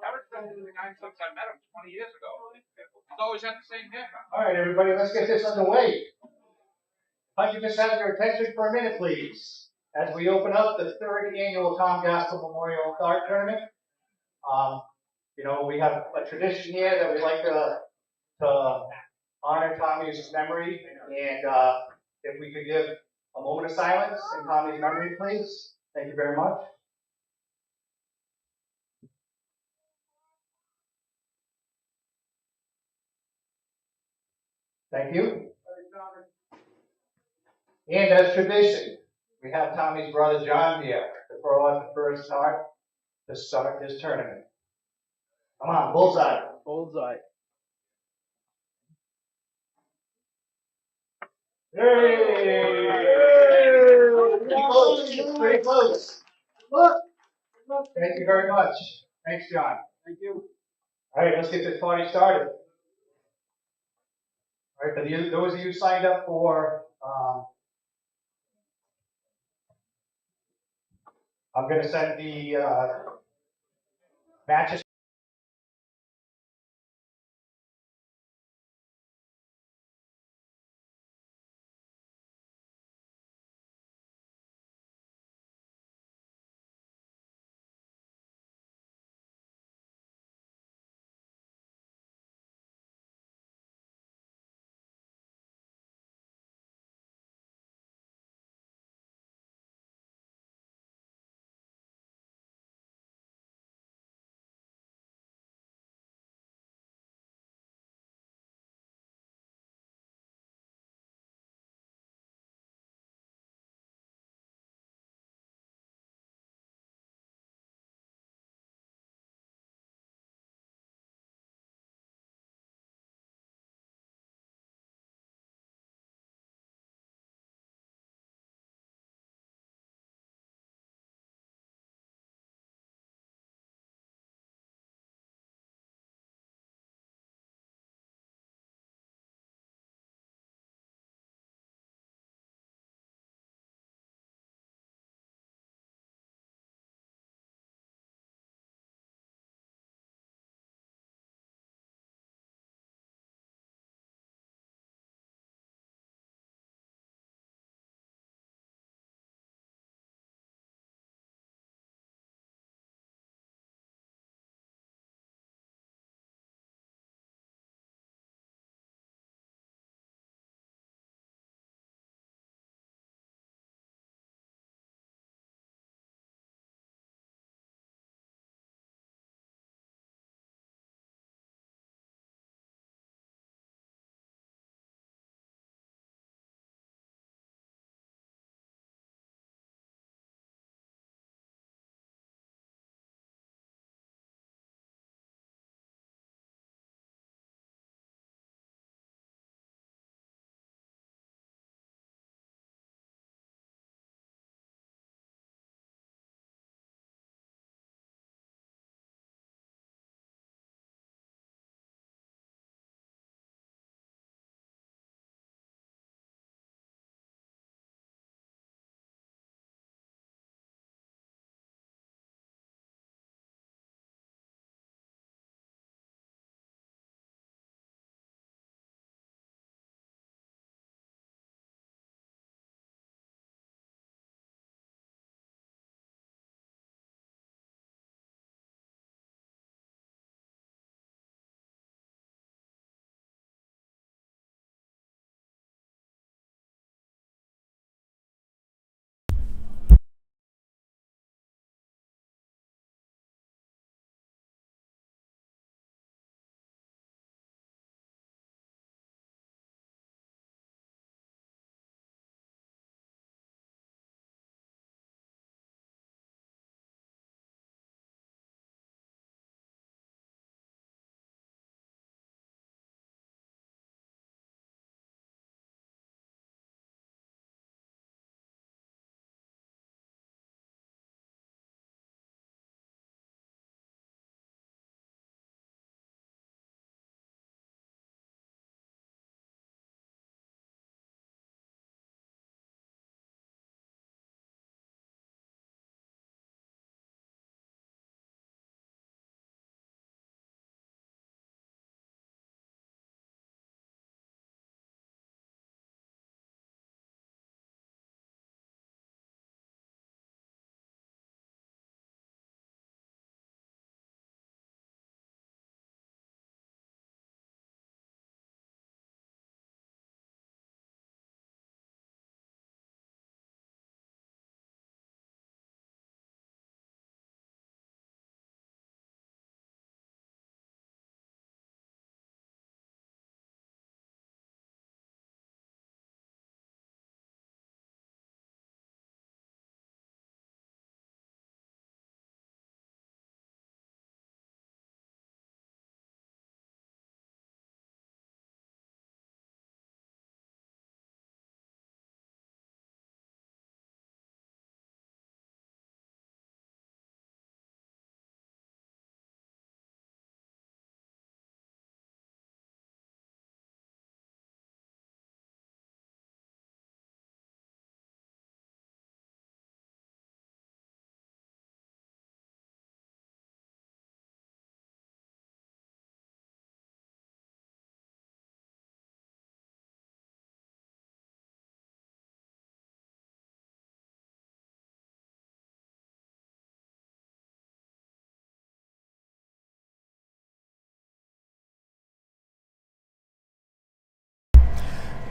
Haven't been the guy since I met him 20 years ago. He's always had the same haircut. All right, everybody, let's get this underway. If I could just have your attention for a minute, please, as we open up the third annual Tom Gaskell Memorial Dart Tournament. You know, we have a tradition here that we like to honor Tommy's memory, and if we could give a moment of silence in Tommy's memory, please. Thank you very much. Thank you. And as tradition, we have Tommy's brother John here to throw out the first dart to start this tournament. Come on, bullseye. Bullseye. Hey! Pretty close. Pretty close. Look. Thank you very much. Thanks, John. Thank you. All right, let's get this party started. All right, for those of you signed up for, I'm going to send the matches.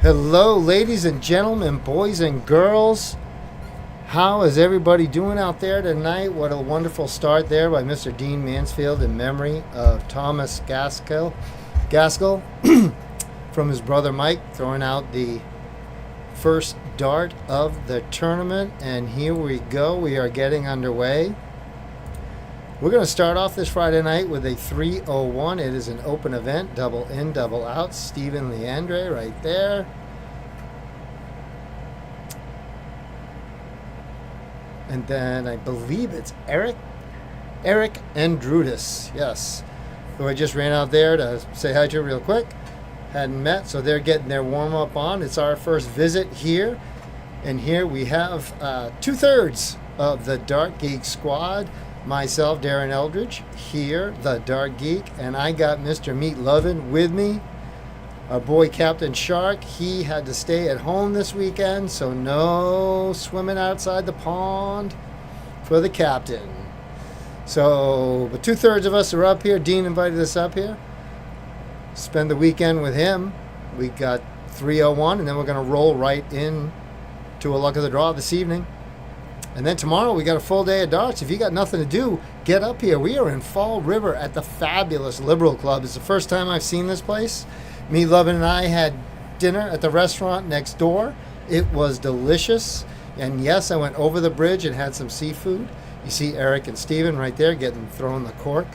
Hello, ladies and gentlemen, boys and girls. How is everybody doing out there tonight? What a wonderful start there by Mr. Dean Mansfield in memory of Thomas Gaskell from his brother Mike, throwing out the first dart of the tournament. And here we go. We are getting underway. We're going to start off this Friday night with a 301. It is an open event, double in, double out. Stephen Leandre right there. And then I believe it's Eric Andrudis, yes, who I just ran out there to say hi to real quick. Hadn't met, so they're getting their warm-up on. It's our first visit here. And here we have 2/3 of the DartGeek Squad. Myself, Darren Eldridge, here, the Dart Geek, and I got Mr. Meat Lovin' with me. Our boy Captain Shark, he had to stay at home this weekend, so no swimming outside the pond for the captain. So, but 2/3 of us are up here. Dean invited us up here. Spend the weekend with him. We got 301, and then we're going to roll right in to a luck of the draw this evening. And then tomorrow we got a full day of darts. If you got nothing to do, get up here. We are in Fall River at the fabulous Liberal Club. It's the first time I've seen this place. Me, Lovin, and I had dinner at the restaurant next door. It was delicious. And yes, I went over the bridge and had some seafood. You see Eric and Steven right there getting thrown the cork.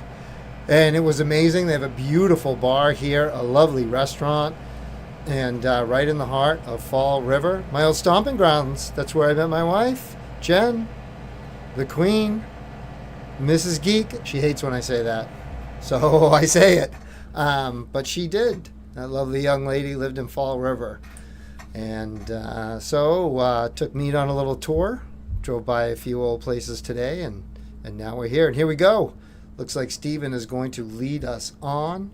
And it was amazing. They have a beautiful bar here, a lovely restaurant, and right in the heart of Fall River. My old stomping grounds. That's where I met my wife, Jen, the Queen, Mrs. Geek. She hates when I say that, so I say it. But she did. That lovely young lady lived in Fall River. And so took Meat on a little tour. Drove by a few old places today, and now we're here. And here we go. Looks like Steven is going to lead us on.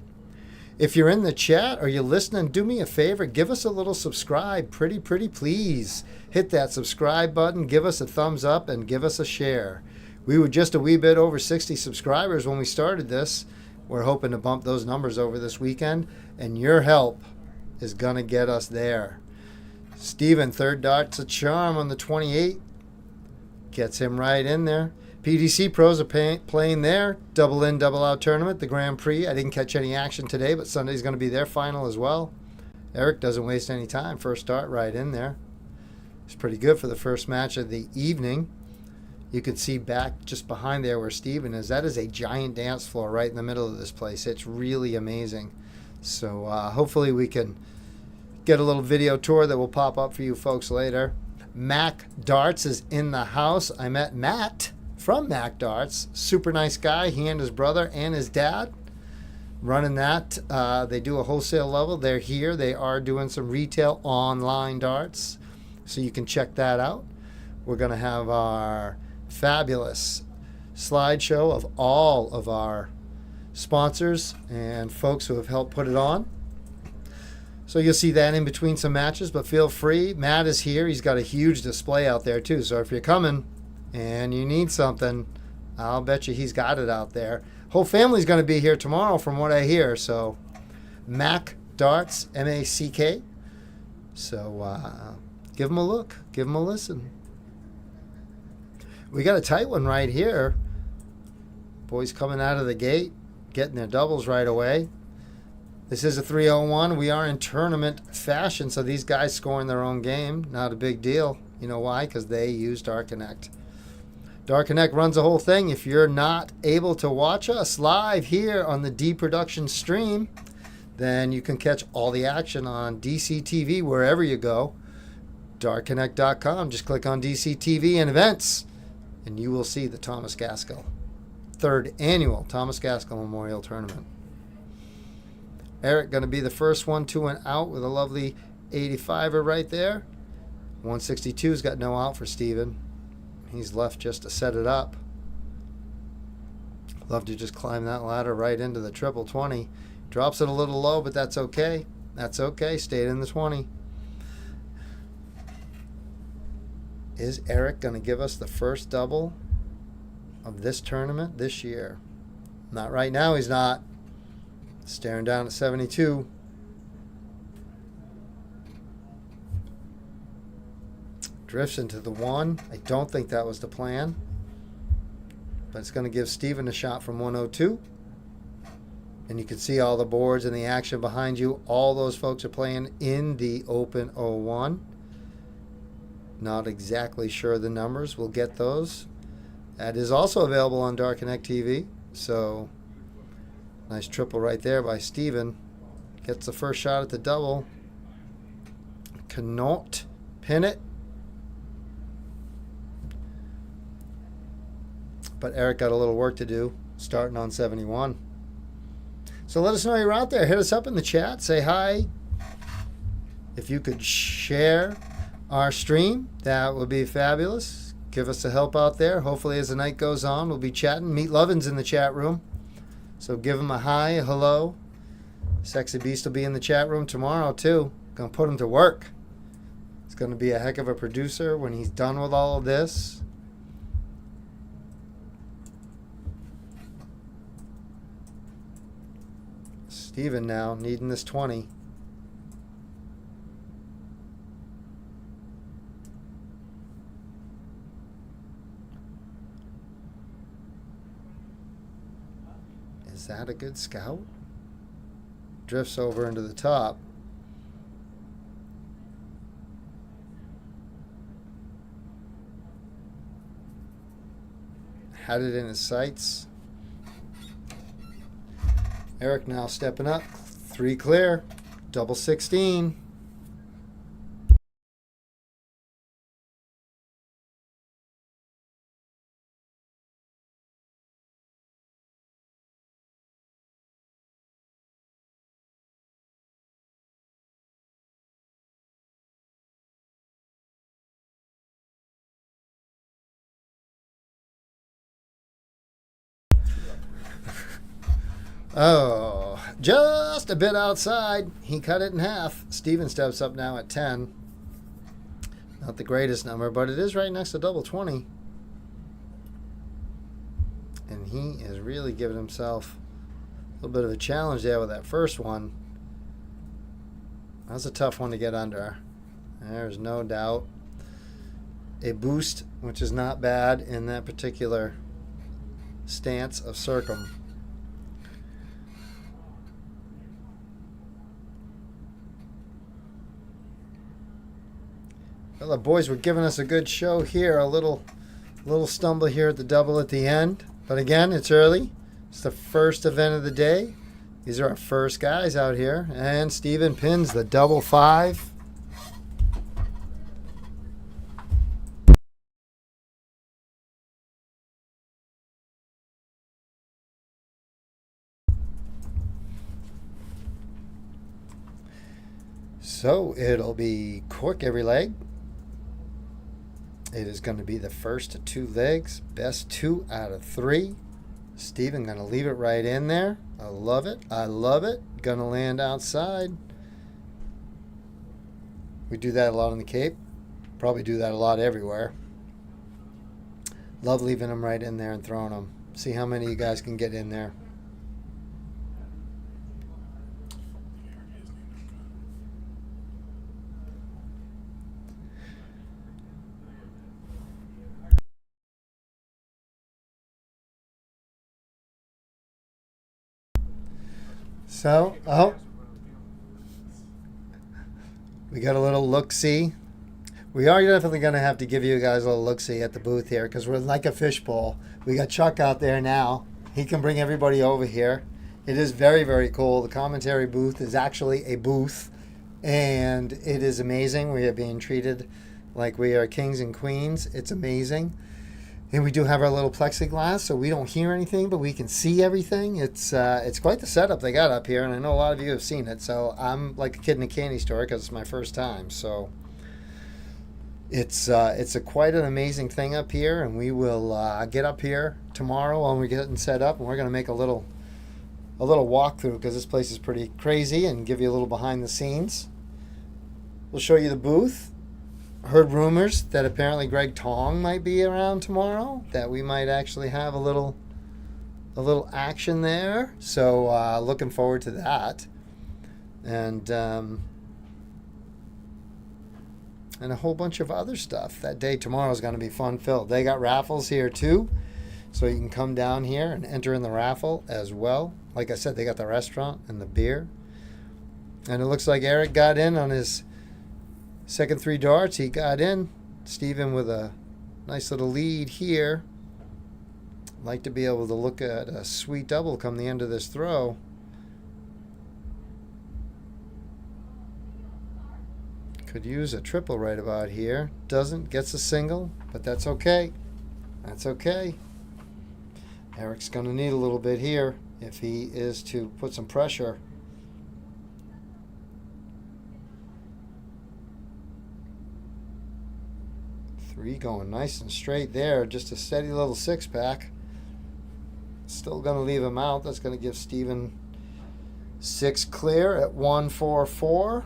If you're in the chat or you're listening, do me a favor. Give us a little subscribe. Pretty please. Hit that subscribe button. Give us a thumbs up and give us a share. We were just a wee bit over 60 subscribers when we started this. We're hoping to bump those numbers over this weekend, and your help is going to get us there. Steven, third dart's a charm on the 28. Gets him right in there. PDC pros are playing their double in, double out tournament, the Grand Prix. I didn't catch any action today, but Sunday's going to be their final as well. Eric doesn't waste any time. First dart right in there. It's pretty good for the first match of the evening. You can see back just behind there where Steven is. That is a giant dance floor right in the middle of this place. It's really amazing. So hopefully we can get a little video tour that will pop up for you folks later. Mac Darts is in the house. I met Matt from Mac Darts. Super nice guy. He and his brother and his dad running that. They do a wholesale level. They're here. They are doing some retail online darts. So you can check that out. We're going to have our fabulous slideshow of all of our sponsors and folks who have helped put it on. So you'll see that in between some matches, but feel free. Matt is here. He's got a huge display out there too. So if you're coming and you need something, I'll bet you he's got it out there. Whole family's going to be here tomorrow from what I hear. So Mac Darts, M-A-C-K. So give them a look. Give them a listen. We got a tight one right here. Boys coming out of the gate, getting their doubles right away. This is a 301. We are in tournament fashion, so these guys scoring their own game. Not a big deal. You know why? Because they use DartConnect. DartConnect runs the whole thing. If you're not able to watch us live here on the D Production stream, then you can catch all the action on DCTV wherever you go. DartConnect.com. Just click on DCTV and events, and you will see the Thomas Gaskell. Third annual Thomas Gaskell Memorial Tournament. Eric going to be the first one to and out with a lovely 85er right there. 162's got no out for Steven. He's left just to set it up. Love to just climb that ladder right into the triple 20. Drops it a little low, but that's okay. That's okay. Stayed in the 20. Is Eric going to give us the first double of this tournament this year? Not right now, he's not. Staring down at 72. Drifts into the 1. I don't think that was the plan. But it's going to give Steven a shot from 102. And you can see all the boards and the action behind you. All those folks are playing in the open 01. Not exactly sure the numbers. We'll get those. That is also available on Dark Connect TV. So, nice triple right there by Steven. Gets the first shot at the double. Cannot pin it. But Eric got a little work to do, starting on 71. So let us know you're out there. Hit us up in the chat. Say hi. If you could share our stream, that would be fabulous. Give us a help out there. Hopefully as the night goes on, we'll be chatting. Meet Lovin's in the chat room. So give him a hi, a hello. Sexy Beast will be in the chat room tomorrow too. Gonna put him to work. He's gonna be a heck of a producer when he's done with all of this. Steven now needing this 20. Is that a good scout? Drifts over into the top. Had it in his sights. Eric now stepping up. 3 clear. Double 16. Oh, just a bit outside. He cut it in half. Steven steps up now at 10. Not the greatest number, but it is right next to double 20. And he is really giving himself a little bit of a challenge there with that first one. That's a tough one to get under. There's no doubt. A boost, which is not bad in that particular stance of circum. Well, the boys were giving us a good show here. A little stumble here at the double at the end. But again, it's early. It's the first event of the day. These are our first guys out here. And Steven pins the double 5. So it'll be quick every leg. It is going to be the first 2 legs. Best 2 out of 3. Steven going to leave it right in there. I love it. I love it. Going to land outside. We do that a lot on the Cape. Probably do that a lot everywhere. Love leaving them right in there and throwing them. See how many of you guys can get in there. So, we got a little look-see. We are definitely going to have to give you guys a little look-see at the booth here because we're like a fishbowl. We got Chuck out there now. He can bring everybody over here. It is very, very cool. The commentary booth is actually a booth, and it is amazing. We are being treated like we are kings and queens. It's amazing. And we do have our little plexiglass, so we don't hear anything, but we can see everything. It's quite the setup they got up here, and I know a lot of you have seen it. So I'm like a kid in a candy store because it's my first time. So it's quite an amazing thing up here, and we will get up here tomorrow when we're getting set up, and we're going to make a little walkthrough because this place is pretty crazy and give you a little behind the scenes. We'll show you the booth. Heard rumors that apparently Greg Tong might be around tomorrow, that we might actually have a little action there. So looking forward to that. And and a whole bunch of other stuff. That day tomorrow is going to be fun filled. They got raffles here too, so you can come down here and enter in the raffle as well. Like I said, they got the restaurant and the beer. And it looks like Eric got in on his second 3 darts. He got in. Steven with a nice little lead here. Like to be able to look at a sweet double come the end of this throw. Could use a triple right about here. Doesn't. Gets a single, but that's okay. That's okay. Eric's going to need a little bit here if he is to put some pressure. Three going nice and straight there. Just a steady little 6-pack. Still going to leave him out. That's going to give Steven 6 clear at 144.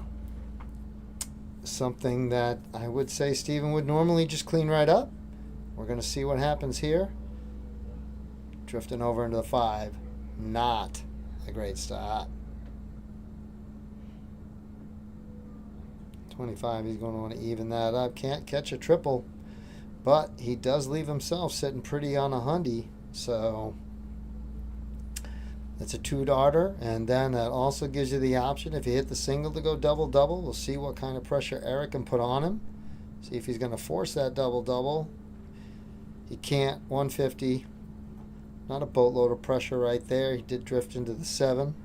Something that I would say Steven would normally just clean right up. We're going to see what happens here. Drifting over into the 5. Not a great start. 25, he's going to want to even that up. Can't catch a triple, but he does leave himself sitting pretty on a hundy. So that's a 2-darter, and then that also gives you the option if you hit the single to go double-double. We'll see what kind of pressure Eric can put on him. See if he's going to force that double-double. He can't. 150. Not a boatload of pressure right there. He did drift into the 7.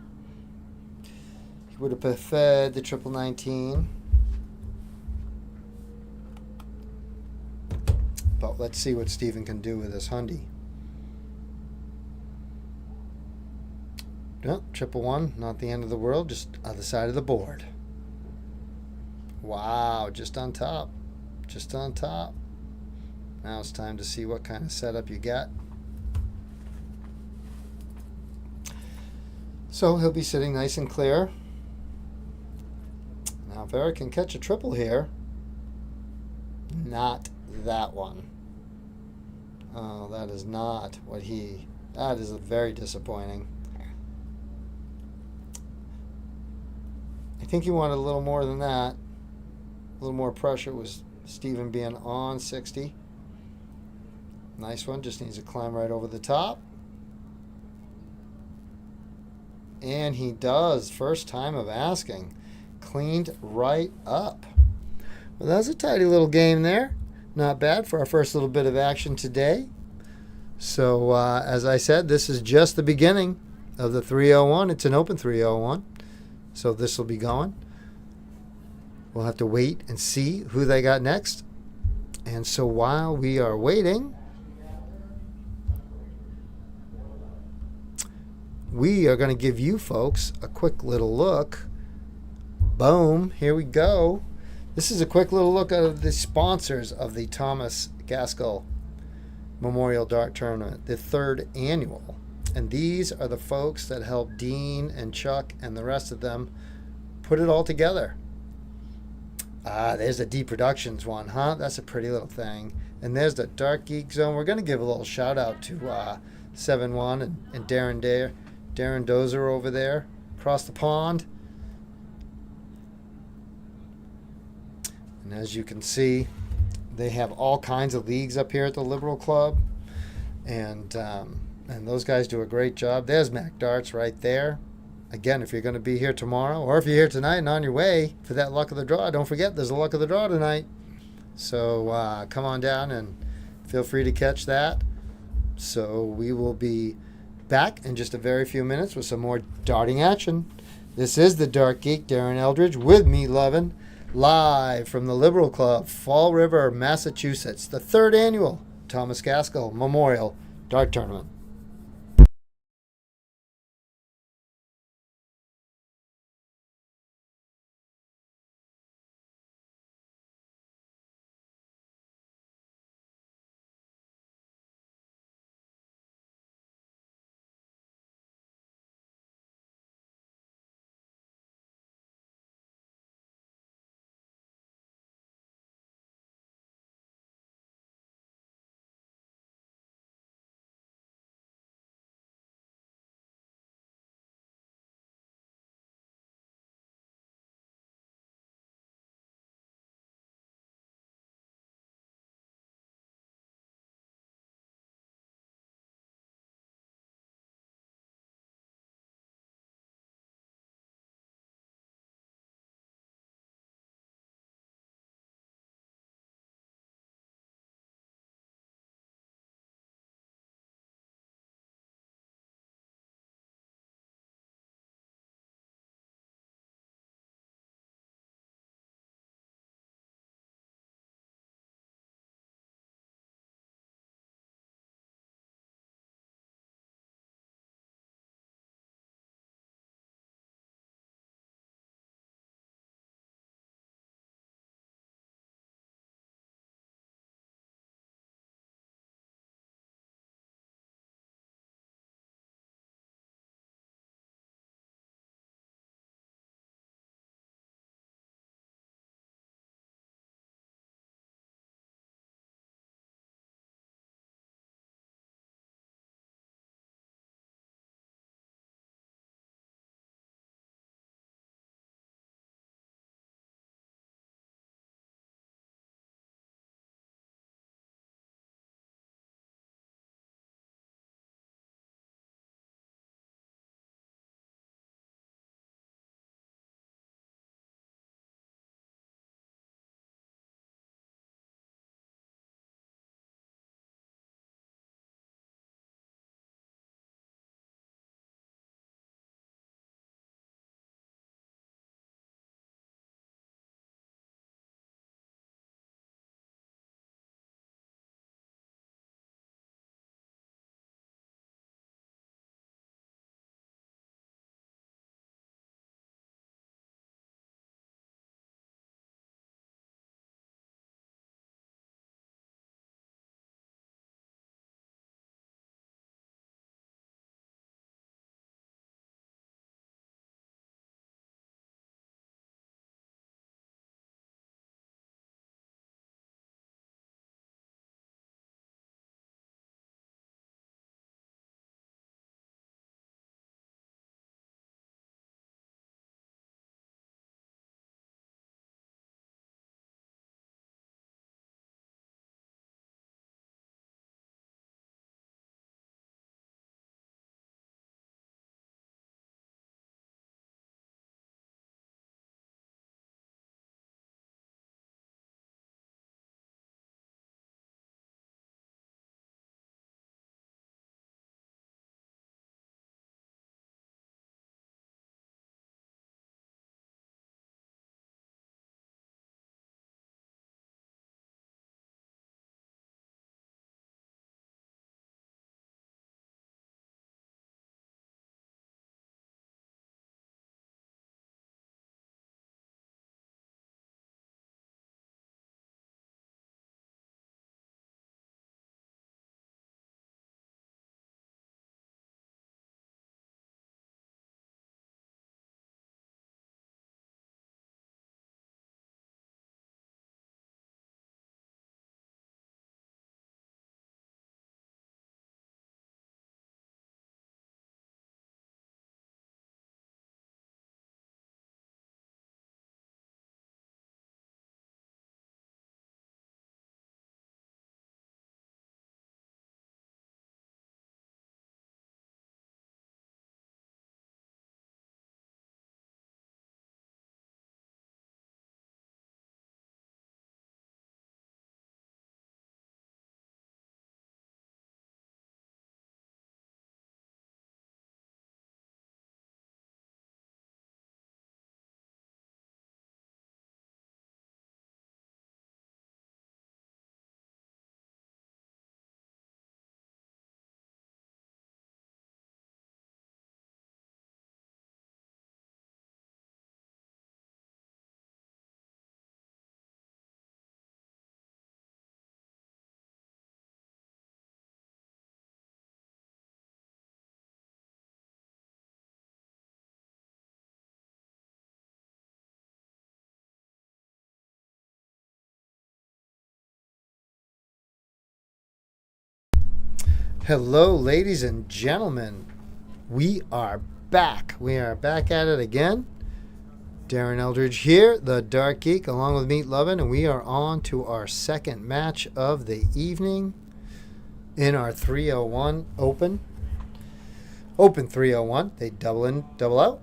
He would have preferred the triple 19. But let's see what Steven can do with this hundy. No, triple 1, not the end of the world, just other side of the board. Wow, just on top. Just on top. Now it's time to see what kind of setup you got. So he'll be sitting nice and clear. Now if Eric can catch a triple here, not that one. Oh, that is not what that is very disappointing. I think he wanted a little more than that. A little more pressure was Steven being on 60. Nice one. Just needs to climb right over the top. And he does. First time of asking. Cleaned right up. Well, that's a tidy little game there. Not bad for our first little bit of action today. So, as I said, this is just the beginning of the 301. It's an open 301. So this will be going. We'll have to wait and see who they got next. And so while we are waiting, we are going to give you folks a quick little look. Boom, here we go. This is a quick little look at the sponsors of the Thomas Gaskell Memorial Dart Tournament, the 3rd annual. And these are the folks that helped Dean and Chuck and the rest of them put it all together. There's the D Productions one, huh? That's a pretty little thing. And there's the DartGeek Zone. We're going to give a little shout out to 7-1 and Darren Dozer over there across the pond. And as you can see, they have all kinds of leagues up here at the Liberal Club. And those guys do a great job. There's Mac Darts right there. Again, if you're going to be here tomorrow, or if you're here tonight and on your way for that luck of the draw, don't forget there's a luck of the draw tonight. So come on down and feel free to catch that. So we will be back in just a very few minutes with some more darting action. This is the Dart Geek, Darren Eldridge, with me, Levin, live from the Liberal Club, Fall River, Massachusetts, the 3rd annual Thomas Gaskell Memorial Dart Tournament. Hello, ladies and gentlemen. We are back. We are back at it again. Darren Eldridge here, the Dark Geek, along with Meat Lovin', and we are on to our second match of the evening in our 301 Open. Open 301. They double in, double out.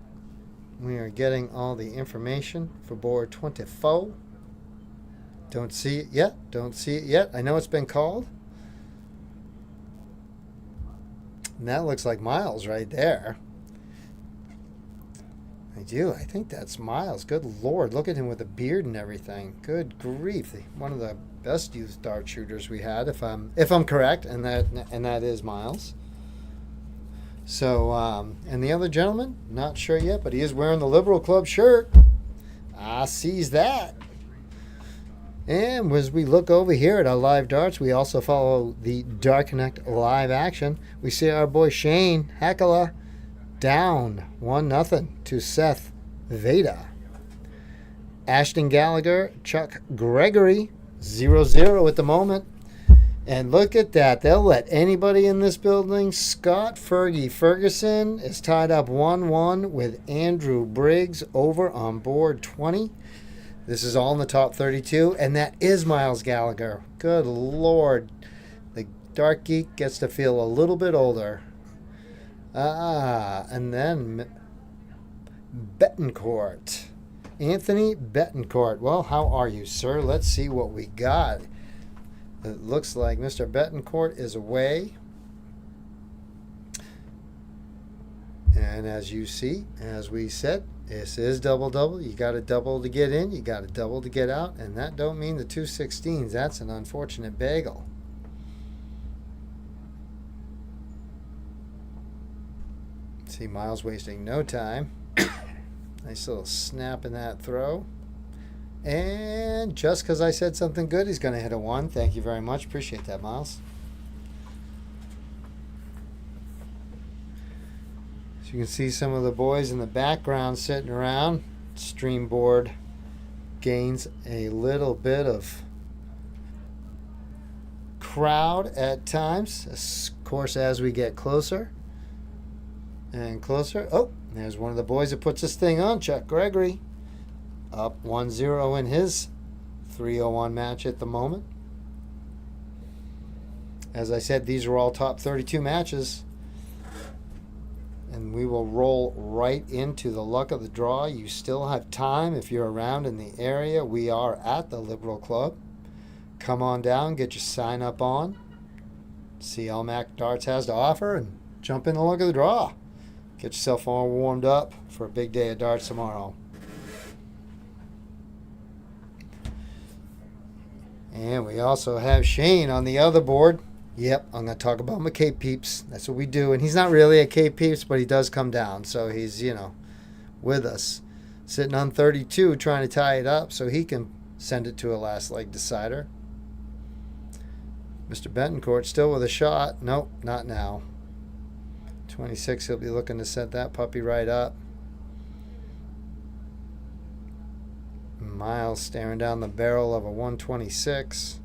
We are getting all the information for board 24. Don't see it yet. Don't see it yet. I know it's been called. And that looks like Miles right there. I do. I think that's Miles. Good Lord. Look at him with a beard and everything. Good grief. One of the best youth dart shooters we had, if I'm correct, and that is Miles. So, and the other gentleman, not sure yet, but he is wearing the Liberal Club shirt. I sees that. And as we look over here at our live darts, we also follow the Dart Connect live action. We see our boy Shane Heckler down 1-0 to Seth Veda. Ashton Gallagher, Chuck Gregory, 0-0 at the moment. And look at that. They'll let anybody in this building. Scott Fergie Ferguson is tied up 1-1 with Andrew Briggs over on board 20. This is all in the top 32, and that is Miles Gallagher. Good Lord. The Dark Geek gets to feel a little bit older. And then Betancourt. Anthony Betancourt. Well, how are you, sir? Let's see what we got. It looks like Mr. Betancourt is away. And as you see, as we said, this is double-double. You got a double to get in, you got a double to get out, and that don't mean the 216s. That's an unfortunate bagel. See Miles wasting no time. Nice little snap in that throw. And just because I said something good, he's going to hit a 1. Thank you very much. Appreciate that, Miles. So you can see some of the boys in the background sitting around. Streamboard gains a little bit of crowd at times. Of course, as we get closer and closer. Oh, there's one of the boys that puts this thing on, Chuck Gregory. Up 1-0 in his 301 match at the moment. As I said, these are all top 32 matches. And we will roll right into the luck of the draw. You still have time if you're around in the area. We are at the Liberal Club. Come on down, get your sign up on. See all Mac Darts has to offer and jump in the luck of the draw. Get yourself all warmed up for a big day of darts tomorrow. And we also have Shane on the other board. Yep, I'm going to talk about my Cape Peeps. That's what we do. And he's not really a Cape Peeps, but he does come down. So he's, with us. Sitting on 32, trying to tie it up so he can send it to a last leg decider. Mr. Betancourt still with a shot. Nope, not now. 26, he'll be looking to set that puppy right up. Miles staring down the barrel of a 126.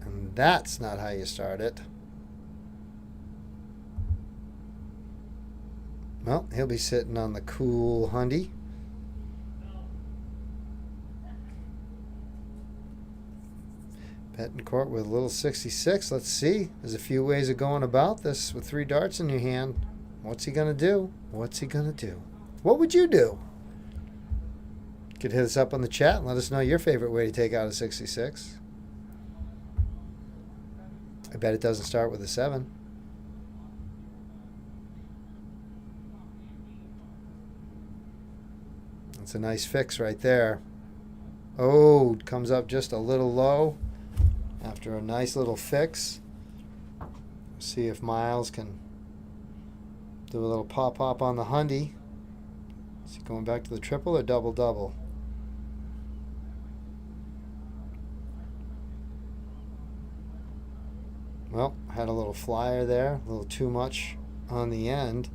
And that's not how you start it. Well, he'll be sitting on the cool hundy. Betancourt with a little 66. Let's see. There's a few ways of going about this with 3 darts in your hand. What's he going to do? What's he going to do? What would you do? You could hit us up on the chat and let us know your favorite way to take out a 66. I bet it doesn't start with a 7. That's a nice fix right there. Oh, it comes up just a little low after a nice little fix. See if Miles can do a little pop-pop on the hundy. Is he going back to the triple or double-double? Well, had a little flyer there, a little too much on the end.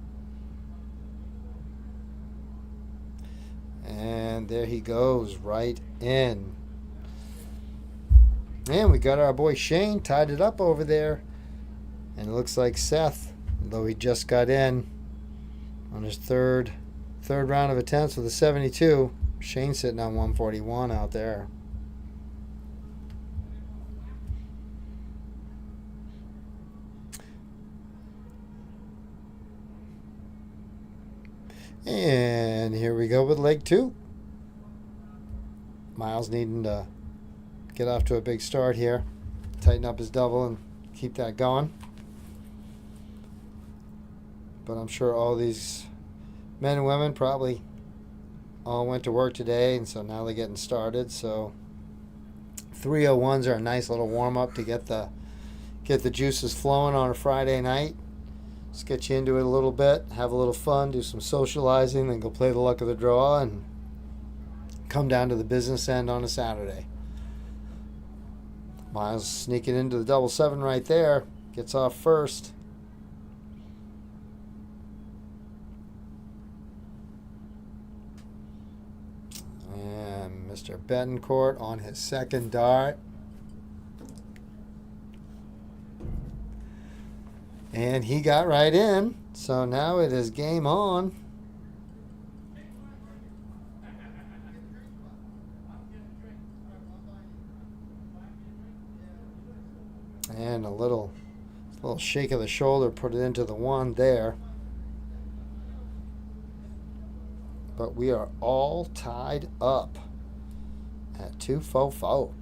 And there he goes, right in. And we got our boy Shane tied it up over there. And it looks like Seth, though he just got in on his third round of attempts with a 72. Shane's sitting on 141 out there. And here we go with leg 2. Miles needing to get off to a big start here. Tighten up his double and keep that going. But I'm sure all these men and women probably all went to work today, and so now they're getting started. So 301s are a nice little warm-up to get the juices flowing on a Friday night. Just get you into it a little bit, have a little fun, do some socializing, then go play the luck of the draw and come down to the business end on a Saturday. Miles sneaking into the double 7 right there. Gets off first. And Mr. Betancourt on his second dart. And he got right in. So now it is game on. And a little shake of the shoulder put it into the 1 there. But we are all tied up at 2-4-4.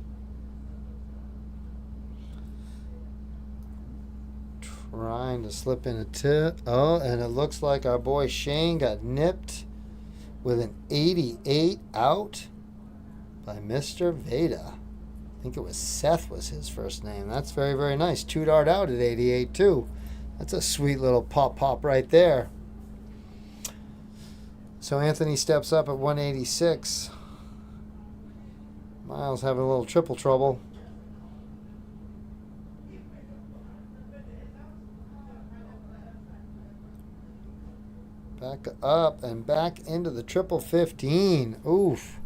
Trying to slip in a tip. Oh, and it looks like our boy Shane got nipped with an 88 out by Mr. Veda. I think it was Seth was his first name. That's very, very nice. 2 dart out at 88 too. That's a sweet little pop right there. So Anthony steps up at 186. Miles having a little triple trouble. Back up and back into the triple 15. Oof.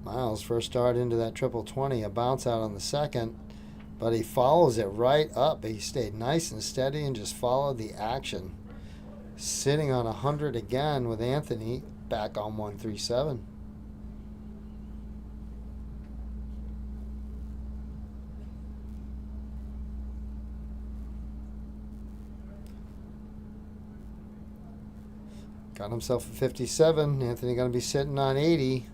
Miles first start into that triple 20. A bounce out on the second. But he follows it right up. He stayed nice and steady and just followed the action. Sitting on 100 again with Anthony back on 137. Got himself a 57. Anthony going to be sitting on 80.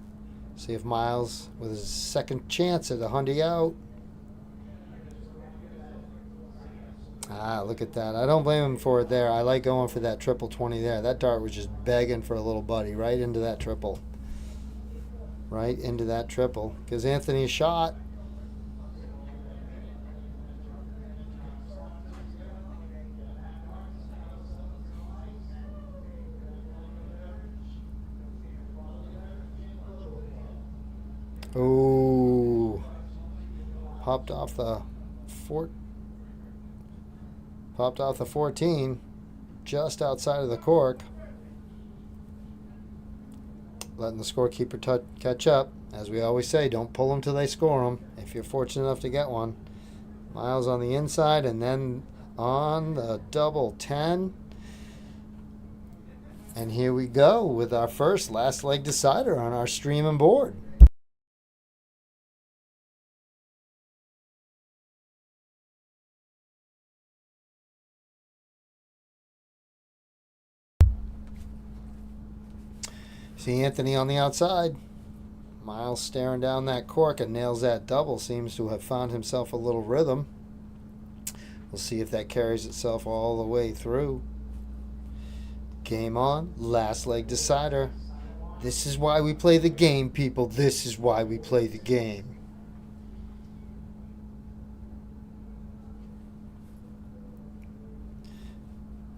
See if Miles, with his second chance at a 100 out. Ah, look at that. I don't blame him for it there. I like going for that triple 20 there. That dart was just begging for a little buddy right into that triple. Right into that triple. Gives Anthony a shot. Ooh. Popped off the 14, just outside of the cork. Letting the scorekeeper catch up. As we always say, don't pull them till they score them, if you're fortunate enough to get one. Miles on the inside, and then on the double 10. And here we go with our first last leg decider on our stream and board. See Anthony on the outside. Miles staring down that cork and nails that double. Seems to have found himself a little rhythm. We'll see if that carries itself all the way through. Game on. Last leg decider. This is why we play the game, people. This is why we play the game.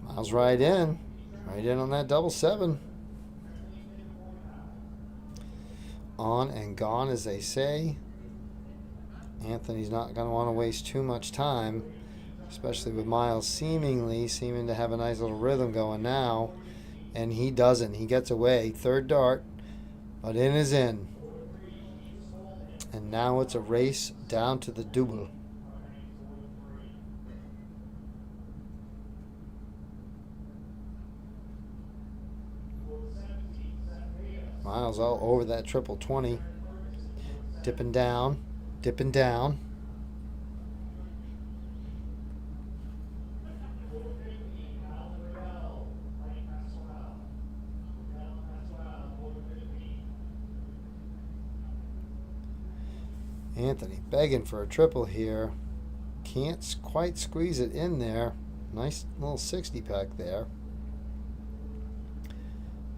Miles right in. Right in on that double 7. On and gone, as they say. Anthony's not going to want to waste too much time, especially with Miles seeming to have a nice little rhythm going now, and he doesn't. He gets away. Third dart, But in is in. And now it's a race down to the double. Miles all over that triple 20. Dipping down. Dipping down. Anthony begging for a triple here. Can't quite squeeze it in there. Nice little 60 pack there.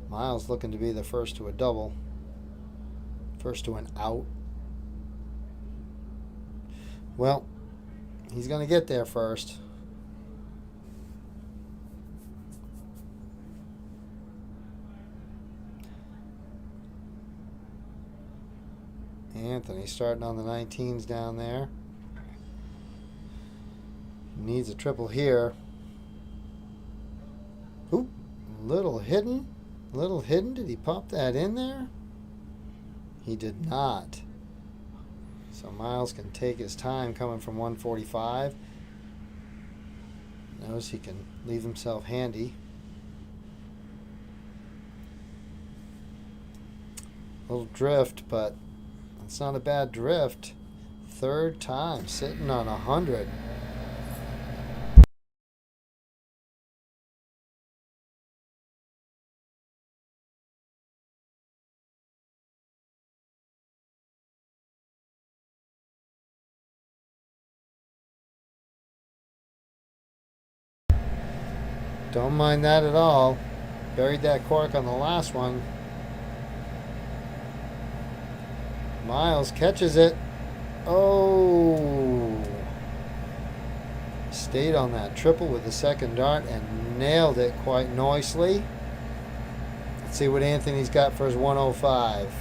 Miles looking to be the first to a double. First to an out. Well, he's going to get there first. Anthony starting on the 19s down there. Needs a triple here. Ooh, little hidden. Little hidden. Did he pop that in there? He did not. So Miles can take his time coming from 145. Knows he can leave himself handy. A little drift, but it's not a bad drift. Third time sitting on 100. Don't mind that at all. Buried that cork on the last one. Miles catches it. Oh. Stayed on that triple with the second dart and nailed it quite nicely. Let's see what Anthony's got for his 105.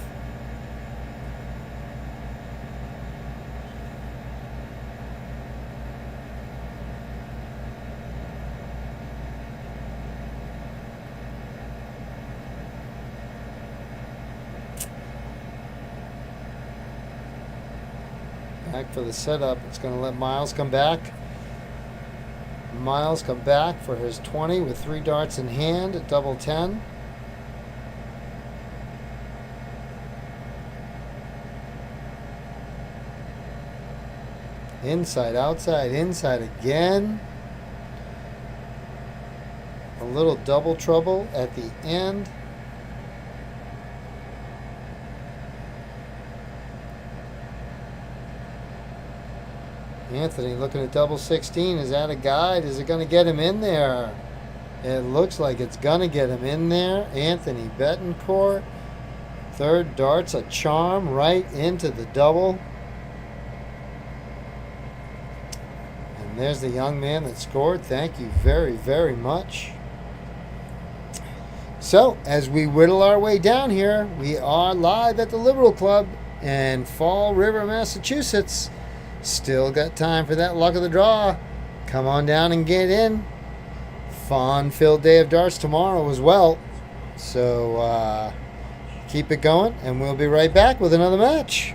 Back for the setup. It's going to let Miles come back. Miles come back for his 20 with 3 darts in hand at double 10. Inside, outside, inside again. A little double trouble at the end. Anthony looking at double 16. Is that a guide? Is it going to get him in there? It looks like it's going to get him in there. Anthony Betancourt. Third dart's a charm right into the double. And there's the young man that scored. Thank you very, very much. So, as we whittle our way down here, we are live at the Liberal Club in Fall River, Massachusetts. Still got time for that luck of the draw. Come on down and get in. Fun-filled day of darts tomorrow as well. So keep it going, and we'll be right back with another match.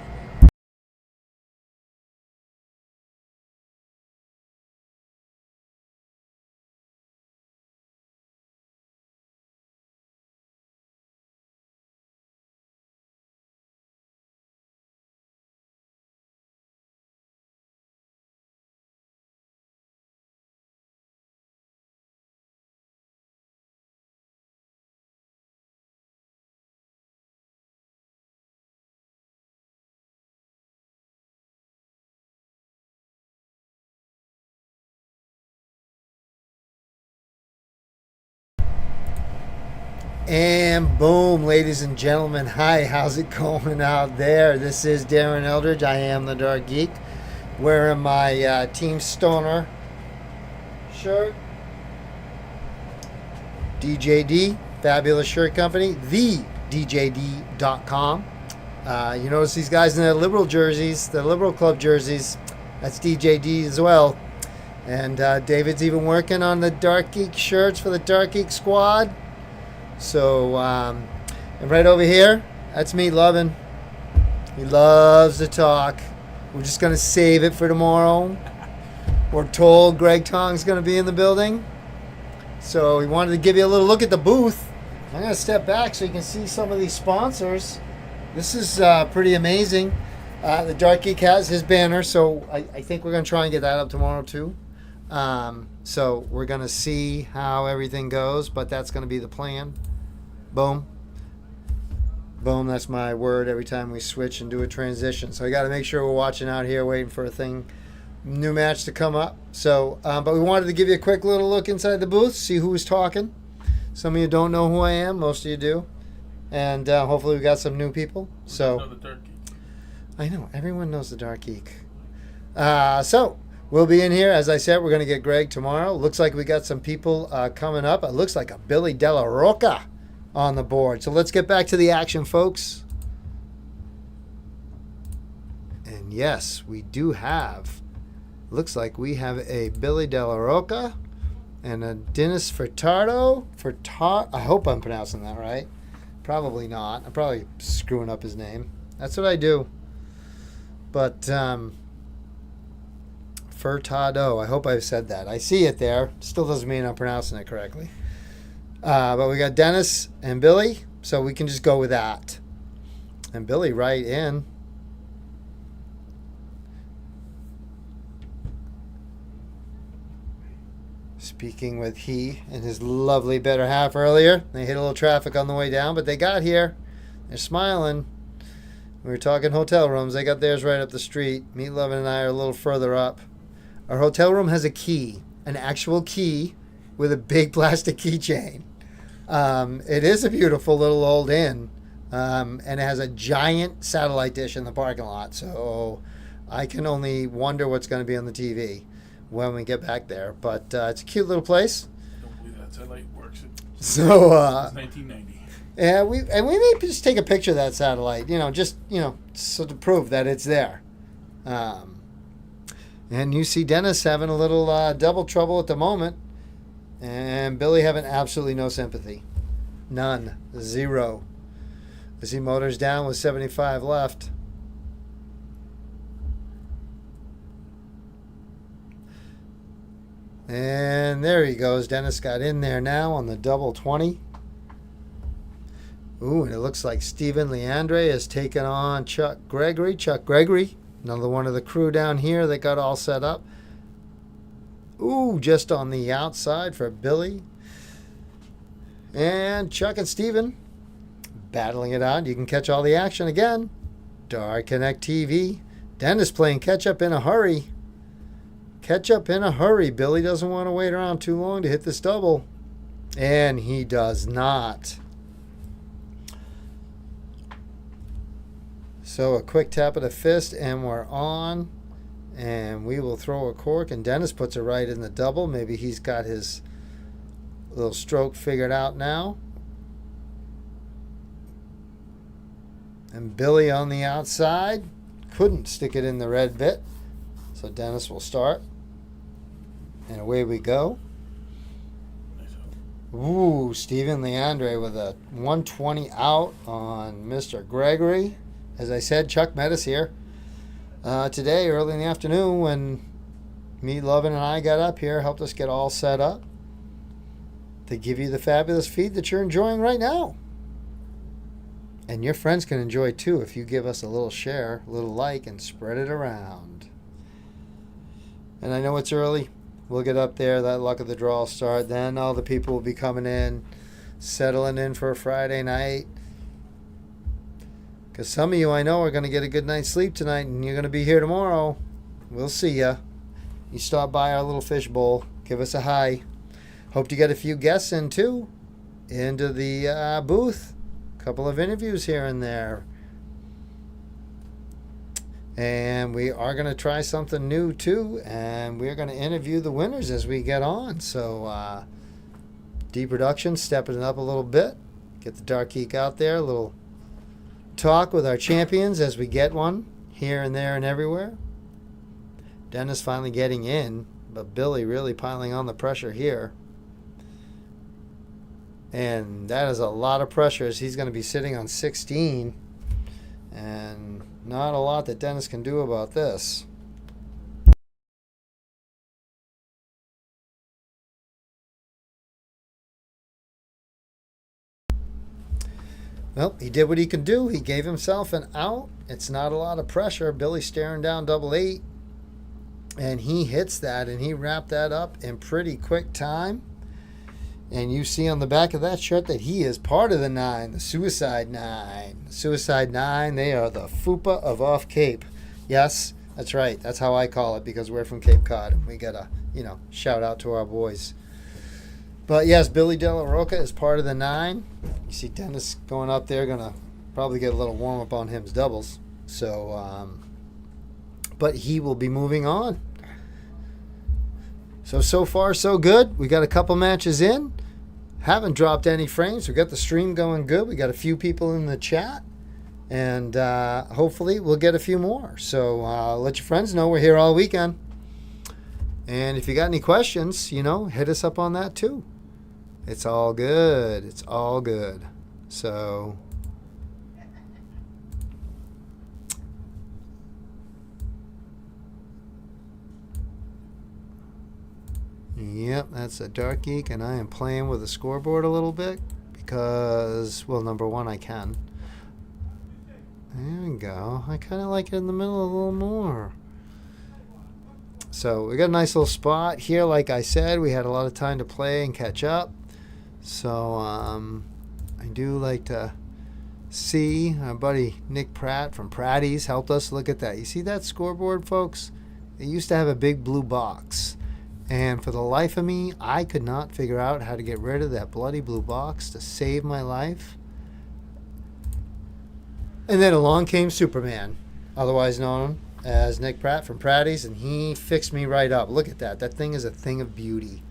And boom, ladies and gentlemen. Hi, how's it going out there? This is Darren Eldridge. I am the Dark Geek. Wearing my Team Stoner shirt. DJD, fabulous shirt company. The DJD.com. You notice these guys in their Liberal jerseys, the Liberal Club jerseys. That's DJD as well. And David's even working on the Dark Geek shirts for the DartGeek Squad. So, and right over here, That's me loving. He loves to talk. We're just going to save it for tomorrow. We're told Greg Tong's going to be in the building. So we wanted to give you a little look at the booth. I'm going to step back so you can see some of these sponsors. This is pretty amazing. The DartGeek has his banner, so I think we're going to try and get that up tomorrow too. So we're going to see how everything goes, but that's going to be the plan. Boom. Boom, that's my word every time we switch and do a transition. So I got to make sure we're watching out here, waiting for a new match to come up. So, but we wanted to give you a quick little look inside the booth, see who was talking. Some of you don't know who I am, most of you do. And hopefully we got some new people. So I know, everyone knows the DartGeek. So we'll be in here. As I said, we're going to get Greg tomorrow. Looks like we got some people coming up. It looks like a Billy Della Rocca on the board. So let's get back to the action, folks. And yes, we do have, looks like we have a Billy Della Rocca and a Dennis Furtado. I hope I'm pronouncing that right. Probably not. I'm probably screwing up his name. That's what I do. But Furtado, I hope I've said that. I see it there. Still doesn't mean I'm pronouncing it correctly. But we got Dennis and Billy, so we can just go with that. And Billy right in. Speaking with he and his lovely better half earlier. They hit a little traffic on the way down, but they got here. They're smiling. We were talking hotel rooms. They got theirs right up the street. Meat Lovin' and I are a little further up. Our hotel room has a key, an actual key with a big plastic keychain. It is a beautiful little old inn, and it has a giant satellite dish in the parking lot. So I can only wonder what's going to be on the TV when we get back there. But it's a cute little place. I don't believe that satellite works. So It's 1990. yeah, we may just take a picture of that satellite, so to prove that it's there. And you see Dennis having a little double trouble at the moment. And Billy having absolutely no sympathy. None. Zero. I see motors down with 75 left. And there he goes. Dennis got in there now on the double 20. Ooh, and it looks like Steven Leandre has taken on Chuck Gregory. Chuck Gregory, another one of the crew down here that got all set up. Ooh, just on the outside for Billy. And Chuck and Steven battling it out. You can catch all the action again. Dart Connect TV. Dennis playing catch up in a hurry. Catch up in a hurry. Billy doesn't want to wait around too long to hit this double. And he does not. So a quick tap of the fist and we're on. And we will throw a cork, and Dennis puts it right in the double. Maybe he's got his little stroke figured out now. And Billy on the outside couldn't stick it in the red bit. So Dennis will start. And away we go. Ooh, Steven Leandre with a 120 out on Mr. Gregory. As I said, Chuck met us here today, early in the afternoon, when Meat Lovin' and I got up here, helped us get all set up to give you the fabulous feed that you're enjoying right now. And your friends can enjoy too if you give us a little share, a little like, and spread it around. And I know it's early. We'll get up there, that luck of the draw will start. Then all the people will be coming in, settling in for a Friday night. Because some of you I know are going to get a good night's sleep tonight, and you're going to be here tomorrow. We'll see ya. You stop by our little fish bowl. Give us a hi. Hope to get a few guests in too. Into the booth. A couple of interviews here and there. And we are going to try something new too. And we're going to interview the winners as we get on. So D Production stepping it up a little bit. Get the DartGeek out there. A little talk with our champions as we get one here and there and everywhere. Dennis finally getting in, but Billy really piling on the pressure here. And that is a lot of pressure as he's going to be sitting on 16. And not a lot that Dennis can do about this. Well, he did what he could do. He gave himself an out. It's not a lot of pressure. Billy staring down double 8. And he hits that, and he wrapped that up in pretty quick time. And you see on the back of that shirt that he is part of the 9, the Suicide 9. The Suicide 9, they are the FUPA of Off Cape. Yes, that's right. That's how I call it because we're from Cape Cod. And we got to, shout out to our boys. But yes, Billy De La Roca is part of the 9. You see Dennis going up there, going to probably get a little warm up on him's doubles. So, but he will be moving on. So far, so good. We got a couple matches in. Haven't dropped any frames. We got the stream going good. We got a few people in the chat. And hopefully we'll get a few more. So let your friends know we're here all weekend. And if you got any questions, hit us up on that too. It's all good. It's all good. So, yep, that's a DartGeek, and I am playing with the scoreboard a little bit because, well, number one, I can. There we go. I kind of like it in the middle a little more. So we got a nice little spot here. Like I said, we had a lot of time to play and catch up. So I do like to see our buddy Nick Pratt from Pratty's helped us. Look at that. You see that scoreboard, folks? It used to have a big blue box. And for the life of me, I could not figure out how to get rid of that bloody blue box to save my life. And then along came Superman, otherwise known as Nick Pratt from Pratty's, and he fixed me right up. Look at that. That thing is a thing of beauty.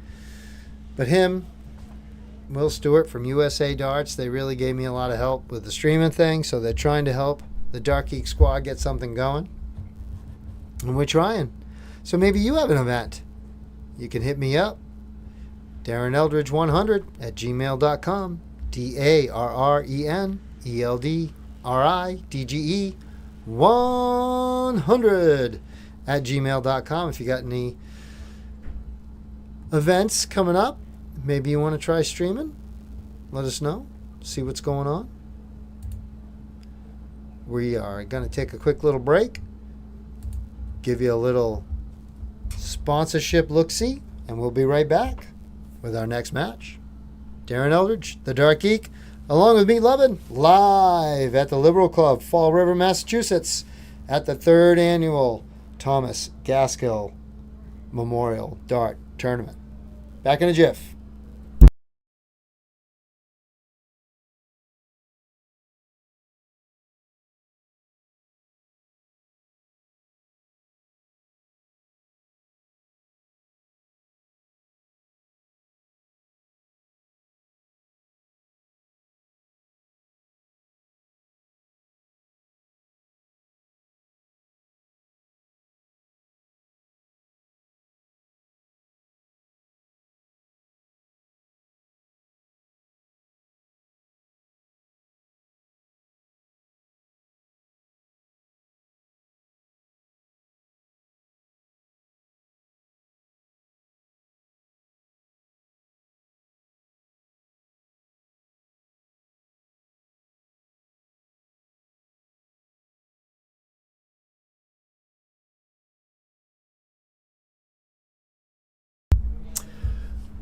But him, Will Stewart from USA Darts, they really gave me a lot of help with the streaming thing, so they're trying to help the DartGeek Squad get something going. And we're trying. So maybe you have an event. You can hit me up, DarrenEldridge100 at gmail.com, DarrenEldridge 100 at gmail.com. If you got any events coming up, maybe you want to try streaming, let us know, see what's going on. We are going to take a quick little break, give you a little sponsorship look-see, and we'll be right back with our next match. Darren Eldridge, the DartGeek, along with me, Lovin, live at the Liberal Club, Fall River, Massachusetts, at the 3rd annual Thomas Gaskell Memorial Dart Tournament. Back in a jiff.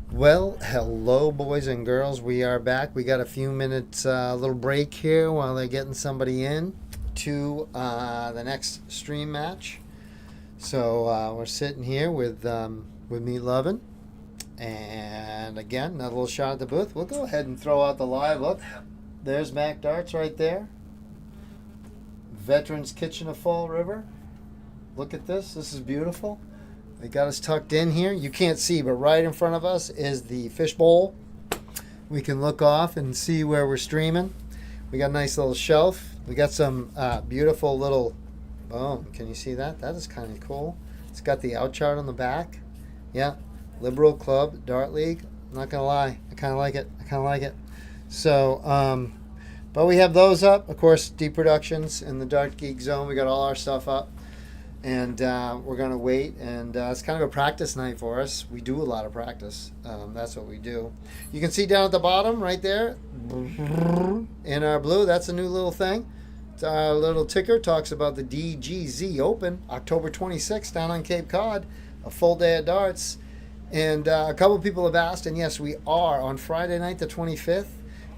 Well, hello, boys and girls. We are back. We got a few minutes, little break here while they're getting somebody in to the next stream match. So we're sitting here with me, Lovin, and again, another little shot at the booth. We'll go ahead and throw out the live. Look, there's Mac Darts right there. Veterans Kitchen of Fall River. Look at this. This is beautiful. They got us tucked in here. You can't see, but right in front of us is the fishbowl. We can look off and see where we're streaming. We got a nice little shelf. We got some beautiful little, boom, can you see that? That is kind of cool. It's got the out chart on the back. Yeah, Liberal Club Dart League. I'm not going to lie. I kind of like it. I kind of like it. So, but we have those up. Of course, D Productions in the Dart Geek Zone. We got all our stuff up. And we're going to wait. And it's kind of a practice night for us. We do a lot of practice. That's what we do. You can see down at the bottom right there in our blue. That's a new little thing. It's our little ticker. Talks about the DGZ Open, October 26th down on Cape Cod. A full day of darts. And a couple people have asked, and yes, we are on Friday night, the 25th.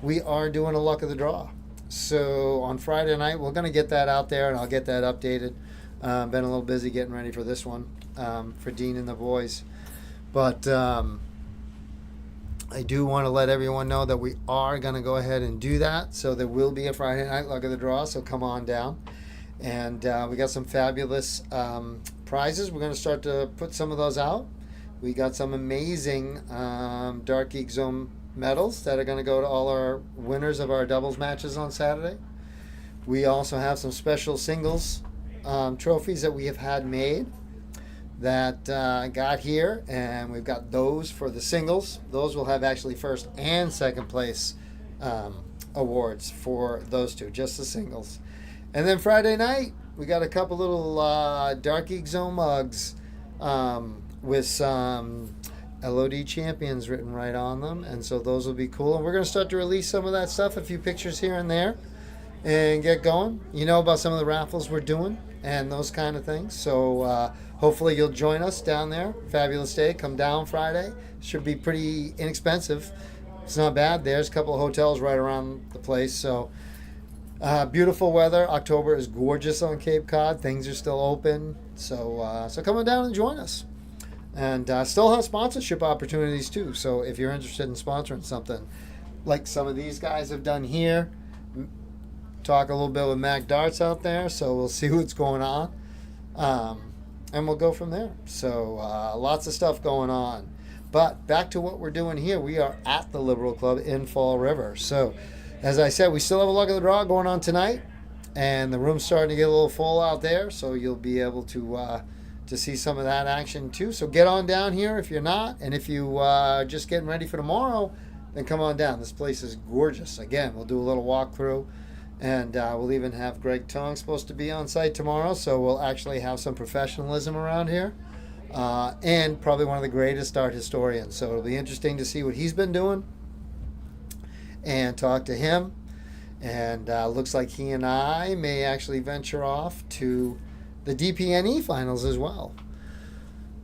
We are doing a luck of the draw. So on Friday night, we're going to get that out there, and I'll get that updated. Been a little busy getting ready for this one for Dean and the boys. But I do want to let everyone know that we are going to go ahead and do that. So there will be a Friday night luck of the draw, so come on down. And we got some fabulous prizes. We're going to start to put some of those out. We got some amazing Dart Geek Zone medals that are going to go to all our winners of our doubles matches on Saturday. We also have some special singles trophies that we have had made that got here, and we've got those for the singles. Those will have actually first and second place awards for those two, just the singles. And then Friday night, we got a couple little Dart Geek Zone mugs with some LOD champions written right on them, and so those will be cool. And we're going to start to release some of that stuff, a few pictures here and there, and get going. You know about some of the raffles we're doing and those kind of things. So hopefully you'll join us down there. Fabulous day. Come down Friday. Should be pretty inexpensive. It's not bad. There's a couple of hotels right around the place. So beautiful weather. October is gorgeous on Cape Cod. Things are still open. So come on down and join us. And still have sponsorship opportunities too. So if you're interested in sponsoring something, like some of these guys have done here, talk a little bit with Mac Darts out there. So we'll see what's going on, and we'll go from there. So lots of stuff going on. But back to what we're doing here. We are at the Liberal Club in Fall River. So as I said, we still have a luck of the draw going on tonight, and the room's starting to get a little full out there. So you'll be able to see some of that action too. So get on down here if you're not. And if you are just getting ready for tomorrow, then come on down. This place is gorgeous. Again, we'll do a little walkthrough. And we'll even have Greg Tong supposed to be on site tomorrow. So we'll actually have some professionalism around here. And probably one of the greatest art historians. So it'll be interesting to see what he's been doing and talk to him. And looks like he and I may actually venture off to the DPNE finals as well.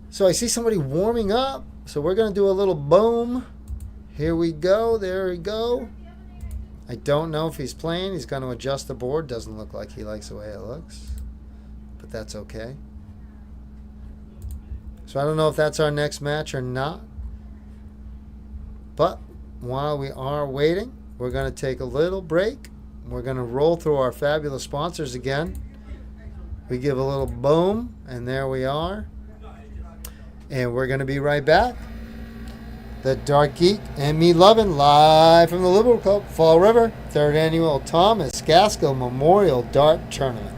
So I see somebody warming up. So we're going to do a little boom. Here we go. There we go. I don't know if he's playing. He's going to adjust the board. Doesn't look like he likes the way it looks. But that's okay. So I don't know if that's our next match or not. But while we are waiting, we're going to take a little break. We're going to roll through our fabulous sponsors again. We give a little boom, and there we are. And we're going to be right back. The Dart Geek and Me Lovin' live from the Liberal Club, Fall River, 3rd Annual Thomas Gaskell Memorial Dart Tournament.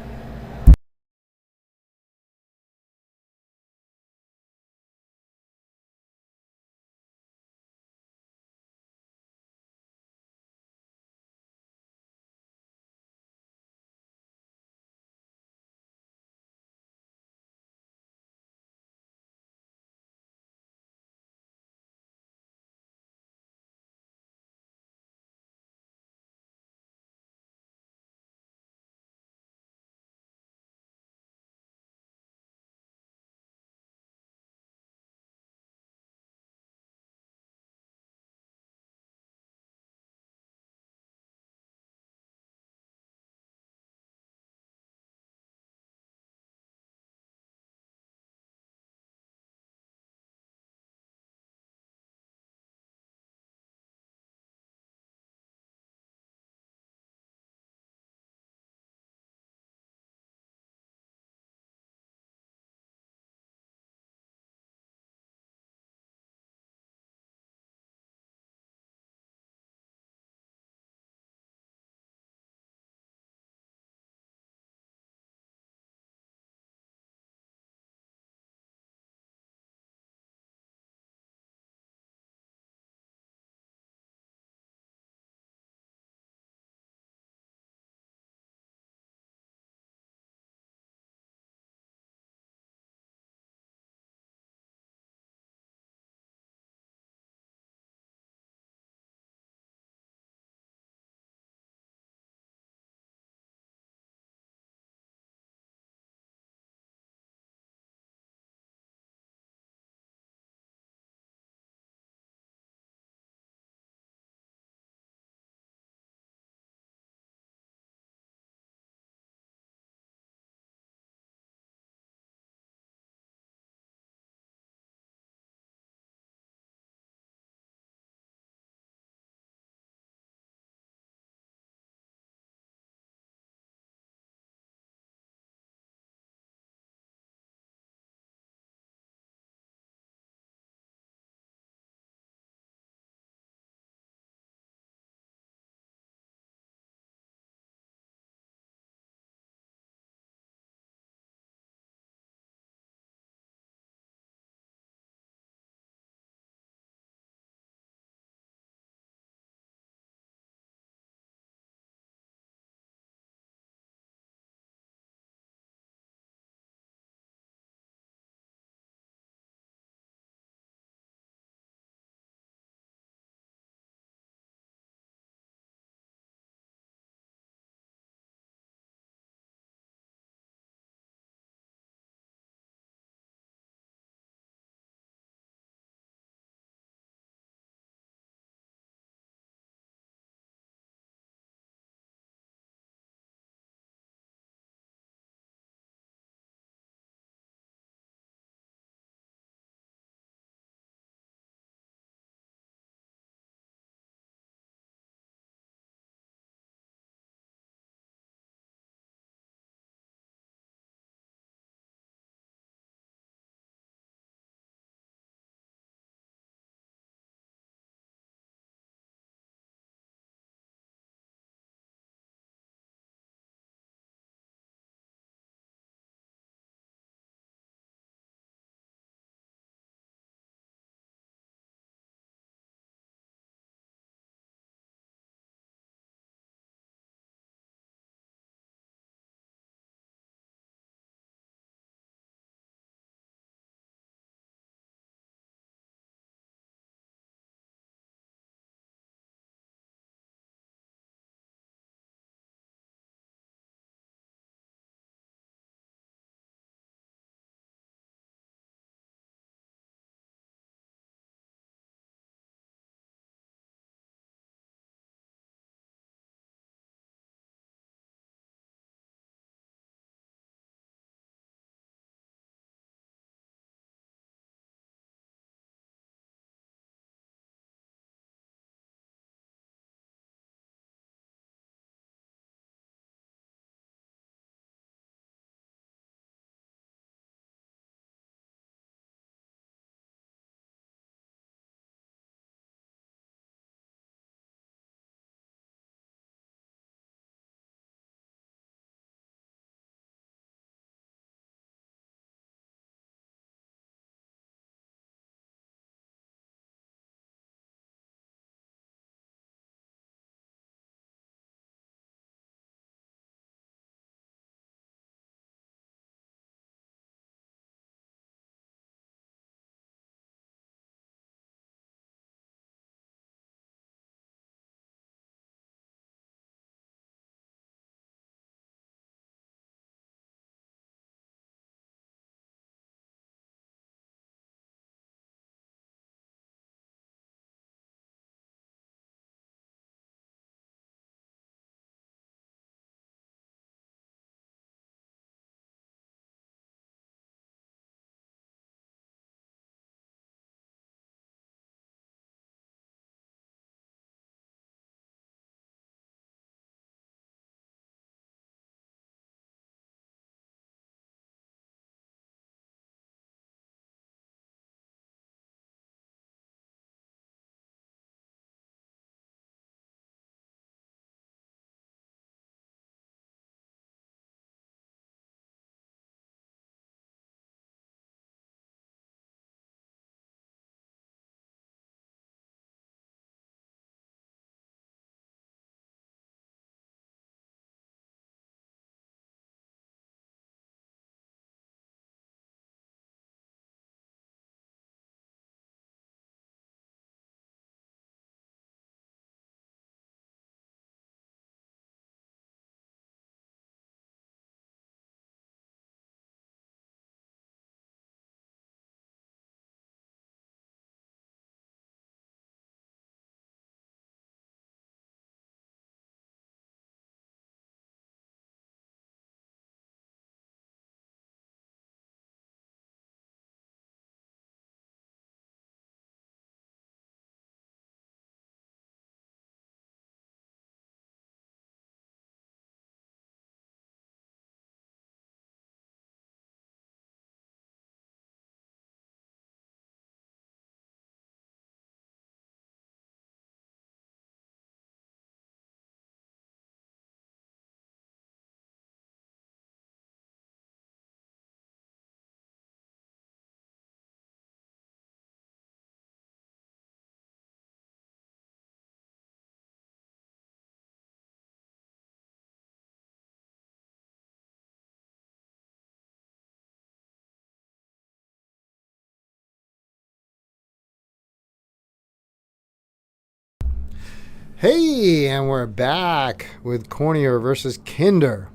Hey, and we're back with Cornier versus Kinder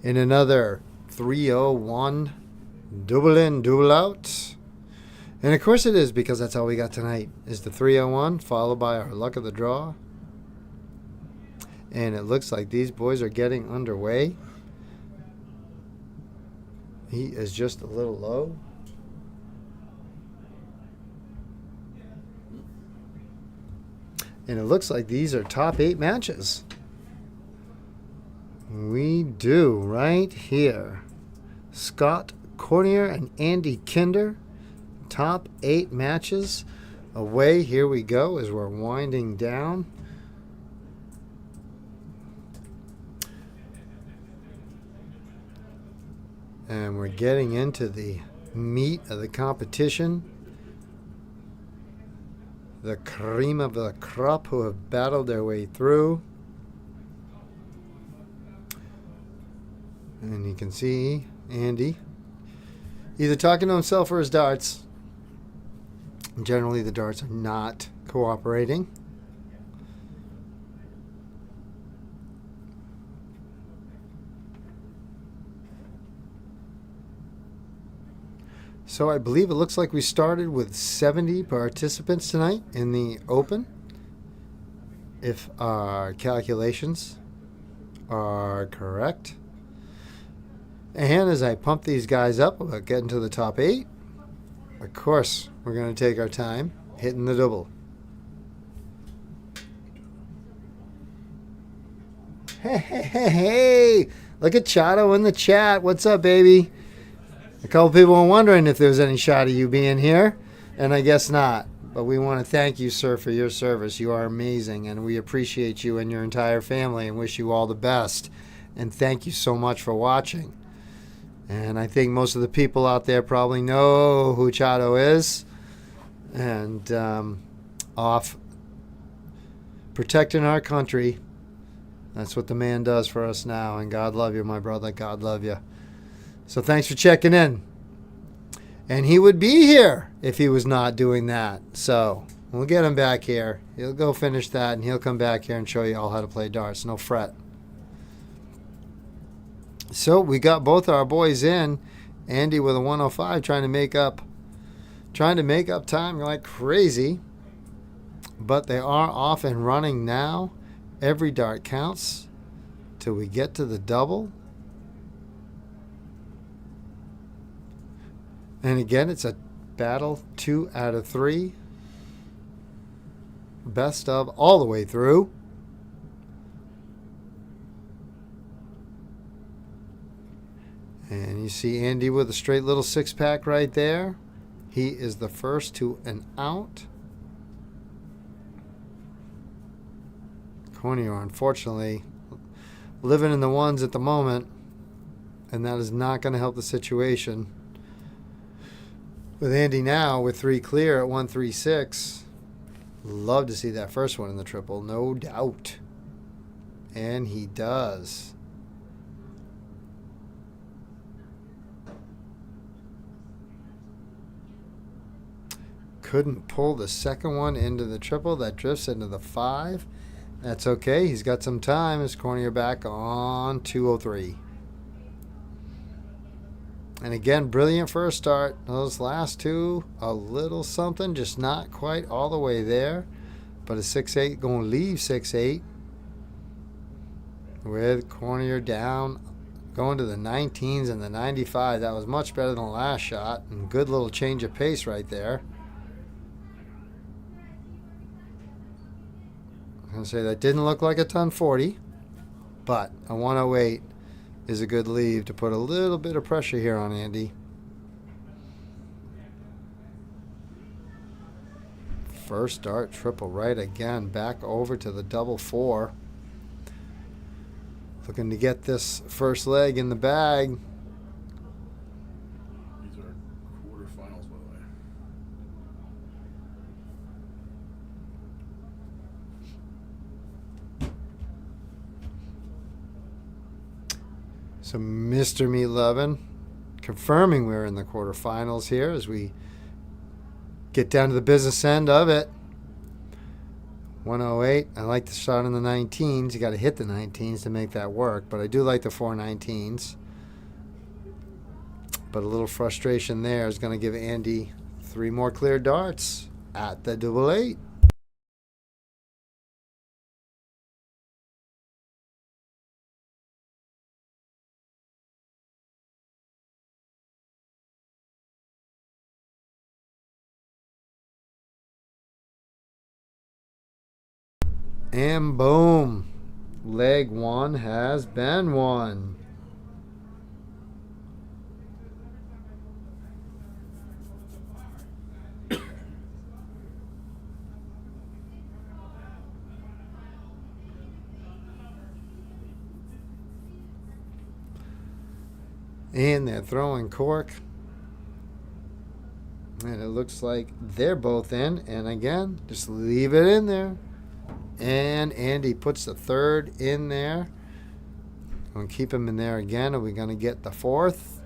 in another 301 double in, double out. And of course it is, because that's all we got tonight is the 301 followed by our luck of the draw. And it looks like these boys are getting underway. He is just a little low. And it looks like these are top 8 matches. We do right here. Scott Cornier and Andy Kinder. Top 8 matches. Away, here we go as we're winding down. And we're getting into the meat of the competition. The cream of the crop who have battled their way through. And you can see Andy either talking to himself or his darts. Generally, the darts are not cooperating. So I believe it looks like we started with 70 participants tonight in the Open, if our calculations are correct. And as I pump these guys up about getting to the top 8, of course, we're going to take our time hitting the double. Hey, look at Chato in the chat. What's up, baby? A couple people were wondering if there was any shot of you being here, and I guess not. But we want to thank you, sir, for your service. You are amazing, and we appreciate you and your entire family and wish you all the best. And thank you so much for watching. And I think most of the people out there probably know who Chato is. And off protecting our country. That's what the man does for us now. And God love you, my brother. God love you. So thanks for checking in. And he would be here if he was not doing that. So we'll get him back here. He'll go finish that, and he'll come back here and show you all how to play darts. No fret. So we got both our boys in. Andy with a 105 trying to make up time like crazy. But they are off and running now. Every dart counts till we get to the double. And again, it's a battle 2 out of 3. Best of all the way through. And you see Andy with a straight little 6-pack right there. He is the first to an out. Cornier, unfortunately, living in the ones at the moment. And that is not going to help the situation. With Andy now with 3 clear at 136. Love to see that first one in the triple, no doubt. And he does. Couldn't pull the second one into the triple. That drifts into the 5. That's okay. He's got some time. His Cornier back on 203. And again, brilliant first start. Those last two, a little something, just not quite all the way there. But a 6-8 going to leave 6-8. With Cornier down, going to the 19s and the 95. That was much better than the last shot. And good little change of pace right there. I'm going to say that didn't look like a ton 40. But a 108. Is a good leave to put a little bit of pressure here on Andy. First dart, triple right again. Back over to the double 4. Looking to get this first leg in the bag. These are quarterfinals, by the way. So Mr. Meat-Lovin confirming we're in the quarterfinals here as we get down to the business end of it. 108. I like to start in the 19s. You got to hit the 19s to make that work, but I do like the 419s. But a little frustration there is going to give Andy 3 more clear darts at the double 8. And boom, leg 1 has been won. And they're throwing cork. And it looks like they're both in. And again, just leave it in there. And Andy puts the 3rd in there. We'll keep him in there again. Are we going to get the 4th?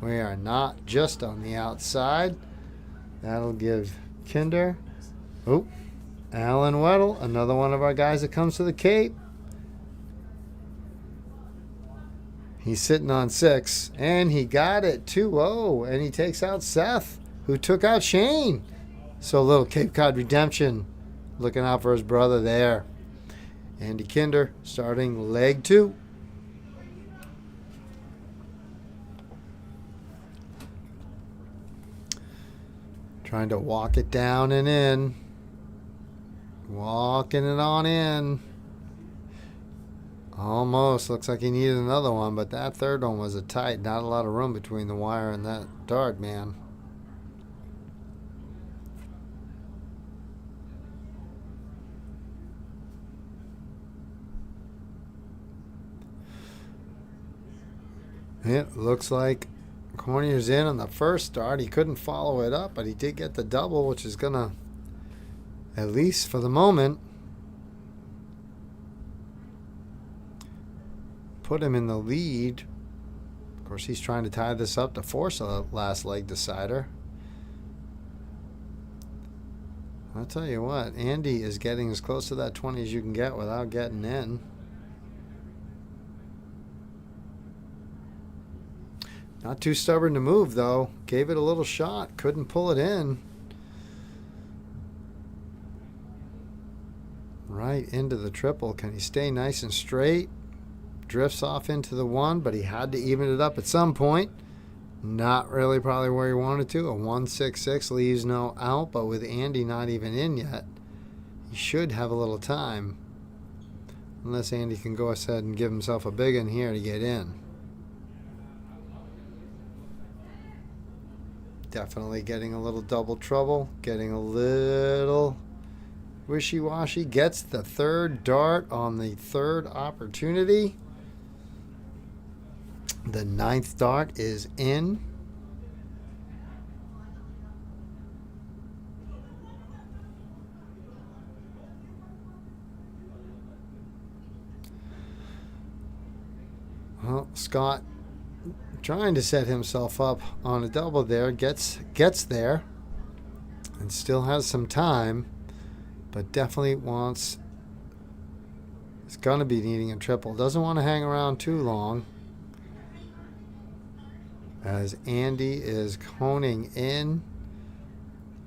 We are not, just on the outside. That'll give Kinder. Oh, Alan Weddle, another one of our guys that comes to the Cape. He's sitting on 6, and he got it 2-0, and he takes out Seth, who took out Shane. So a little Cape Cod redemption, looking out for his brother there. Andy Kinder starting leg 2. Trying to walk it down and in. Walking it on in. Almost. Looks like he needed another one, but that 3rd one was a tight. Not a lot of room between the wire and that dart, man. It looks like Cornier's in on the first start. He couldn't follow it up, but he did get the double, which is going to, at least for the moment, put him in the lead. Of course, he's trying to tie this up to force a last leg decider. I'll tell you what, Andy is getting as close to that 20 as you can get without getting in. Not too stubborn to move, though. Gave it a little shot. Couldn't pull it in. Right into the triple. Can he stay nice and straight? Drifts off into the 1, but he had to even it up at some point. Not really probably where he wanted to. A 166 leaves no out, but with Andy not even in yet, he should have a little time. Unless Andy can go ahead and give himself a big one here to get in. Definitely getting a little double trouble. Getting a little wishy-washy. Gets the 3rd dart on the 3rd opportunity. The 9th dart is in. Well, Scott trying to set himself up on a double there, gets there and still has some time, but definitely wants, it's going to be needing a triple. Doesn't want to hang around too long as Andy is honing in.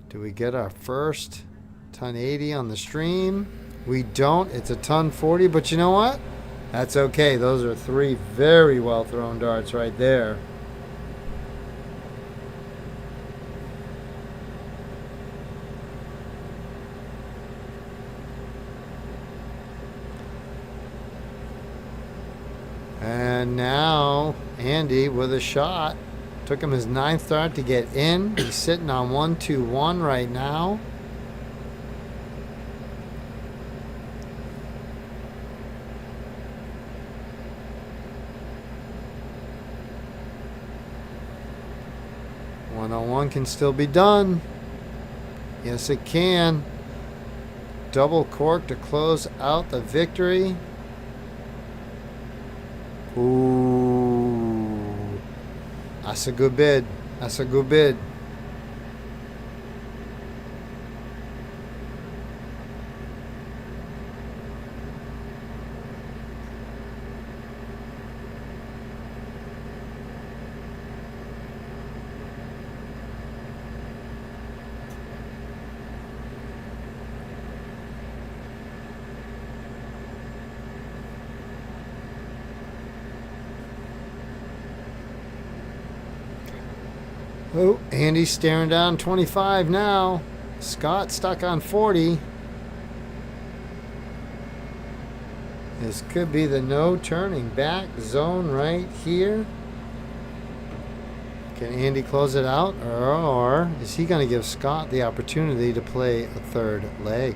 Do we get our first ton 80 on the stream? We don't. It's a ton 40, but you know what? That's okay. Those are 3 very well thrown darts right there. And now Andy with a shot. Took him his 9th dart to get in. He's sitting on 1-2-1 right now. One-on-one can still be done. Yes, it can. Double cork to close out the victory. Ooh. That's a good bid. That's a good bid. Oh, Andy's staring down 25 now. Scott stuck on 40. This could be the no turning back zone right here. Can Andy close it out, or is he going to give Scott the opportunity to play a third leg?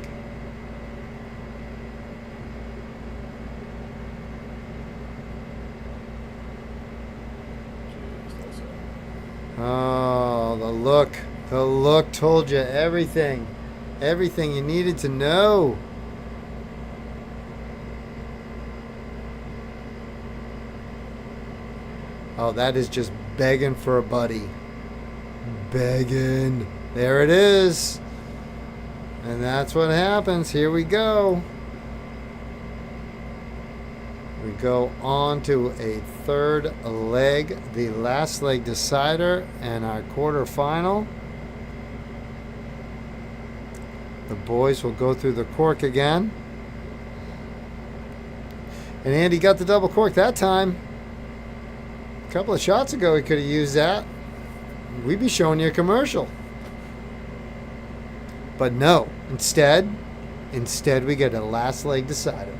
Oh, the look. The look told you everything. Everything you needed to know. Oh, that is just begging for a buddy. Begging. There it is. And that's what happens. Here we go. We go on to a third leg, the last leg decider, and our quarterfinal. The boys will go through the cork again. And Andy got the double cork that time. A couple of shots ago, he could have used that. We'd be showing you a commercial. But no, instead we get a last leg decider.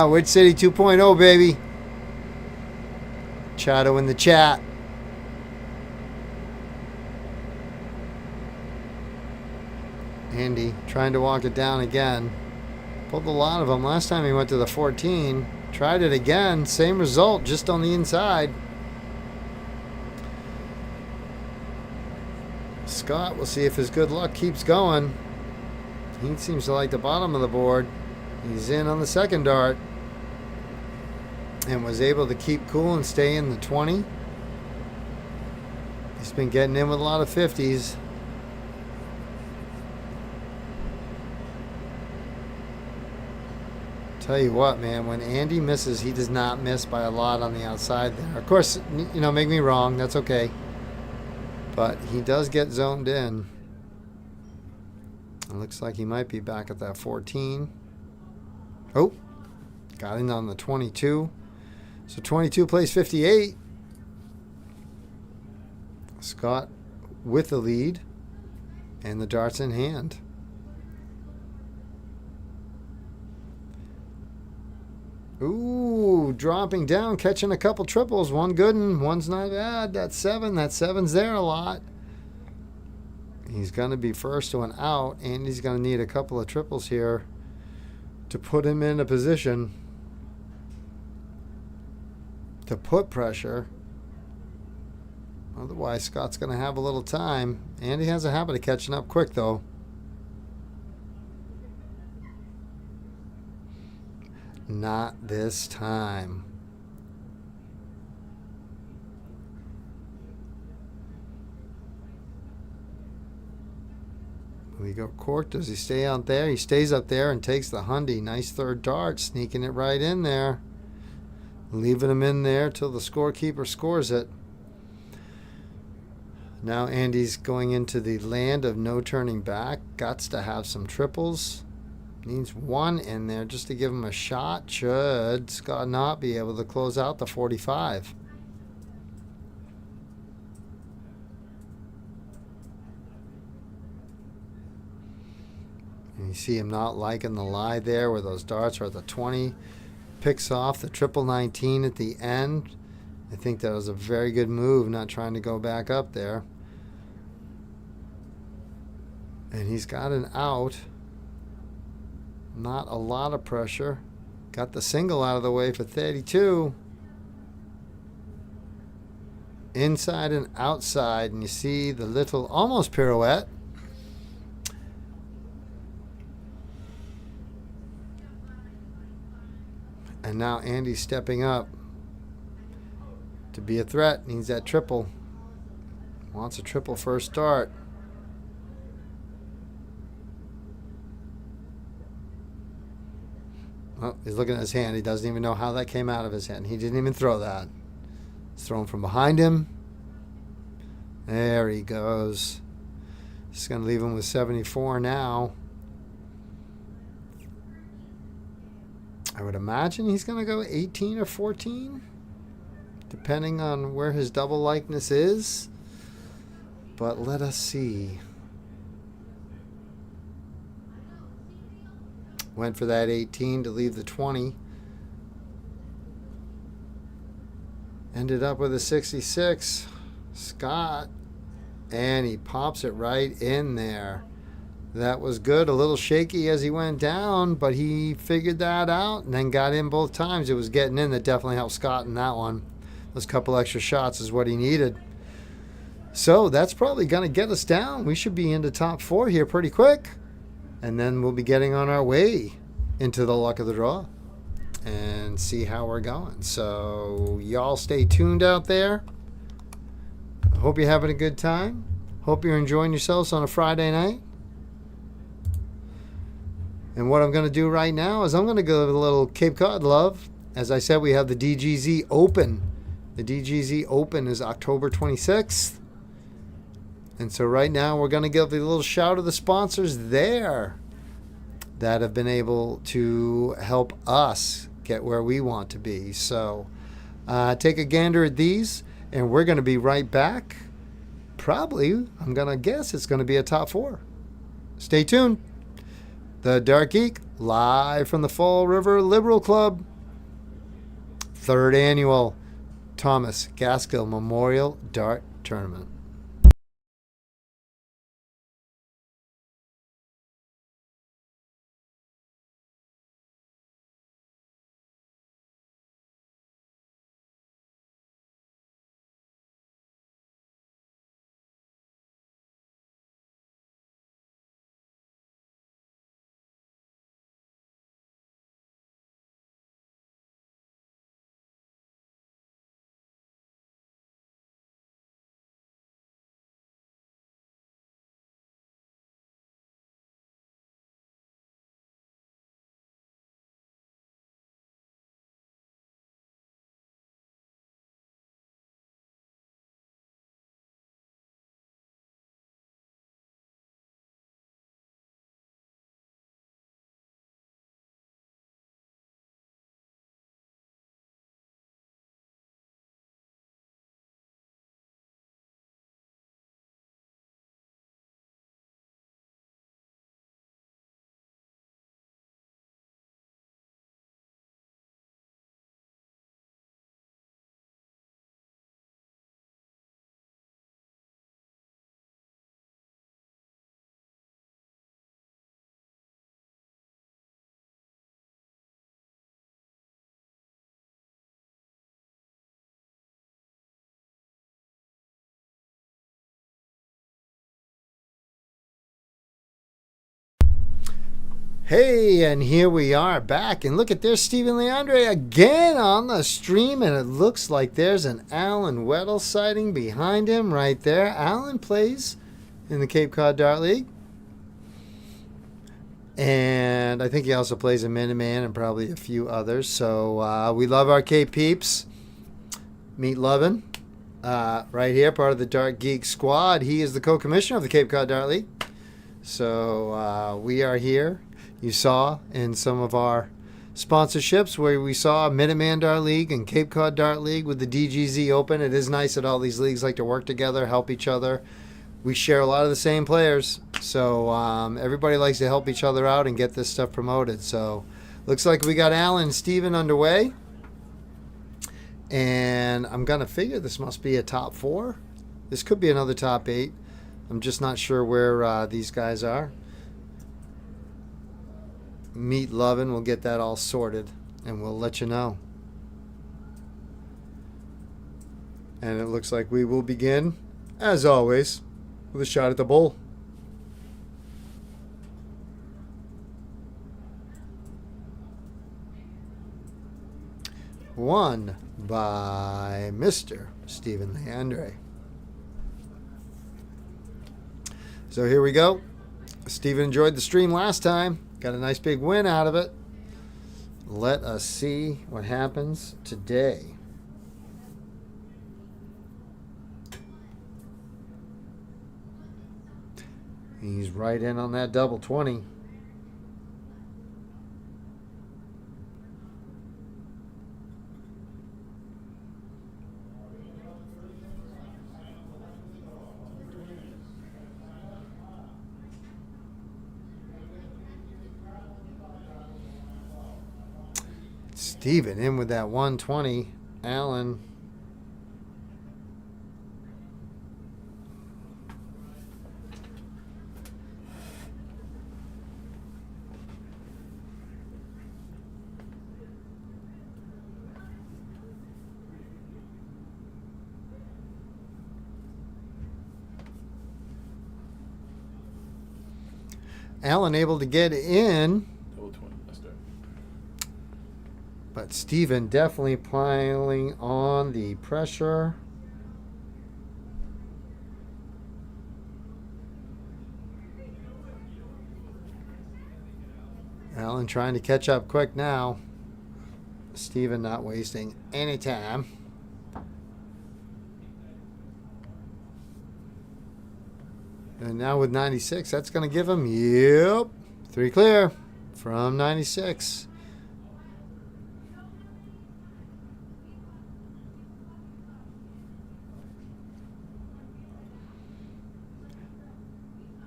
Which City 2.0, baby? Chato in the chat. Andy trying to walk it down again. Pulled a lot of them. Last time he went to the 14. Tried it again. Same result, just on the inside. Scott, we'll see if his good luck keeps going. He seems to like the bottom of the board. He's in on the second dart. And was able to keep cool and stay in the 20. He's been getting in with a lot of 50s. Tell you what, man, when Andy misses, he does not miss by a lot on the outside there. Of course, you know, make me wrong. That's okay. But he does get zoned in. It looks like he might be back at that 14. Oh, got in on the 22. So 22 plays 58. Scott with the lead and the darts in hand. Ooh, dropping down, catching a couple triples. One good one, one's not bad. That's 7. That 7's there a lot. He's going to be first to an out, and he's going to need a couple of triples here to put him in a position to put pressure. Otherwise, Scott's going to have a little time. And he has a habit of catching up quick, though. Not this time. We go cork. Does he stay out there? He stays up there and takes the hundy. Nice third dart, sneaking it right in there. Leaving him in there till the scorekeeper scores it. Now Andy's going into the land of no turning back. Gots to have some triples. Needs one in there just to give him a shot. Should Scott not be able to close out the 45. And you see him not liking the lie there where those darts are at the 20. Picks off the triple 19 at the end. I think that was a very good move, not trying to go back up there. And he's got an out. Not a lot of pressure. Got the single out of the way for 32. Inside and outside, and you see the little almost pirouette. And now Andy's stepping up to be a threat. Needs that triple. Wants a triple first start. Oh, he's looking at his hand. He doesn't even know how that came out of his hand. He didn't even throw that. It's thrown from behind him. There he goes. It's going to leave him with 74 now. I would imagine he's going to go 18 or 14. depending on where his double likeness is. But let us see. Went for that 18 to leave the 20. Ended up with a 66. Scott. And he pops it right in there. That was good. A little shaky as he went down, but he figured that out and then got in both times. It was getting in that definitely helped Scott in that one. Those couple extra shots is what he needed. So that's probably going to get us down. We should be into top 4 here pretty quick. And then we'll be getting on our way into the luck of the draw and see how we're going. So y'all stay tuned out there. Hope you're having a good time. Hope you're enjoying yourselves on a Friday night. And what I'm going to do right now is I'm going to go with a little Cape Cod love. As I said, we have the DGZ Open. The DGZ Open is October 26th. And so right now we're going to give a little shout to the sponsors there that have been able to help us get where we want to be. So take a gander at these, and we're going to be right back. Probably, I'm going to guess it's going to be a top 4. Stay tuned. The Dart Geek, live from the Fall River Liberal Club. 3rd annual Thomas Gaskell Memorial Dart Tournament. Hey, and here we are back, and look at there's Stephen Leandre again on the stream, and it looks like there's an Alan Weddle sighting behind him right there. Alan plays in the Cape Cod Dart League, and I think he also plays in Minuteman and probably a few others. So we love our Cape peeps. Meet Lovin right here, part of the DartGeek Squad. He is the co-commissioner of the Cape Cod Dart League. So we are here. You saw in some of our sponsorships where we saw Minuteman Dart League and Cape Cod Dart League with the DGZ Open. It is nice that all these leagues like to work together, help each other. We share a lot of the same players, so everybody likes to help each other out and get this stuff promoted. So looks like we got Alan and Steven underway. And I'm going to figure this must be a top 4. This could be another top 8. I'm just not sure where these guys are. Meet Lovin', we'll get that all sorted and we'll let you know. And it looks like we will begin, as always, with a shot at the bull. Won by Mr. Stephen Leandre. So here we go. Stephen enjoyed the stream last time. Got a nice big win out of it. Let us see what happens today. He's right in on that double 20. Steven in with that 120. Allen. Allen able to get in. Double 20. That's there. But Steven definitely piling on the pressure. Allen trying to catch up quick now. Steven not wasting any time. And now with 96, that's going to give him, yep, 3 clear from 96.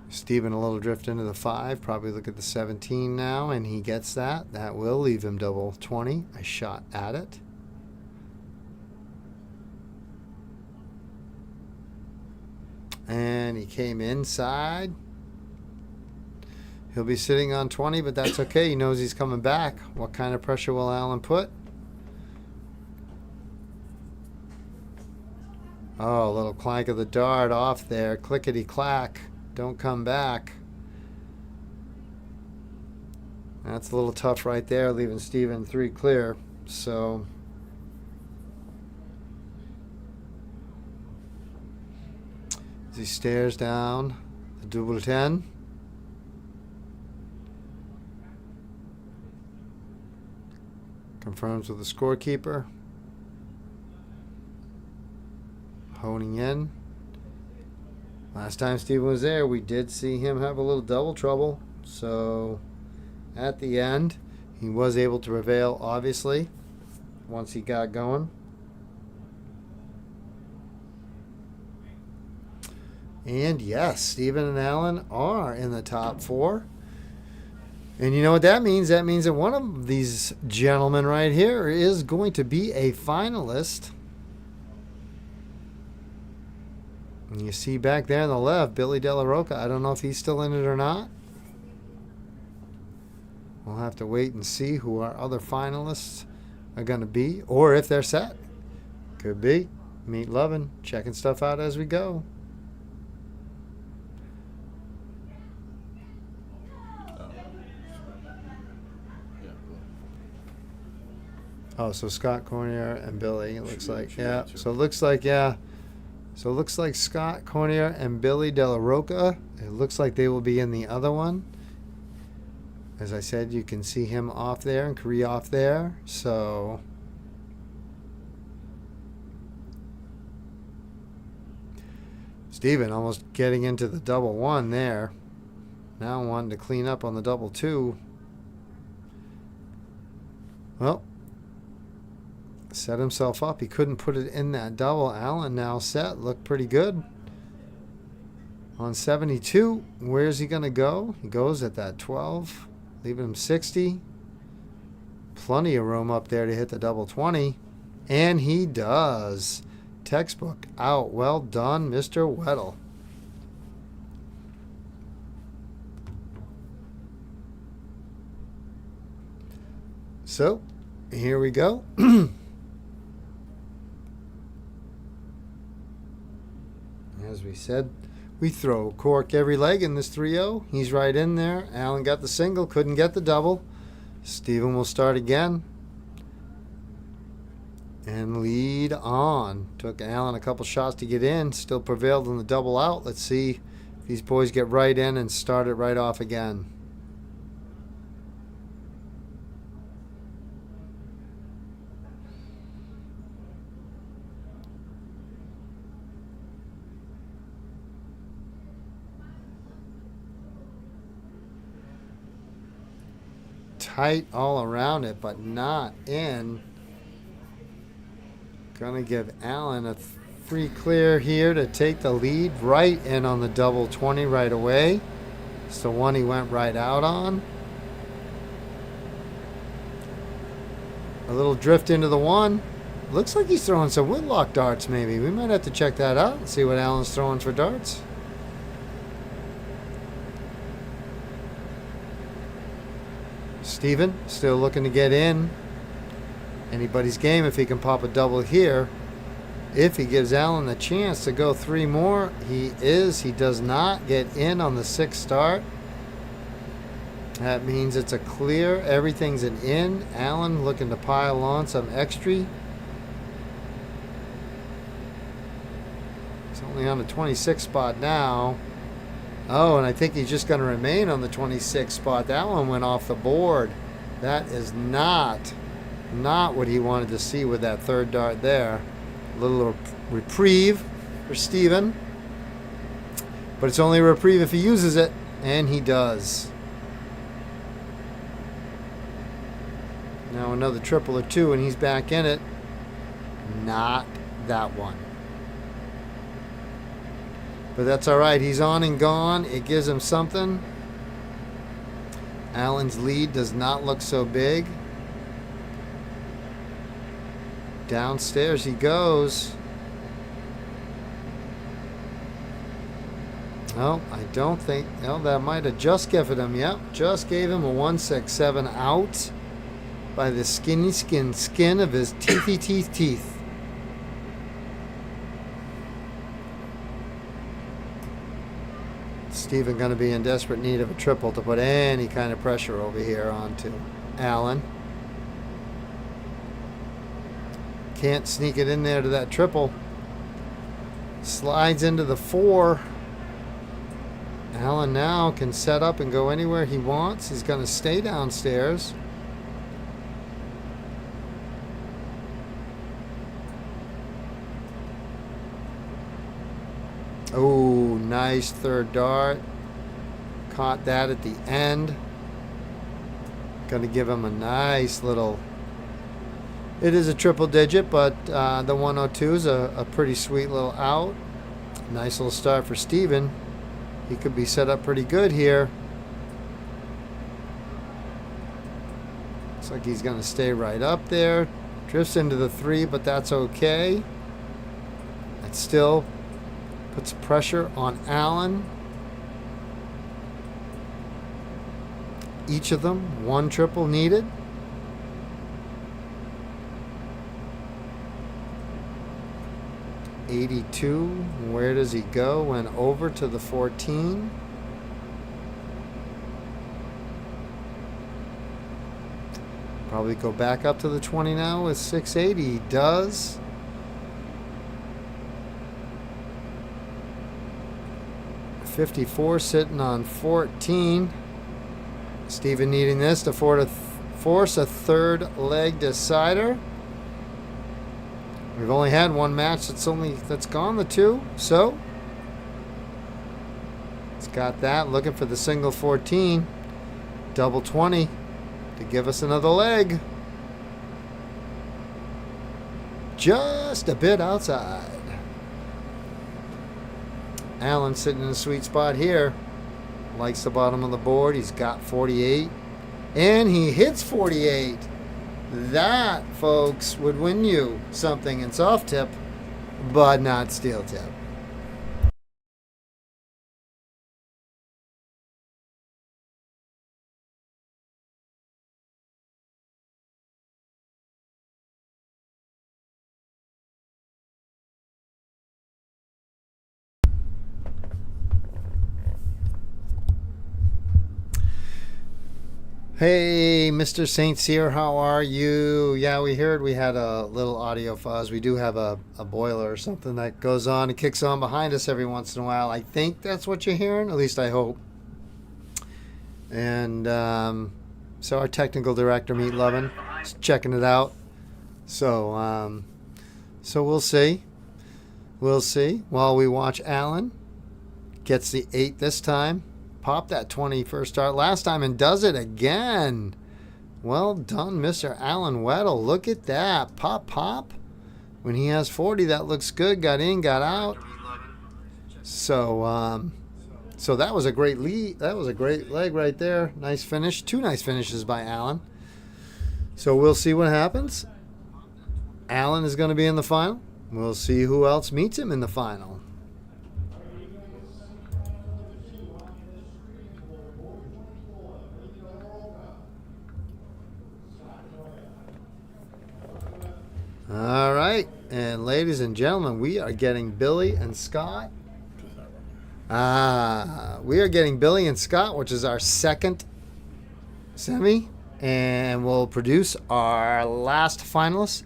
Steven a little drift into the 5. Probably look at the 17 now, and he gets that. That will leave him double 20. A shot at it. And he came inside. He'll be sitting on 20, but that's okay. He knows he's coming back. What kind of pressure will Allen put? Oh, a little clank of the dart off there. Clickety-clack. Don't come back. That's a little tough right there, leaving Steven 3 clear. So as he stares down the double 10. Confirms with the scorekeeper. Honing in. Last time Steven was there, we did see him have a little double trouble. So at the end, he was able to prevail, obviously, once he got going. And yes, Steven and Allen are in the top 4. And you know what that means? That means that one of these gentlemen right here is going to be a finalist. And you see back there on the left, Billy De La Rocca. I don't know if he's still in it or not. We'll have to wait and see who our other finalists are going to be, or if they're set. Could be. Meat loving, checking stuff out as we go. Oh, so Scott Cornier and Billy, it looks like. Yeah, so it looks like, yeah. So it looks like Scott Cornier and Billy De La Rocca. It looks like they will be in the other one. As I said, you can see him off there and Korea off there. So Steven almost getting into the double 1 there. Now wanting to clean up on the double 2. Well, set himself up. He couldn't put it in that double. Allen now set. Looked pretty good. On 72, where's he going to go? He goes at that 12, leaving him 60. Plenty of room up there to hit the double 20. And he does. Textbook out. Well done, Mr. Weddle. So, here we go. As we said, we throw cork every leg in this 3-0. He's right in there. Allen got the single, couldn't get the double. Steven will start again. And lead on. Took Allen a couple shots to get in. Still prevailed on the double out. Let's see if these boys get right in and start it right off again. Tight all around it, but not in. Gonna give Allen a 3 clear here to take the lead. Right in on the double 20 right away. It's the one he went right out on. A little drift into the 1. Looks like he's throwing some woodlock darts maybe. We might have to check that out and see what Alan's throwing for darts. Steven still looking to get in. Anybody's game if he can pop a double here. If he gives Alan the chance to go 3 more, he is. He does not get in on the 6th start. That means it's a clear. Everything's an in. Alan looking to pile on some extra. He's only on the 26th spot now. Oh, and I think he's just going to remain on the 26th spot. That one went off the board. That is not what he wanted to see with that 3rd dart there. A little reprieve for Steven. But it's only a reprieve if he uses it, and he does. Now another triple or 2, and he's back in it. Not that one. But that's all right. He's on and gone. It gives him something. Alan's lead does not look so big. Downstairs he goes. Oh, I don't think. No, that might have just given him. Yep, just gave him a 167 out by the skin of his teeth. Steven going to be in desperate need of a triple to put any kind of pressure over here onto Alan. Can't sneak it in there to that triple. Slides into the 4. Alan now can set up and go anywhere he wants. He's going to stay downstairs. Oh, nice 3rd dart. Caught that at the end. Going to give him a nice little... It is a triple digit, but the 102 is a pretty sweet little out. Nice little start for Steven. He could be set up pretty good here. Looks like he's going to stay right up there. Drifts into the 3, but that's okay. It still puts pressure on Alan. Each of them, 1 triple needed. $82. Where does he go? Went over to the 14. Probably go back up to the 20 now with 680. He does. $54 sitting on 14. Steven needing this to force a 3rd leg decider. We've only had 1 match that's gone the 2, so it's got that. Looking for the single 14, double 20 to give us another leg. Just a bit outside. Alan sitting in a sweet spot here. Likes the bottom of the board. He's got 48, and he hits 48. That, folks, would win you something in soft tip, but not steel tip. Hey, Mr. St. Cyr, how are you? Yeah, we heard we had a little audio fuzz. We do have a boiler or something that goes on and kicks on behind us every once in a while. I think that's what you're hearing, at least I hope. And so our technical director, Meat Lovin', is checking it out. So we'll see. We'll see while we watch Alan. Gets the 8 this time. Popped that 20 first start last time and does it again. Well done, Mr. Alan Weddle. Look at that. Pop, pop. When he has 40, that looks good. Got in, got out. So that was a great lead. That was a great leg right there. Nice finish. 2 nice finishes by Alan. So we'll see what happens. Alan is going to be in the final. We'll see who else meets him in the final. All right, and ladies and gentlemen, we are getting Billy and Scott. We are getting Billy and Scott, which is our second semi, and we'll produce our last finalists.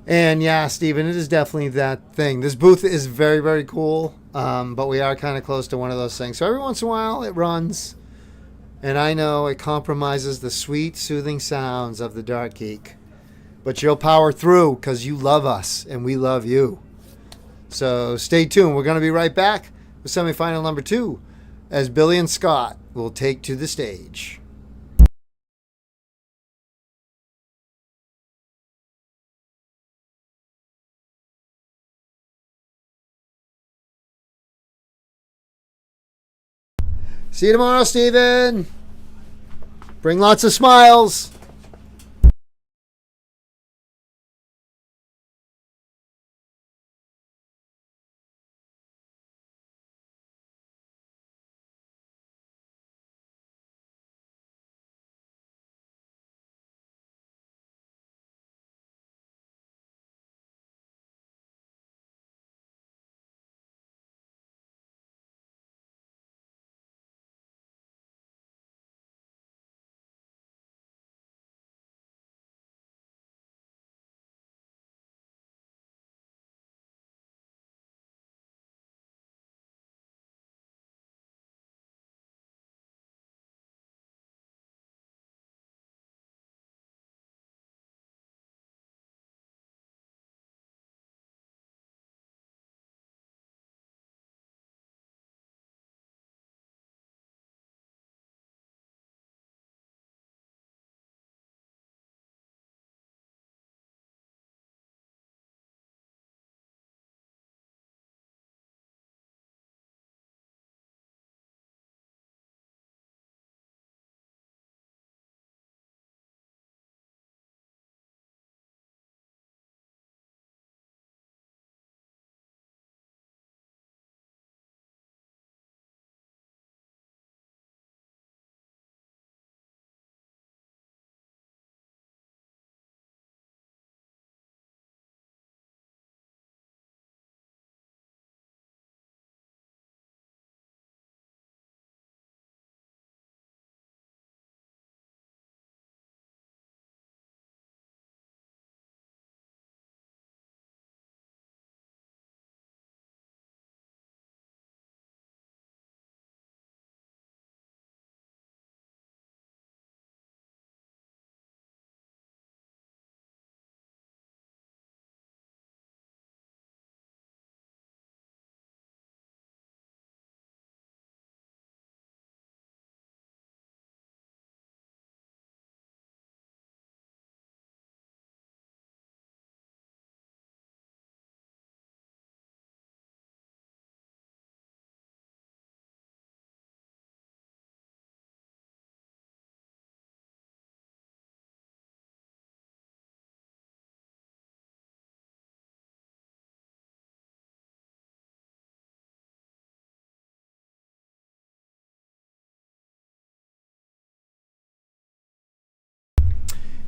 And yeah, Steven, it is definitely that thing. This booth is very, very cool, but we are kind of close to one of those things. So every once in a while, it runs, and I know it compromises the sweet, soothing sounds of the DartGeek. But you'll power through because you love us and we love you. So stay tuned. We're going to be right back with semifinal number 2 as Billy and Scott will take to the stage. See you tomorrow, Steven. Bring lots of smiles.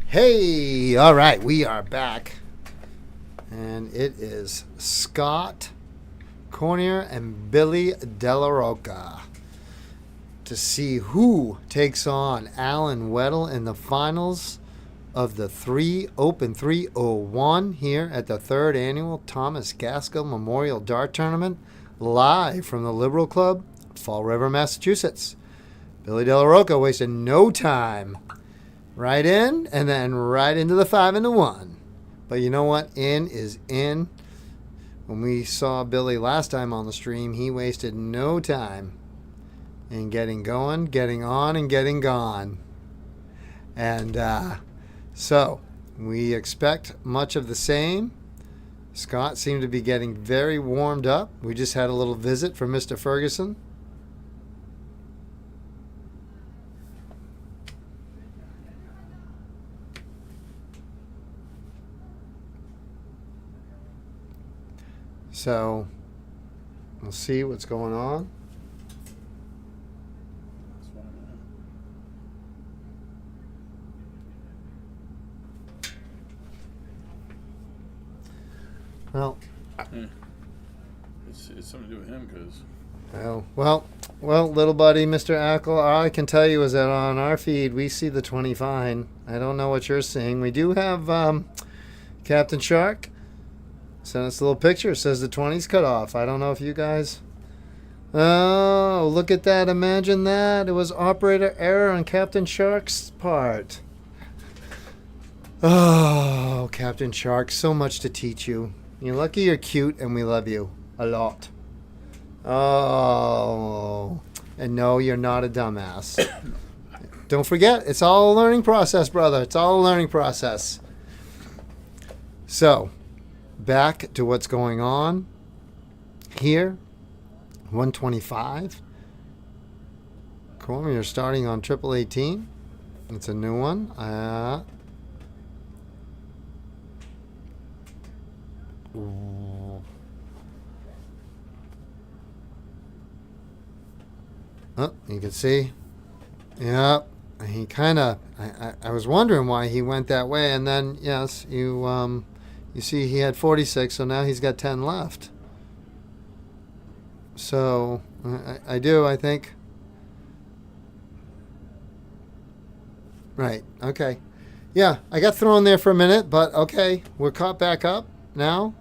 Hey, all right, we are back. And it is Scott Cornier and Billy Della Rocca to see who takes on Alan Weddle in the finals of the Open 301 here at the 3rd Annual Thomas Gaskell Memorial Dart Tournament, live from the Liberal Club, Fall River, Massachusetts. Billy Della Rocca wasted no time. Right in, and then right into the 5 into 1. But you know what? In is in. When we saw Billy last time on the stream, he wasted no time in getting going, getting on, and getting gone. And so we expect much of the same. Scott seemed to be getting very warmed up. We just had a little visit from Mr. Ferguson. So we'll see what's going on. That's fine, Well, man. It's something to do with him because well, little buddy, Mr. Ackle, all I can tell you is that on our feed, we see the 20 fine. I don't know what you're seeing. We do have Captain Shark sent us a little picture. It says the 20's cut off. I don't know if you guys... Oh, look at that. Imagine that. It was operator error on Captain Shark's part. Oh, Captain Shark, so much to teach you. You're lucky you're cute and we love you a lot. Oh, and no, you're not a dumbass. Don't forget, it's all a learning process, brother. It's all a learning process. So, back to what's going on here. 125. Cool, you're starting on 1818. It's a new one. Oh, you can see. Yep. He kind of... I was wondering why he went that way. And then, yes, you see he had 46, so now he's got 10 left. So, I think. Right, okay. Yeah, I got thrown there for a minute, but okay. We're caught back up now.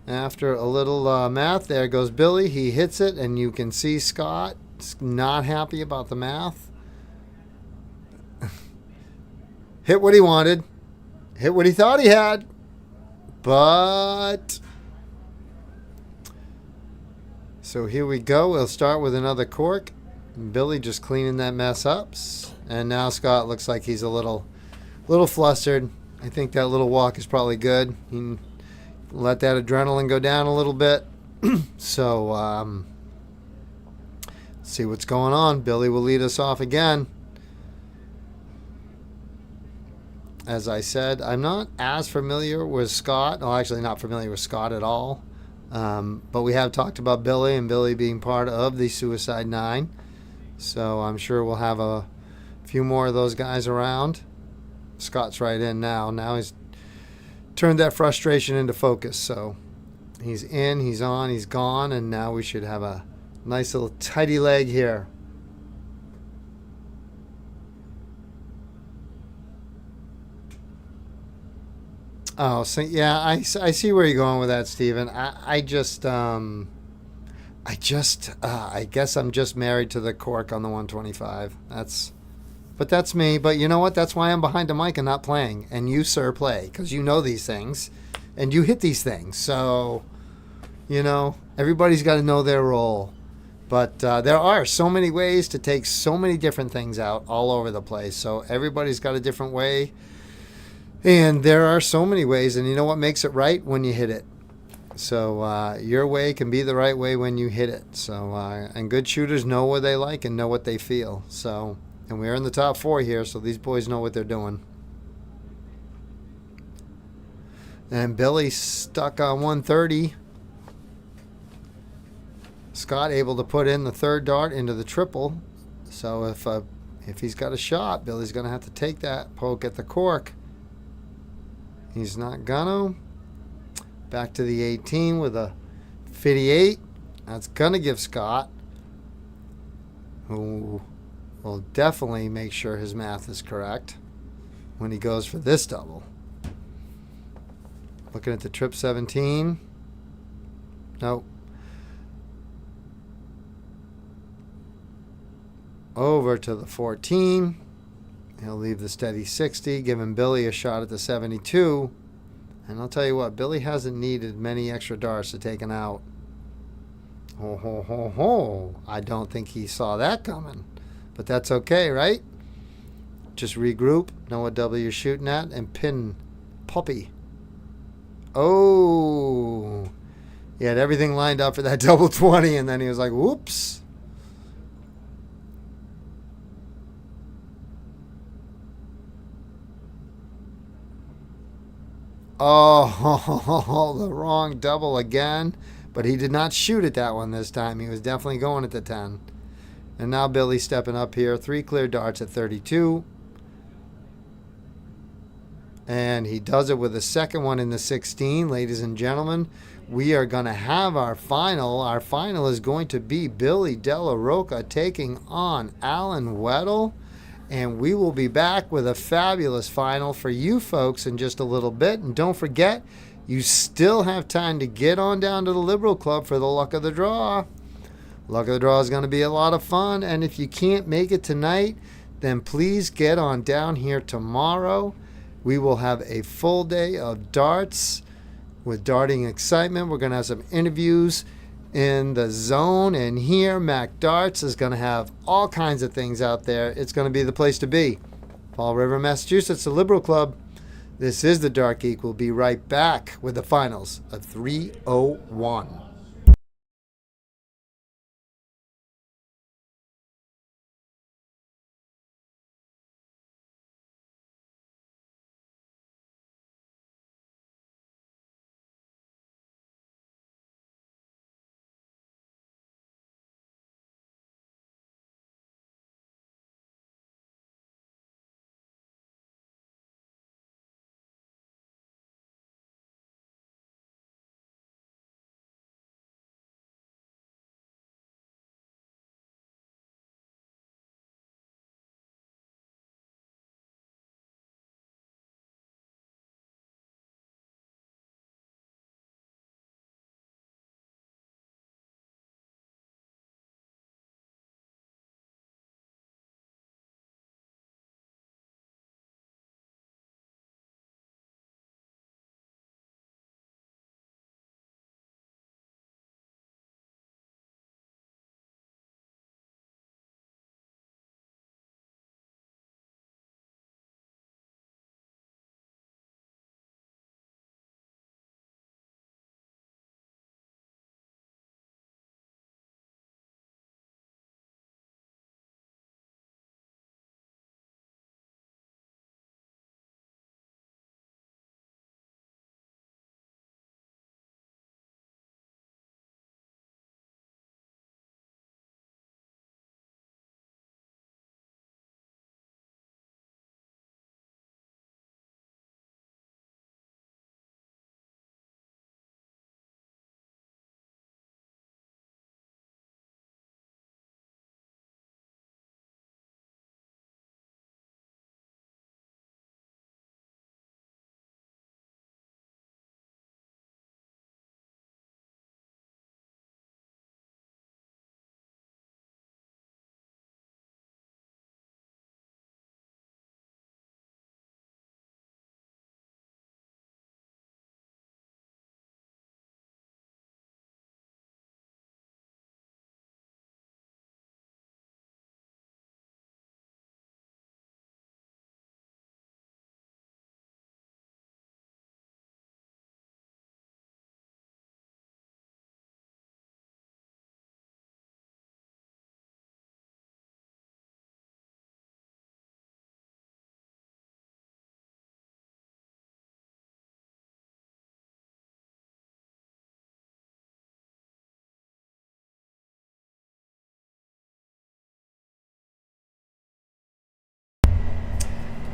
After a little math, there goes Billy. He hits it, and you can see Scott not happy about the math. Hit what he wanted. Hit what he thought he had. But... So here we go. We'll start with another cork. Billy just cleaning that mess up. And now Scott looks like he's a little flustered. I think that little walk is probably good. He can let that adrenaline go down a little bit. So, see what's going on. Billy will lead us off again. As I said, I'm not as familiar with Scott. Oh, actually not familiar with Scott at all. But we have talked about Billy and Billy being part of the Suicide Nine. So I'm sure we'll have a few more of those guys around. Scott's right in now. Now he's turned that frustration into focus. So he's in, he's on, he's gone, and now we should have a nice little tidy leg here. Oh, so yeah, I see where you're going with that, Steven. I guess I'm just married to the cork on the 125. But that's me. But you know what? That's why I'm behind the mic and not playing. And you, sir, play because you know these things, and you hit these things. So, you know, everybody's got to know their role. But there are so many ways to take so many different things out all over the place. So everybody's got a different way. And there are so many ways, and you know what makes it right? When you hit it. So your way can be the right way when you hit it. So and good shooters know what they like and know what they feel. So, and we're in the top 4 here, so these boys know what they're doing. And Billy stuck on 130. Scott able to put in the third dart into the triple. So if he's got a shot, Billy's going to have to take that poke at the cork. He's not gonna. Back to the 18 with a 58. That's gonna give Scott, who will definitely make sure his math is correct when he goes for this double. Looking at the trip 17. Nope. Over to the 14. He'll leave the steady 60, giving Billy a shot at the 72. And I'll tell you what, Billy hasn't needed many extra darts to take him out. Ho, ho, ho, ho. I don't think he saw that coming. But that's okay, right? Just regroup, know what W you're shooting at, and pin Puppy. Oh. He had everything lined up for that double 20, and then he was like, whoops. Oh, the wrong double again. But he did not shoot at that one this time. He was definitely going at the 10. And now Billy stepping up here. 3 clear darts at 32. And he does it with a second one in the 16. Ladies and gentlemen, we are going to have our final. Our final is going to be Billy Della Rocca taking on Alan Weddle. And we will be back with a fabulous final for you folks in just a little bit. And don't forget, you still have time to get on down to the Liberal Club for the Luck of the Draw. Luck of the Draw is going to be a lot of fun. And if you can't make it tonight, then please get on down here tomorrow. We will have a full day of darts with Darting Excitement. We're going to have some interviews in the zone. And here, Mac Darts is going to have all kinds of things out there. It's going to be the place to be. Fall River, Massachusetts, the Liberal Club. This is the Dark Geek. We'll be right back with the finals of 301.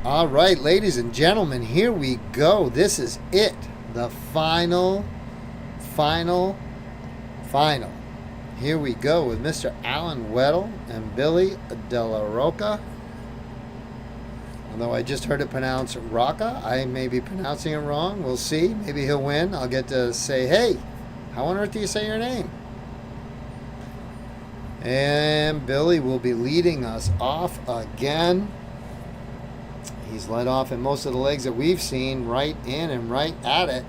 All right, ladies and gentlemen, here we go. This is it. The final. Here we go with Mr. Alan Weddle and Billy Della Rocca. Although I just heard it pronounced Rocca, I may be pronouncing it wrong. We'll see. Maybe he'll win. I'll get to say, hey, how on earth do you say your name? And Billy will be leading us off again. He's led off in most of the legs that we've seen, right in and right at it.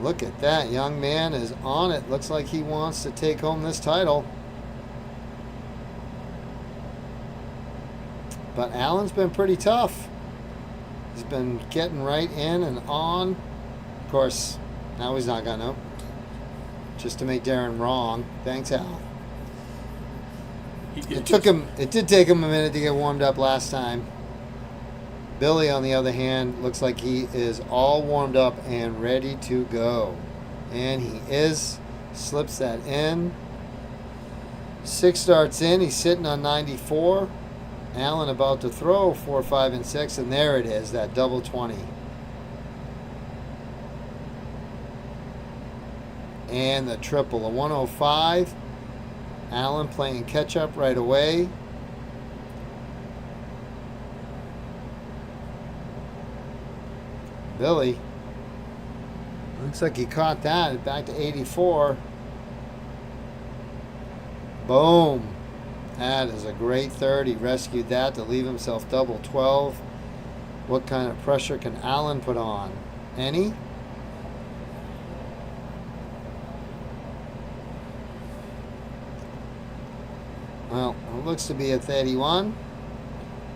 Look at that. Young man is on it. Looks like he wants to take home this title. But Alan's been pretty tough. He's been getting right in and on. Of course, now he's not going to. Just to make Darren wrong. Thanks, Al. It did take him a minute to get warmed up last time. Billy, on the other hand, looks like he is all warmed up and ready to go. And he is. Slips that in. 6 starts in. He's sitting on 94. Allen about to throw 4, 5, and 6. And there it is, that double 20. And the triple, a 105. Allen playing catch up right away. Billy, looks like he caught that. Back to 84. Boom. That is a great third. He rescued that to leave himself double 12. What kind of pressure can Allen put on? Any? Well, it looks to be a 31.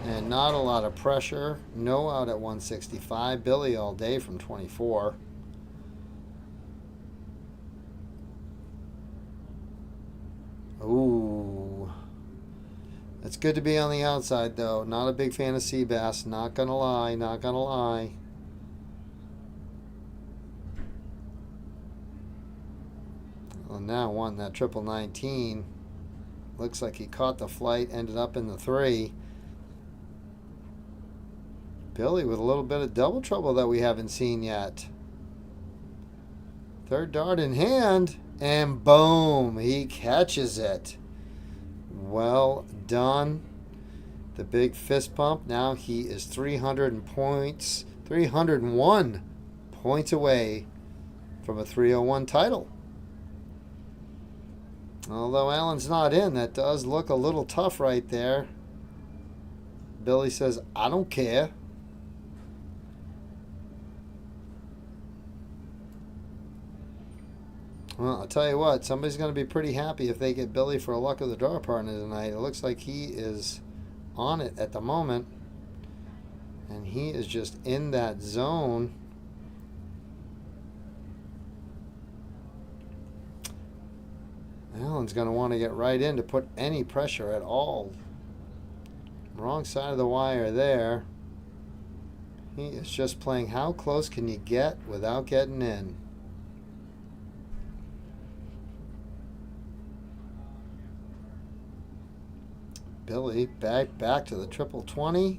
And not a lot of pressure. No out at 165. Billy all day from 24. Ooh. It's good to be on the outside, though. Not a big fan of sea bass. Not gonna lie. Not gonna lie. Well, now wanting that triple 19. Looks like he caught the flight. Ended up in the 3. Billy with a little bit of double trouble that we haven't seen yet. Third dart in hand, and boom, he catches it. Well done. The big fist pump. Now he is 301 points away from a 301 title. Although Allen's not in, that does look a little tough right there. Billy says, I don't care. Well, I'll tell you what, somebody's going to be pretty happy if they get Billy for a luck of the draw partner tonight. It looks like he is on it at the moment. And he is just in that zone. Allen's going to want to get right in to put any pressure at all. Wrong side of the wire there. He is just playing how close can you get without getting in. Billy back to the triple 20.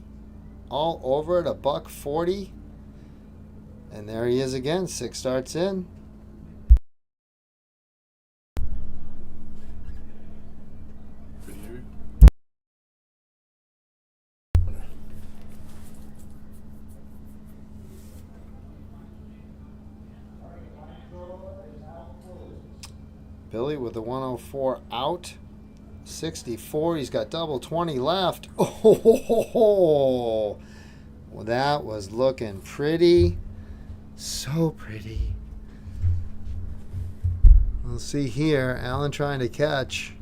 All over at $140. And there he is again. 6 starts in. Billy with the 104 out. 64. He's got double 20 left. Oh, well, that was looking pretty. So pretty. We'll see here. Allen trying to catch.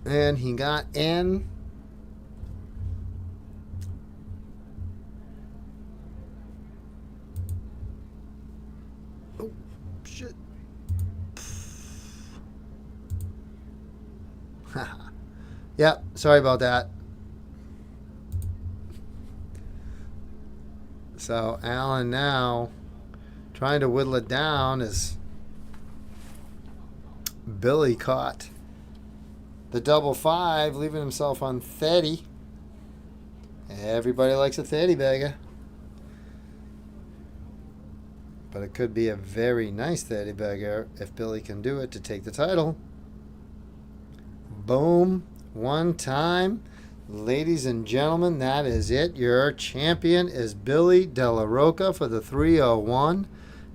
And he got in. Oh, shit. Yep, sorry about that. So Allen now trying to whittle it down as Billy caught the double 5, leaving himself on 30. Everybody likes a 30 bagger. But it could be a very nice 30 bagger if Billy can do it to take the title. Boom. One time. Ladies and gentlemen, that is it. Your champion is Billy Della Rocca for the 301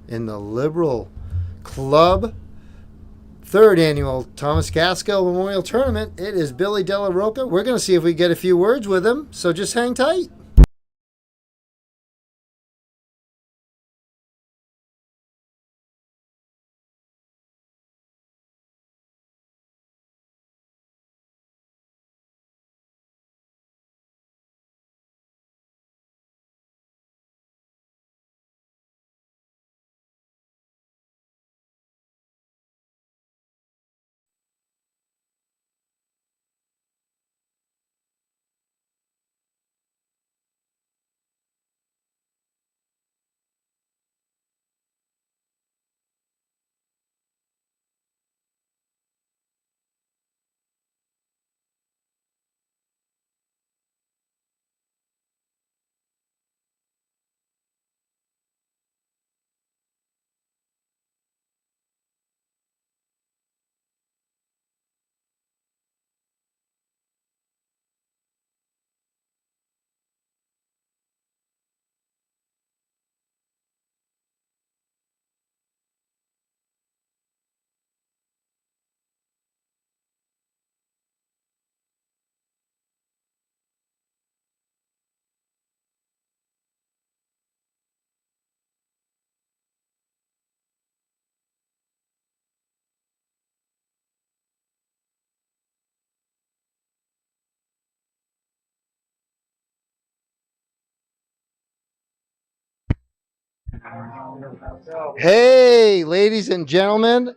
in the Liberal Club 3rd Annual Thomas Gaskell Memorial Tournament. It is Billy Della Rocca. We're going to see if we get a few words with him, so just hang tight. Hey, ladies and gentlemen,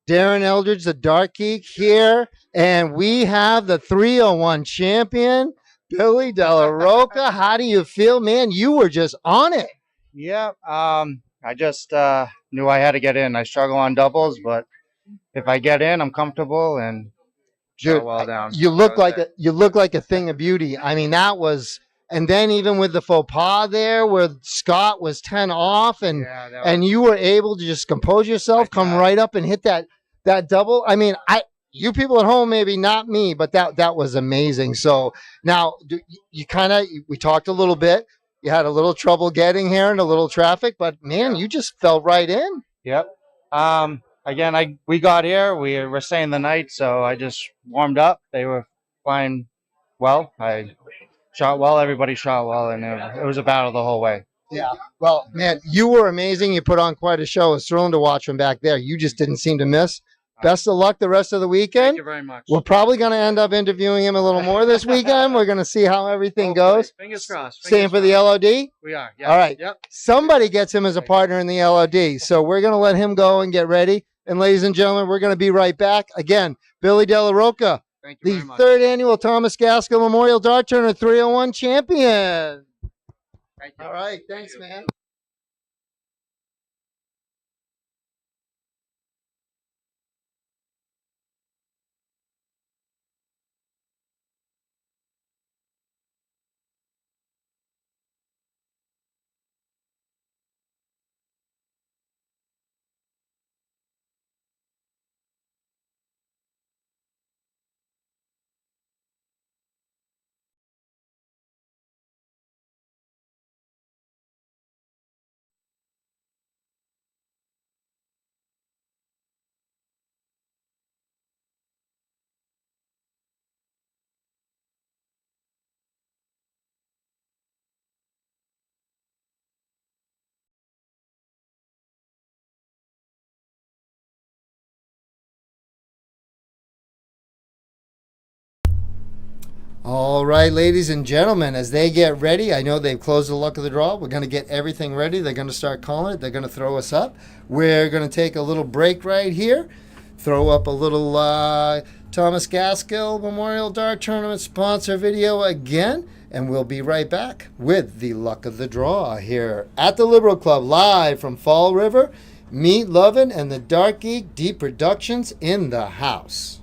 Darren Eldridge, the Dark Geek here, and we have the 301 champion, Billy Della Rocca. How do you feel, man? You were just on it. Yeah, I just knew I had to get in. I struggle on doubles, but if I get in, I'm comfortable and Dude, shot well down. you look like a thing of beauty. I mean, that was, and then even with the faux pas there, where Scott was 10 off, and Yeah, and you were able to just compose yourself, come right up and hit that double. I mean, you people at home, maybe not me, but that was amazing. So now you kind of, we talked a little bit. You had a little trouble getting here and a little traffic, but man, you just fell right in. Yep. Again, we got here. We were staying the night, so I just warmed up. They were flying well. I shot well. Everybody shot well, and it was a battle the whole way. Yeah. Well, man, you were amazing. You put on quite a show. It's thrilling to watch from back there. You just didn't seem to miss. Best of luck the rest of the weekend. Thank you very much. We're probably going to end up interviewing him a little more this weekend. We're going to see how everything goes. Fingers crossed. Same for the LOD? We are. Yeah. All right. Yep. Somebody gets him as a partner in the LOD. So we're going to let him go and get ready. And ladies and gentlemen, we're going to be right back. Again, Billy Della Rocca, Thank you the very much. third annual Thomas Gaskell Memorial Dart Tournament 301 champion. Thank you. All right. Thanks, man. All right, ladies and gentlemen, as they get ready, I know they've closed the luck of the draw. We're going to get everything ready. They're going to start calling it. They're going to throw us up. We're going to take a little break right here, throw up a little Thomas Gaskell Memorial Dart Tournament sponsor video again, and we'll be right back with the luck of the draw here at the Liberal Club, live from Fall River. Meet Lovin' and the Dark Geek Deep Productions in the house.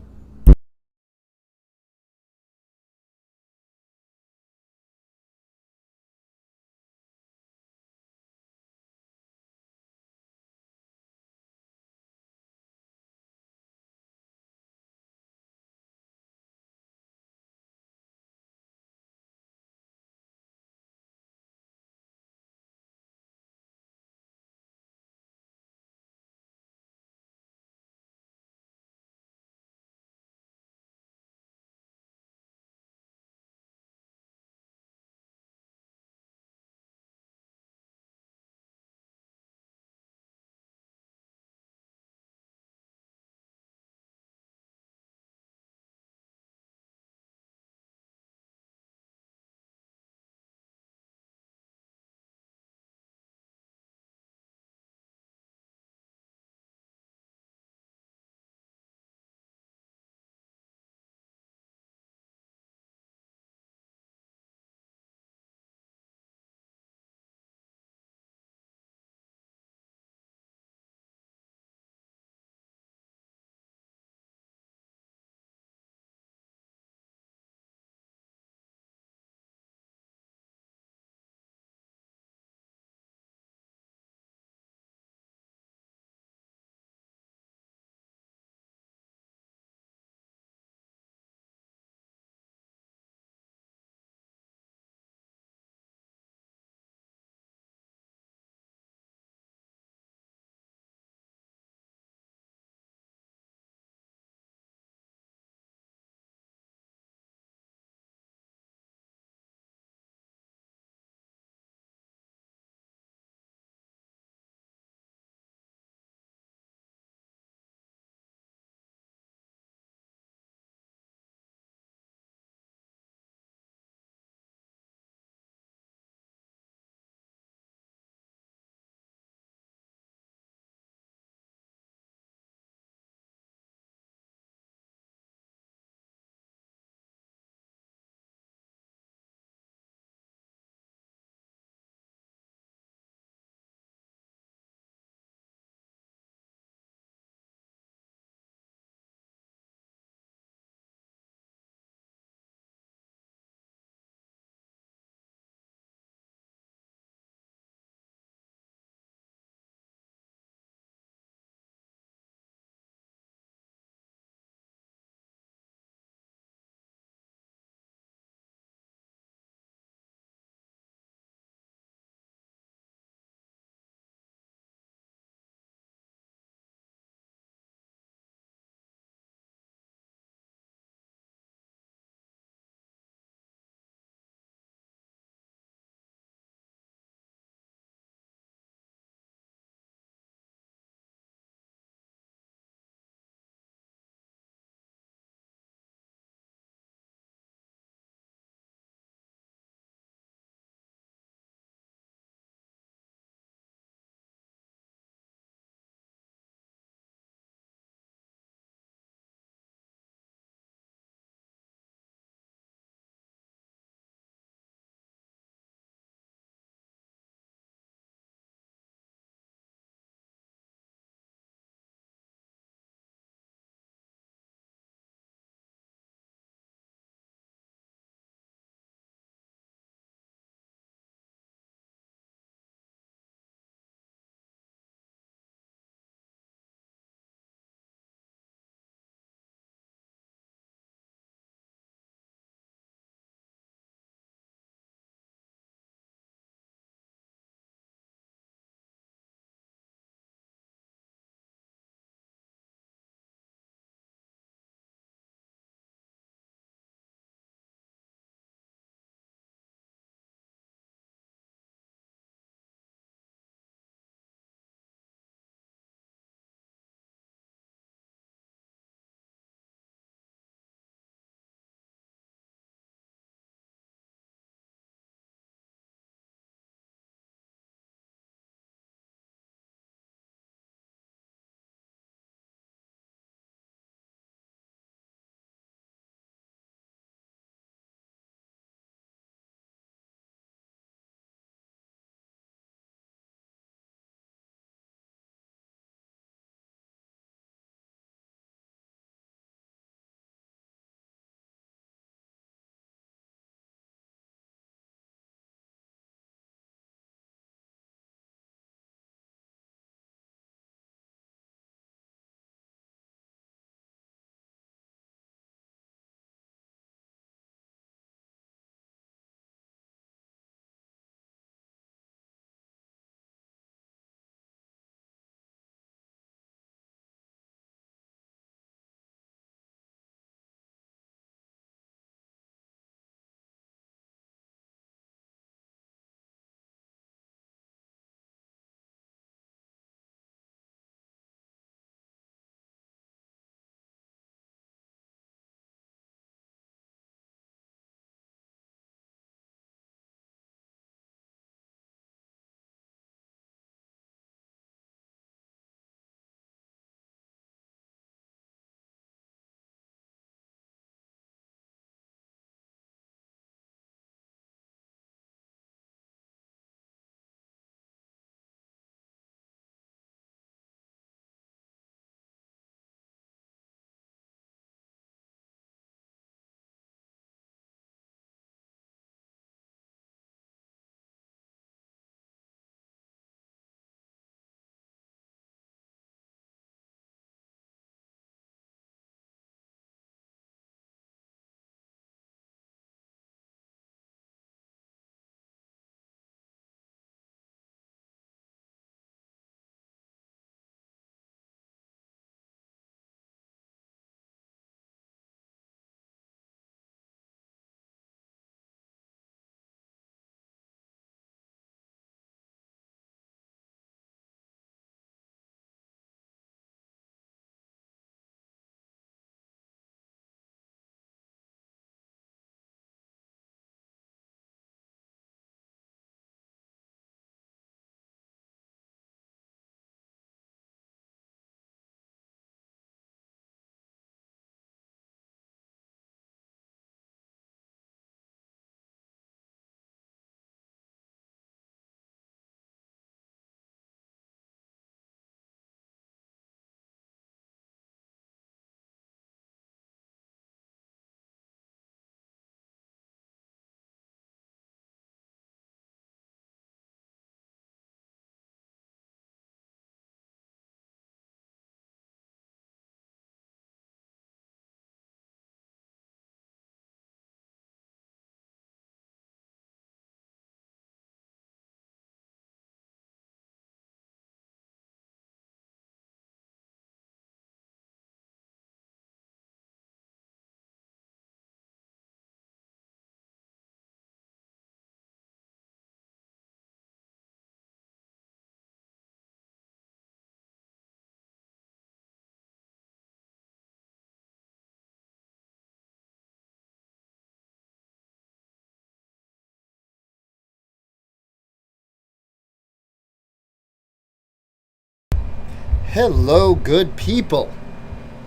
Hello, good people.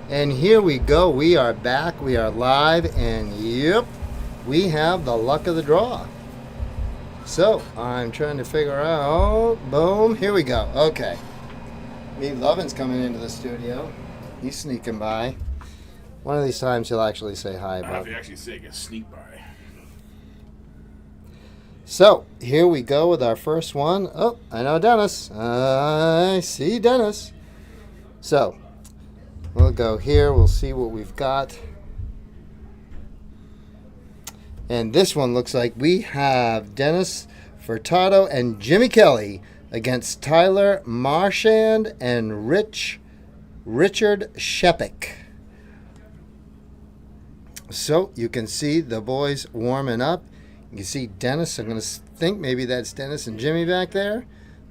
And here we go. We are back. We are live. And yep, we have the luck of the draw. So I'm trying to figure out. Boom. Here we go. Okay. Me Lovin's coming into the studio. He's sneaking by. One of these times he'll actually say hi. I don't know if But you actually say it can sneak by. so here we go with our first one. Oh, I know Dennis. I see Dennis. So we'll go here. We'll see what we've got. And this one looks like we have Dennis Furtado and Jimmy Kelly against Tyler Marchand and Richard Shepik. So you can see the boys warming up. You can see Dennis. I'm going to think maybe that's Dennis and Jimmy back there.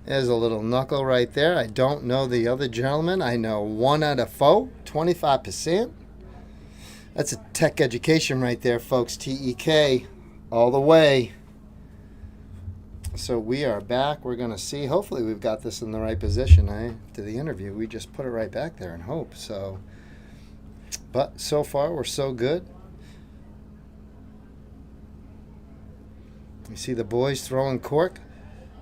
There's a little knuckle right there. I don't know the other gentleman. I know 1 out of 4, 25%. That's a tech education right there, folks. TEK all the way. So we are back. We're going to see. Hopefully we've got this in the right position. After the interview, we just put it right back there and hope. So, but so far we're so good. You see the boys throwing cork.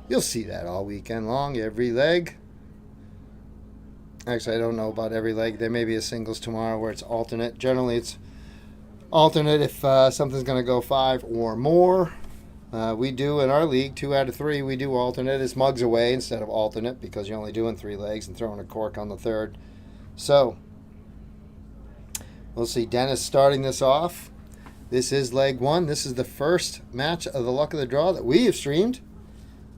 You'll see that all weekend long, every leg. Actually, I don't know about every leg. There may be a singles tomorrow where it's alternate. Generally, it's alternate if something's going to go 5 or more. We do in our league 2 out of 3. We do alternate. It's mugs away instead of alternate because you're only doing 3 legs and throwing a cork on the third. So we'll see Dennis starting this off. This is leg 1. This is the first match of the luck of the draw that we have streamed.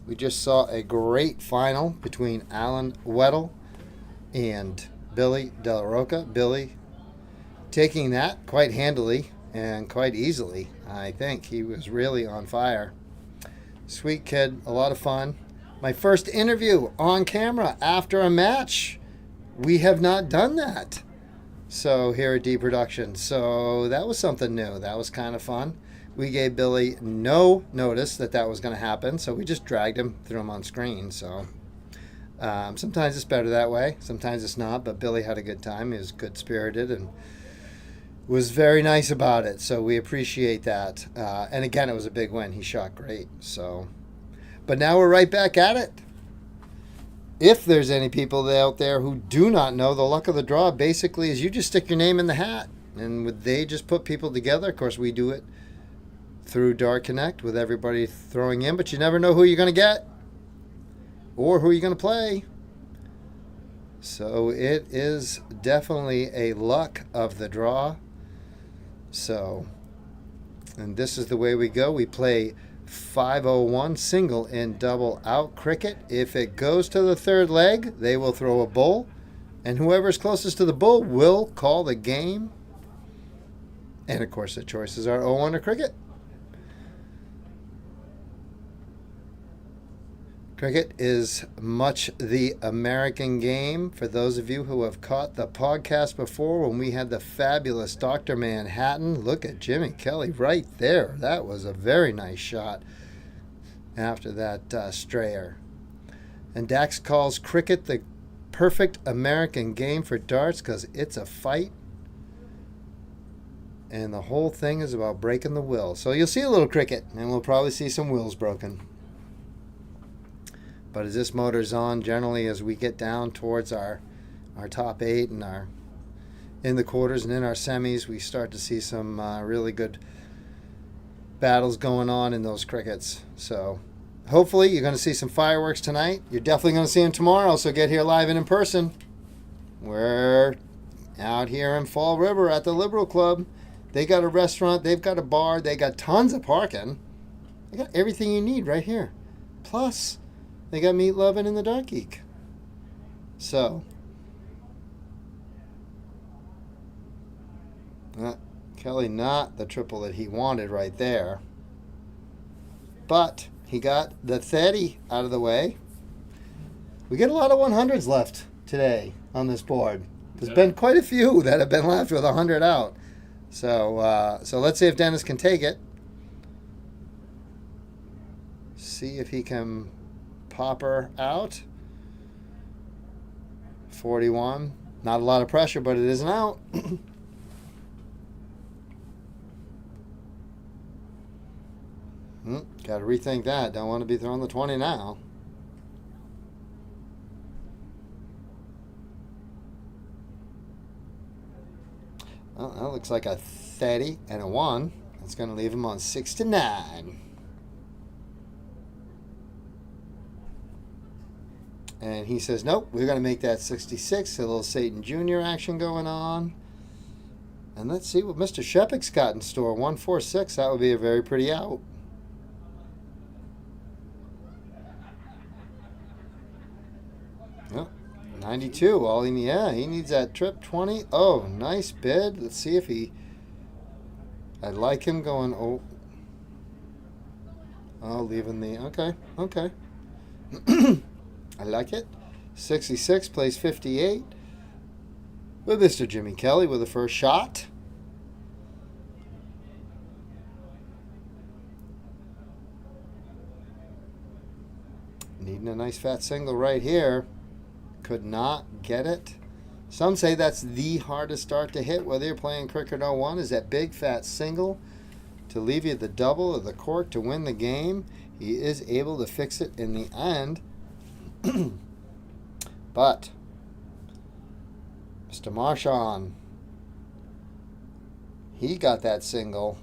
We just saw a great final between Alan Weddle and Billy De La Roca. Billy taking that quite handily and quite easily. I think he was really on fire. Sweet kid, a lot of fun. My first interview on camera after a match. We have not done that. So here at D Productions. So that was something new. That was kind of fun. We gave Billy no notice that was going to happen, so we just dragged him, threw him on screen. So sometimes it's better that way. Sometimes it's not, but Billy had a good time. He was good-spirited and was very nice about it, so we appreciate that. And again, it was a big win. He shot great. So, but now we're right back at it. If there's any people out there who do not know, the luck of the draw basically is you just stick your name in the hat, and they just put people together. Of course, we do it through Dart Connect with everybody throwing in, but you never know who you're going to get or who you're going to play. So it is definitely a luck of the draw. So, and this is the way we go. We play 501 single and double out cricket. If it goes to the third leg, they will throw a bull, and whoever's closest to the bull will call the game. And of course, the choices are 0-1 or cricket. Cricket is much the American game. For those of you who have caught the podcast before when we had the fabulous Dr. Manhattan, look at Jimmy Kelly right there. That was a very nice shot after that strayer. And Dax calls cricket the perfect American game for darts because it's a fight. And the whole thing is about breaking the will. So you'll see a little cricket, and we'll probably see some wills broken. But as this motor's on, generally as we get down towards our top 8 and our in the quarters and in our semis, we start to see some really good battles going on in those crickets. So hopefully you're going to see some fireworks tonight. You're definitely going to see them tomorrow, so get here live and in person. We're out here in Fall River at the Liberal Club. They got a restaurant, they've got a bar, they got tons of parking. They got everything you need right here. Plus, they got Meat Lovin' in the DartGeek. So, Kelly not the triple that he wanted right there. But he got the 30 out of the way. We get a lot of 100s left today on this board. There's been quite a few that have been left with 100 out. So, so let's see if Dennis can take it. See if he can pop her out. 41. Not a lot of pressure, but it is an out. Got to rethink that. Don't want to be throwing the 20 now. Well, that looks like a 30 and a 1. That's going to leave him on 69. And he says, nope, we're going to make that 66. A little Satan Jr. action going on. And let's see what Mr. Shepik's got in store. 146. That would be a very pretty out. Yep. 92. All he needs that trip 20. Oh, nice bid. Let's see if he. I like him going. Oh, leaving the. Okay. I like it. 66 plays 58 with Mr. Jimmy Kelly with the first shot. Needing a nice fat single right here. Could not get it. Some say that's the hardest start to hit, whether you're playing Cricket 01, is that big fat single to leave you the double or the cork to win the game. He is able to fix it in the end. But Mr. Marchand, he got that single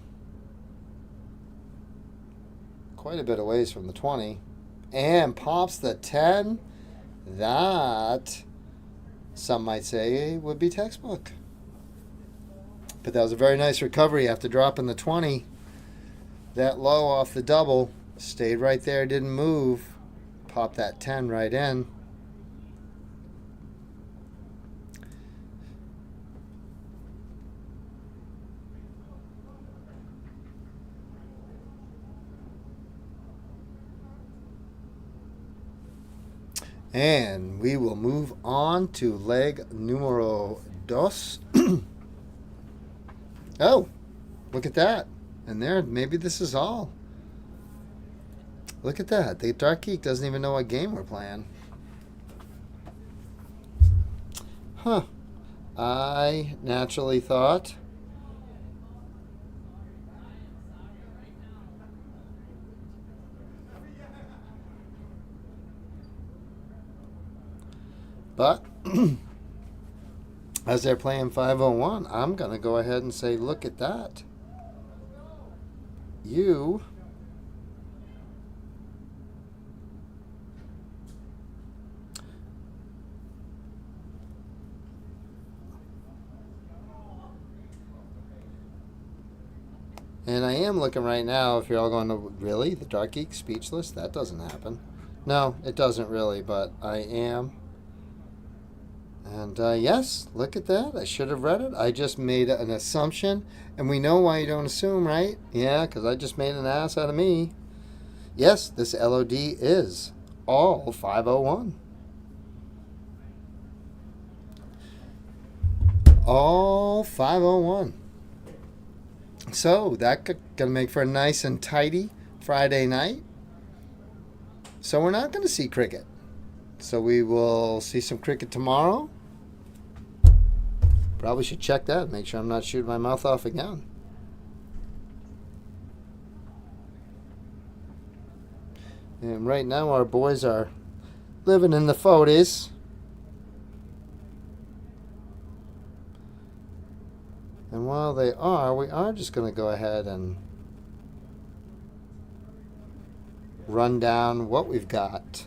quite a bit of ways from the 20 and pops the 10. That, some might say, would be textbook. But that was a very nice recovery after dropping the 20. That low off the double. Stayed right there, didn't move. Popped that 10 right in. And we will move on to leg numero dos. Oh, look at that. And there, maybe this is all. Look at that. The DartGeek doesn't even know what game we're playing. Huh. I naturally thought but as they're playing 501, I'm going to go ahead and say, look at that. You and I am looking right now, if you're all going to, really? The DartGeek speechless? That doesn't happen. No, it doesn't really, but I am. And yes, look at that. I should have read it. I just made an assumption. And we know why you don't assume, right? Yeah, because I just made an ass out of me. Yes, this LOD is all 501. All 501. So that going to make for a nice and tidy Friday night. So we're not going to see cricket. So we will see some cricket tomorrow. Probably should check that. Make sure I'm not shooting my mouth off again. And right now our boys are living in the 40s. And while they are, we are just going to go ahead and run down what we've got.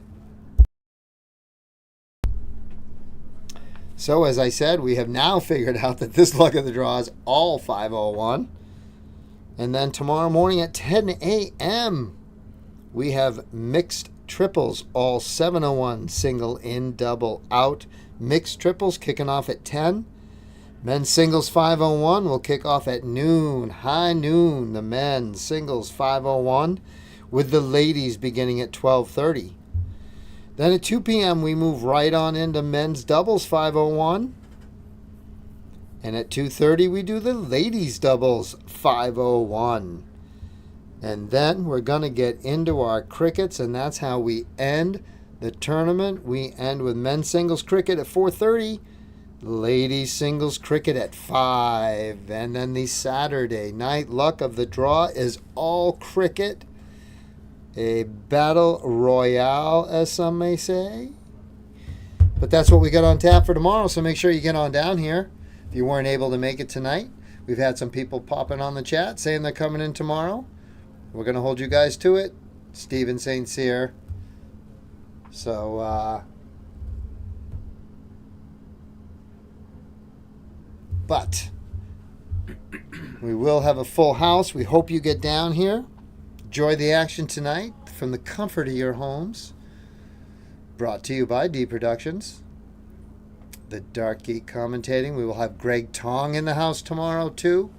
So as I said, we have now figured out that this luck of the draw is all 501. And then tomorrow morning at 10 a.m., we have mixed triples, all 701, single in, double out. Mixed triples kicking off at 10. Men's singles 501 will kick off at noon, high noon. The men's singles 501 with the ladies beginning at 12:30. Then at 2 p.m. we move right on into men's doubles 501. And at 2:30 we do the ladies doubles 501. And then we're going to get into our crickets, and that's how we end the tournament. We end with men's singles cricket at 4:30. Ladies singles cricket at 5. And then the Saturday night luck of the draw is all cricket. A battle royale, as some may say. But that's what we got on tap for tomorrow, so make sure you get on down here. If you weren't able to make it tonight, we've had some people popping on the chat saying they're coming in tomorrow. We're going to hold you guys to it. Stephen St. Cyr. So, but we will have a full house. We hope you get down here. Enjoy the action tonight from the comfort of your homes. Brought to you by D Productions. The DartGeek commentating. We will have Greg Tong in the house tomorrow too.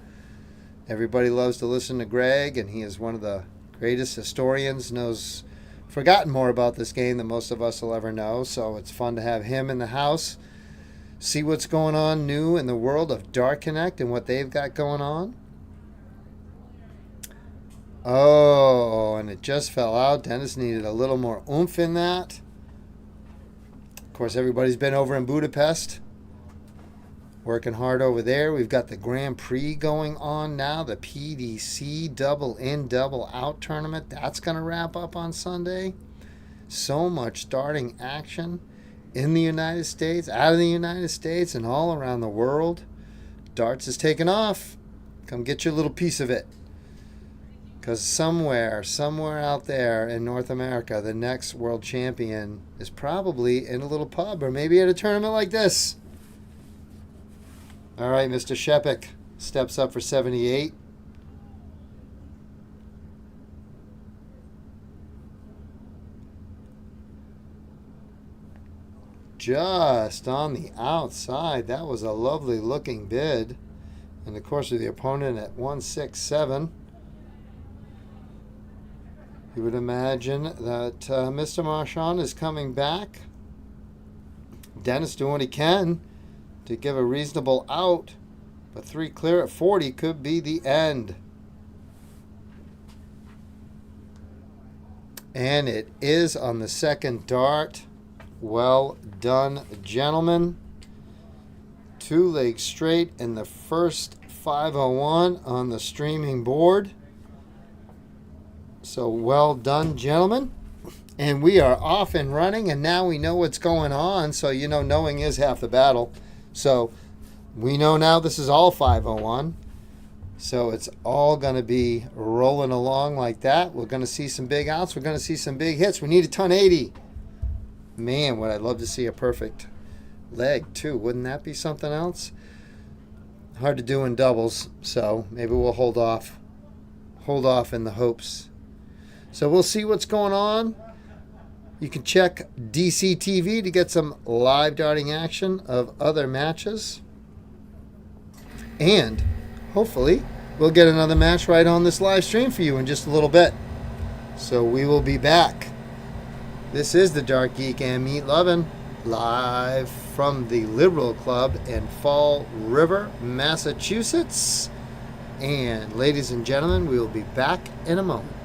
Everybody loves to listen to Greg, and he is one of the greatest historians, knows forgotten more about this game than most of us will ever know. So it's fun to have him in the house. See what's going on new in the world of Dart Connect and what they've got going on. Oh, and it just fell out. Dennis needed a little more oomph in that. Of course, everybody's been over in Budapest, working hard over there. We've got the Grand Prix going on now, the PDC double in, double out tournament. That's going to wrap up on Sunday. So much starting action in the United States, out of the United States, and all around the world. Darts is taking off. Come get your little piece of it. Because somewhere out there in North America, the next world champion is probably in a little pub or maybe at a tournament like this. All right, Mr. Shepik steps up for 78. Just on the outside. That was a lovely looking bid. And of course, with the opponent at 167. You would imagine that Mr. Marchand is coming back. Dennis doing what he can to give a reasonable out. But 3 clear at 40 could be the end. And it is on the second dart. Well done, gentlemen. 2 legs straight in the first 501 on the streaming board. So well done, gentlemen. And we are off and running, and now we know what's going on. So, you know, knowing is half the battle. So we know now this is all 501. So it's all going to be rolling along like that. We're going to see some big outs. We're going to see some big hits. We need a ton 80. Man, would I love to see a perfect leg, too. Wouldn't that be something else? Hard to do in doubles, so maybe we'll hold off in the hopes. So we'll see what's going on. You can check DCTV to get some live darting action of other matches. And hopefully we'll get another match right on this live stream for you in just a little bit. So we will be back. This is the DartGeek and Meat Lovin' live from the Liberal Club in Fall River, Massachusetts. And ladies and gentlemen, we will be back in a moment.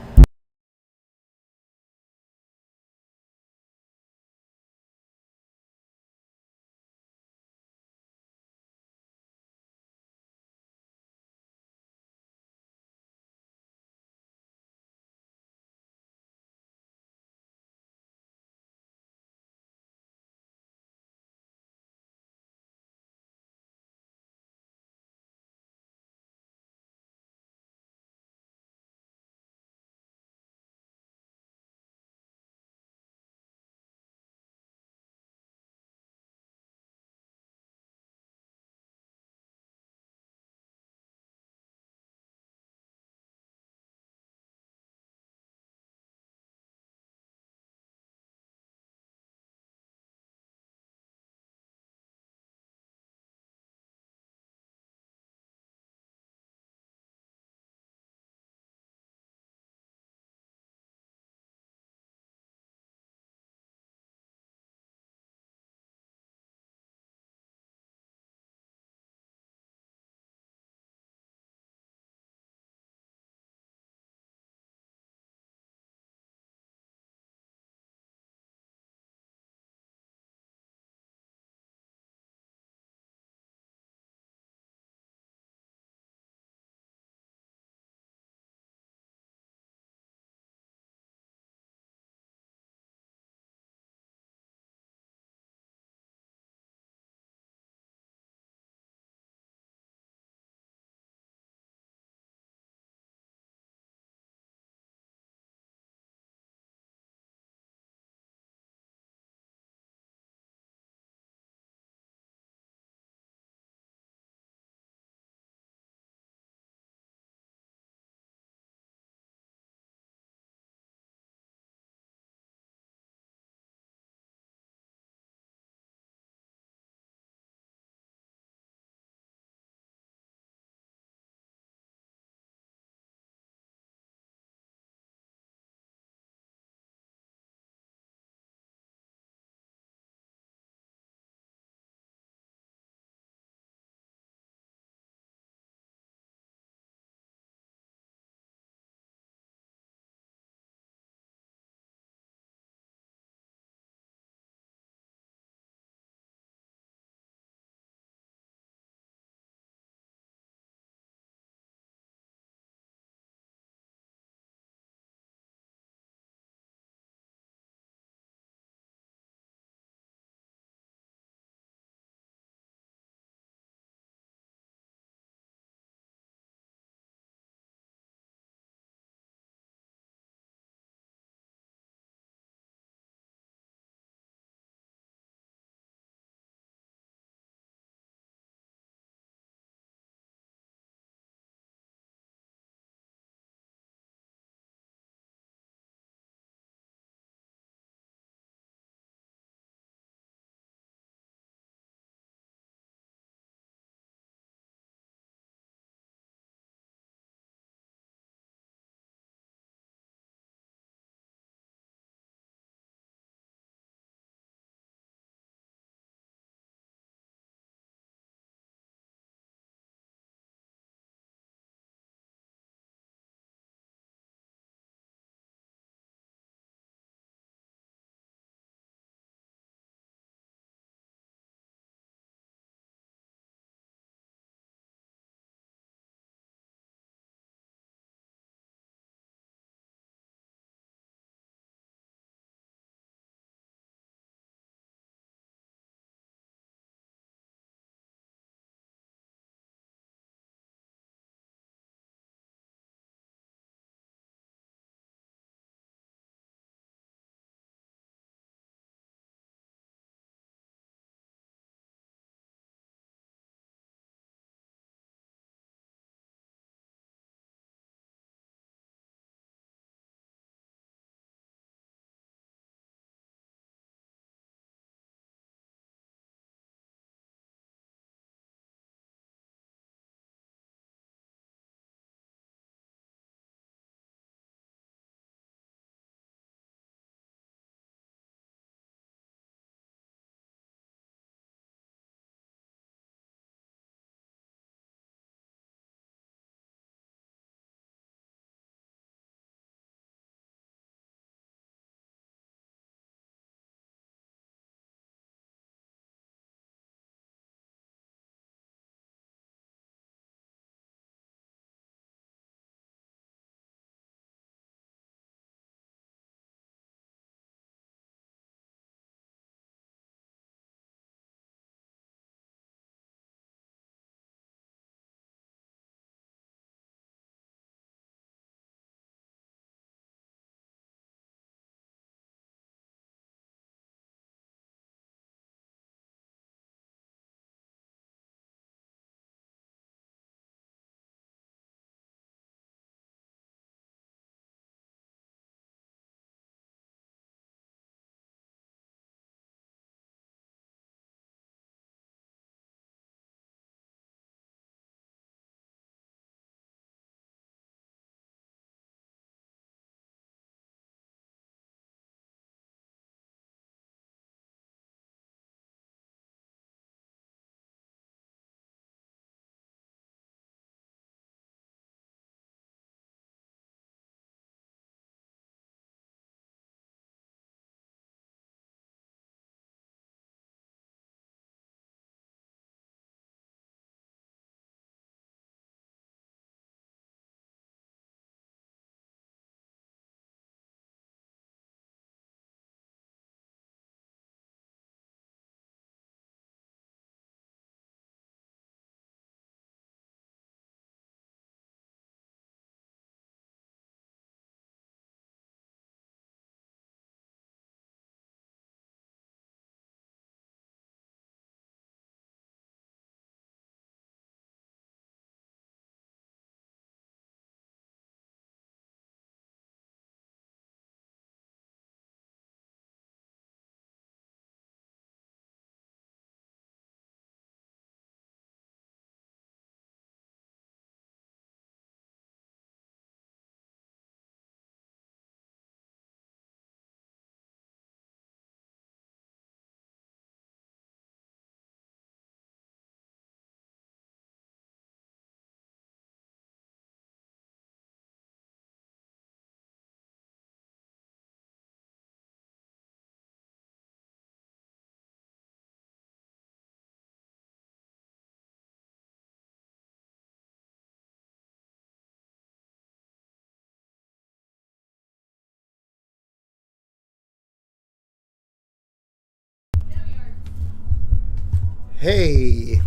Hey,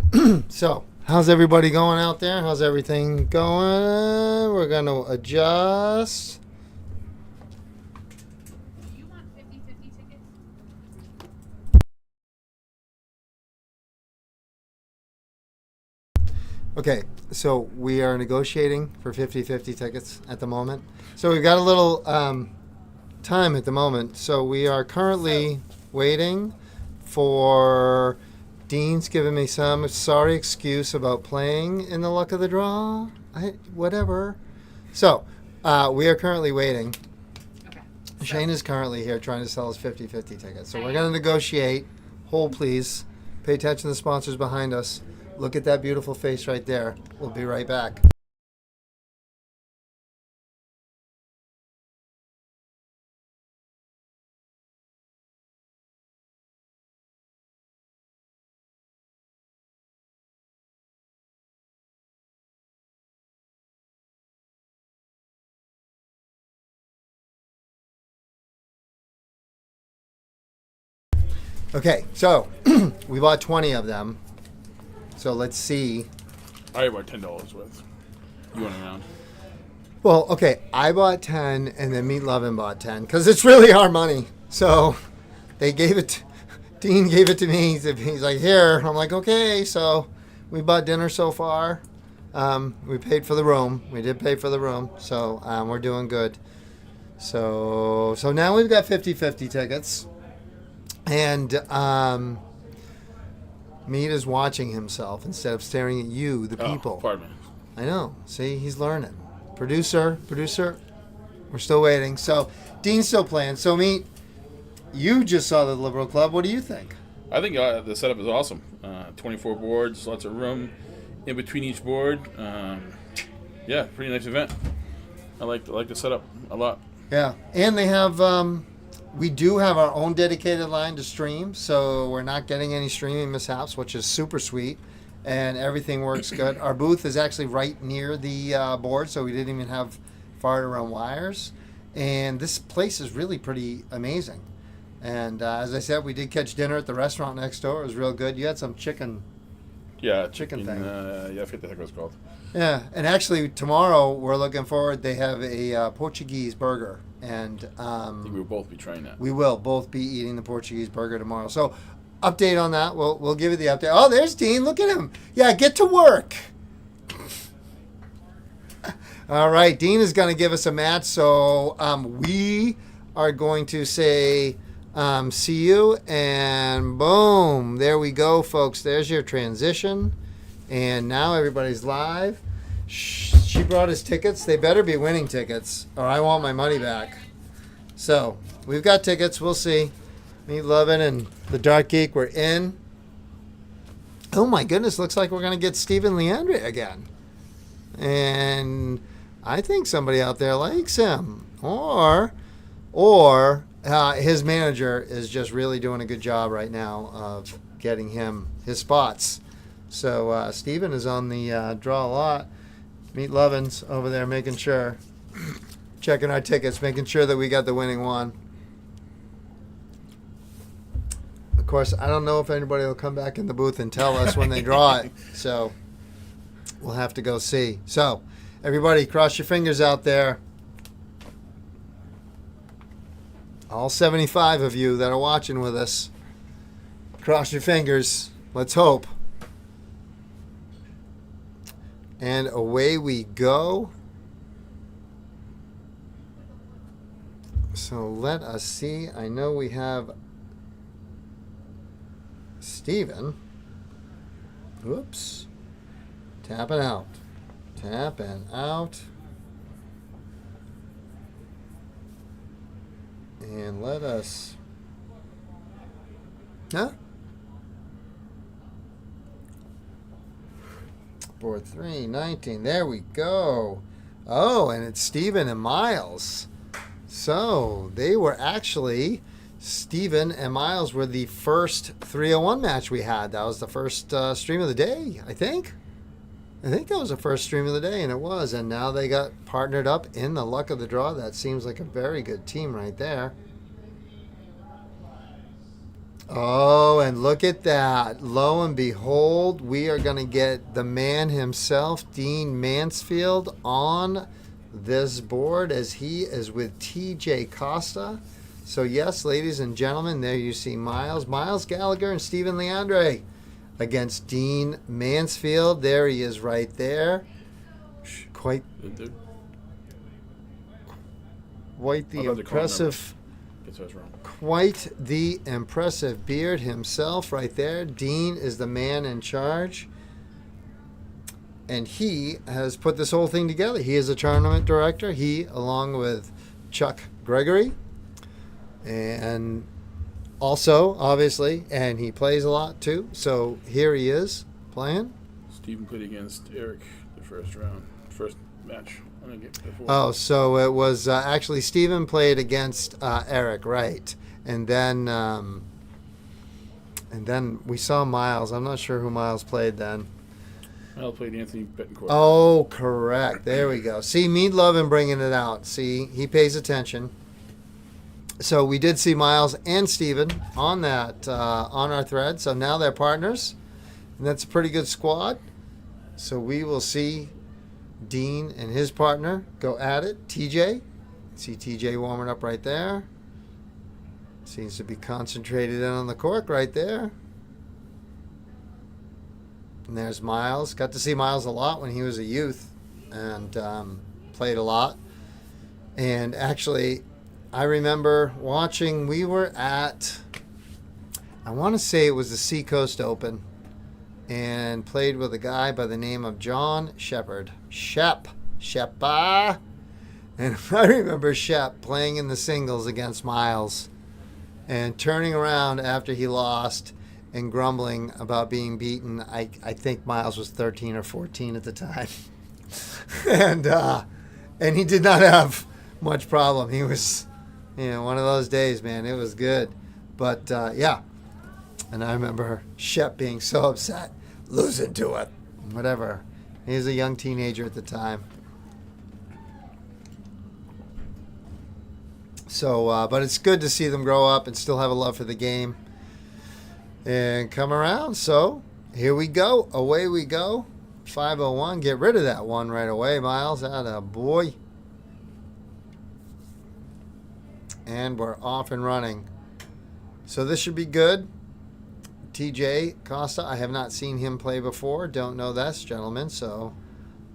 so how's everybody going out there? How's everything going? We're going to adjust. Do you want 50/50 tickets? Okay, so we are negotiating for 50/50 tickets at the moment. So we've got a little time at the moment. So we are currently waiting for Dean's giving me some sorry excuse about playing in the luck of the draw. Whatever. So we are currently waiting. Okay. Shane is currently here trying to sell us 50/50 tickets. So we're going to negotiate. Hold, please. Pay attention to the sponsors behind us. Look at that beautiful face right there. We'll be right back. Okay, so we bought 20 of them. So let's see. I bought $10 worth. You went around. Well, okay, I bought 10 and then Meat Lovin' bought 10 because it's really our money. So they gave it, Dean gave it to me. He's like, here. I'm like, okay. So we bought dinner so far. We paid for the room. We did pay for the room. So we're doing good. So now we've got 50/50 tickets. And Meat is watching himself instead of staring at you, the people. Oh, pardon me. I know. See, he's learning. Producer, we're still waiting. So Dean's still playing. So Meat, you just saw the Liberal Club. What do you think? I think the setup is awesome. 24 boards, lots of room in between each board. Yeah, pretty nice event. I like the setup a lot. Yeah, and they have. We do have our own dedicated line to stream, so we're not getting any streaming mishaps, which is super sweet, and everything works good. Our booth is actually right near the board, so we didn't even have far to run wires, and this place is really pretty amazing. And as I said, we did catch dinner at the restaurant next door. It was real good. You had some chicken. Yeah, Chicken thing. Yeah, I forget the heck what it's called. Yeah, and actually tomorrow we're looking forward. They have a Portuguese burger, and I think we'll both be trying that. we will both be eating the Portuguese burger tomorrow. So, update on that. We'll give you the update. Oh, there's Dean. Look at him. Yeah, get to work. All right, Dean is going to give us a match. So we are going to say see you, and boom, there we go, folks. There's your transition, and now everybody's live. She brought us tickets. They better be winning tickets, or I want my money back. So we've got tickets. We'll see. Meat Lovin' and the DartGeek, we're in. Oh my goodness, looks like we're gonna get Stephen Leandre again, and I think somebody out there likes him, or his manager is just really doing a good job right now of getting him his spots. So Stephen is on the draw a lot. Meat Lovin's over there making sure, checking our tickets, making sure that we got the winning one. Of course, I don't know if anybody will come back in the booth and tell us when they draw it. So we'll have to go see. So everybody, cross your fingers out there. All 75 of you that are watching with us, cross your fingers. Let's hope. And away we go. So let us see. I know we have Steven. Whoops. Tapping out. Tapping out. And let us... Huh? Board 3, 19. There we go. Oh, and it's Steven and Miles. So they were actually... Steven and Miles were the first 301 match we had. That was the first stream of the day, I think. I think that was the first stream of the day, and it was. And now they got partnered up in the luck of the draw. That seems like a very good team right there. Oh, and look at that. Lo and behold, we are going to get the man himself, Dean Mansfield, on this board as he is with TJ Costa. So, yes, ladies and gentlemen, there you see Miles Gallagher and Stephen Leandre against Dean Mansfield. There he is right there. Quite the impressive... Quite the impressive beard himself right there. Dean is the man in charge. And he has put this whole thing together. He is a tournament director. He, along with Chuck Gregory. And also, obviously, and he plays a lot too. So here he is playing. Stephen played against Eric the first match. Oh, so it was actually Stephen played against Eric, right? And then we saw Miles. I'm not sure who Miles played then. Miles played Anthony Betancourt. Oh, correct. There we go. See, me loving bringing it out. See, he pays attention. So we did see Miles and Stephen on that on our thread. So now they're partners, and that's a pretty good squad. So we will see Dean and his partner go at it. TJ. See TJ warming up right there. Seems to be concentrated in on the cork right there. And there's Miles. Got to see Miles a lot when he was a youth and played a lot. And actually, I remember watching, we were at, I want to say it was the Seacoast Open, and played with a guy by the name of John Shepard. Sheppa. And I remember Shep playing in the singles against Miles and turning around after he lost and grumbling about being beaten. I think Miles was 13 or 14 at the time. and he did not have much problem. He was, one of those days, man. It was good. But, yeah. And I remember Shep being so upset, losing to it, whatever. He was a young teenager at the time. So, but it's good to see them grow up and still have a love for the game and come around. So, here we go. Away we go. 501. Get rid of that one right away, Miles. Atta boy. And we're off and running. So, this should be good. TJ Costa, I have not seen him play before. Don't know this gentleman, so,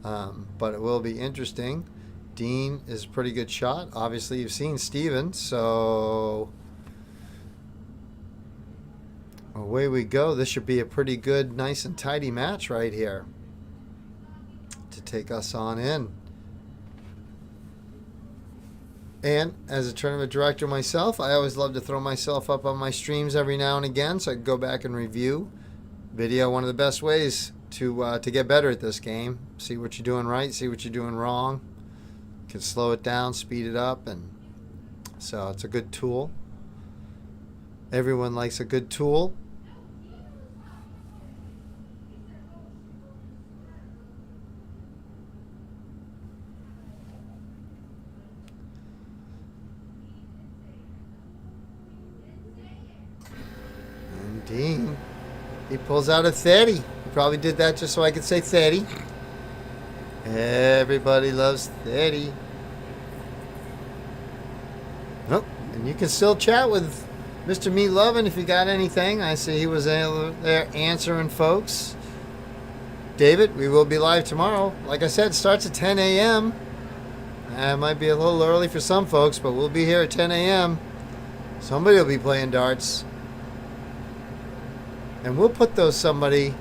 but it will be interesting. Dean is a pretty good shot. Obviously, you've seen Steven, so away we go. This should be a pretty good, nice and tidy match right here to take us on in. And as a tournament director myself, I always love to throw myself up on my streams every now and again so I can go back and review video. One of the best ways to get better at this game. See what you're doing right, see what you're doing wrong. You can slow it down, speed it up, and so it's a good tool. Everyone likes a good tool. Dean, he pulls out a 30. He probably did that just so I could say 30. Everybody loves 30. Nope. And you can still chat with Mr. Me Lovin' if you got anything. I see he was there answering folks. David, we will be live tomorrow. Like I said, it starts at 10 a.m. It might be a little early for some folks, but we'll be here at 10 a.m. Somebody will be playing darts. And we'll put those somebody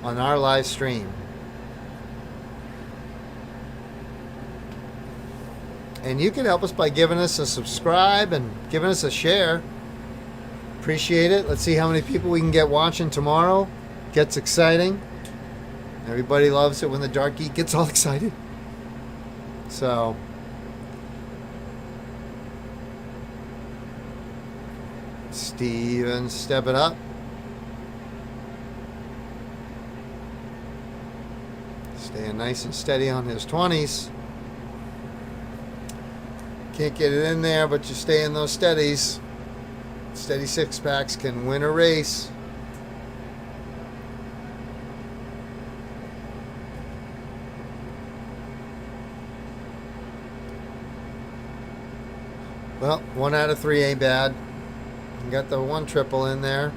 on our live stream. And you can help us by giving us a subscribe and giving us a share. Appreciate it. Let's see how many people we can get watching tomorrow. Gets exciting. Everybody loves it when the DartGeek gets all excited. So, Steven, step it up. Staying nice and steady on his 20s. Can't get it in there, but you stay in those steadies. Steady six packs can win a race. Well, 1 out of 3 ain't bad. You got the 1 triple in there.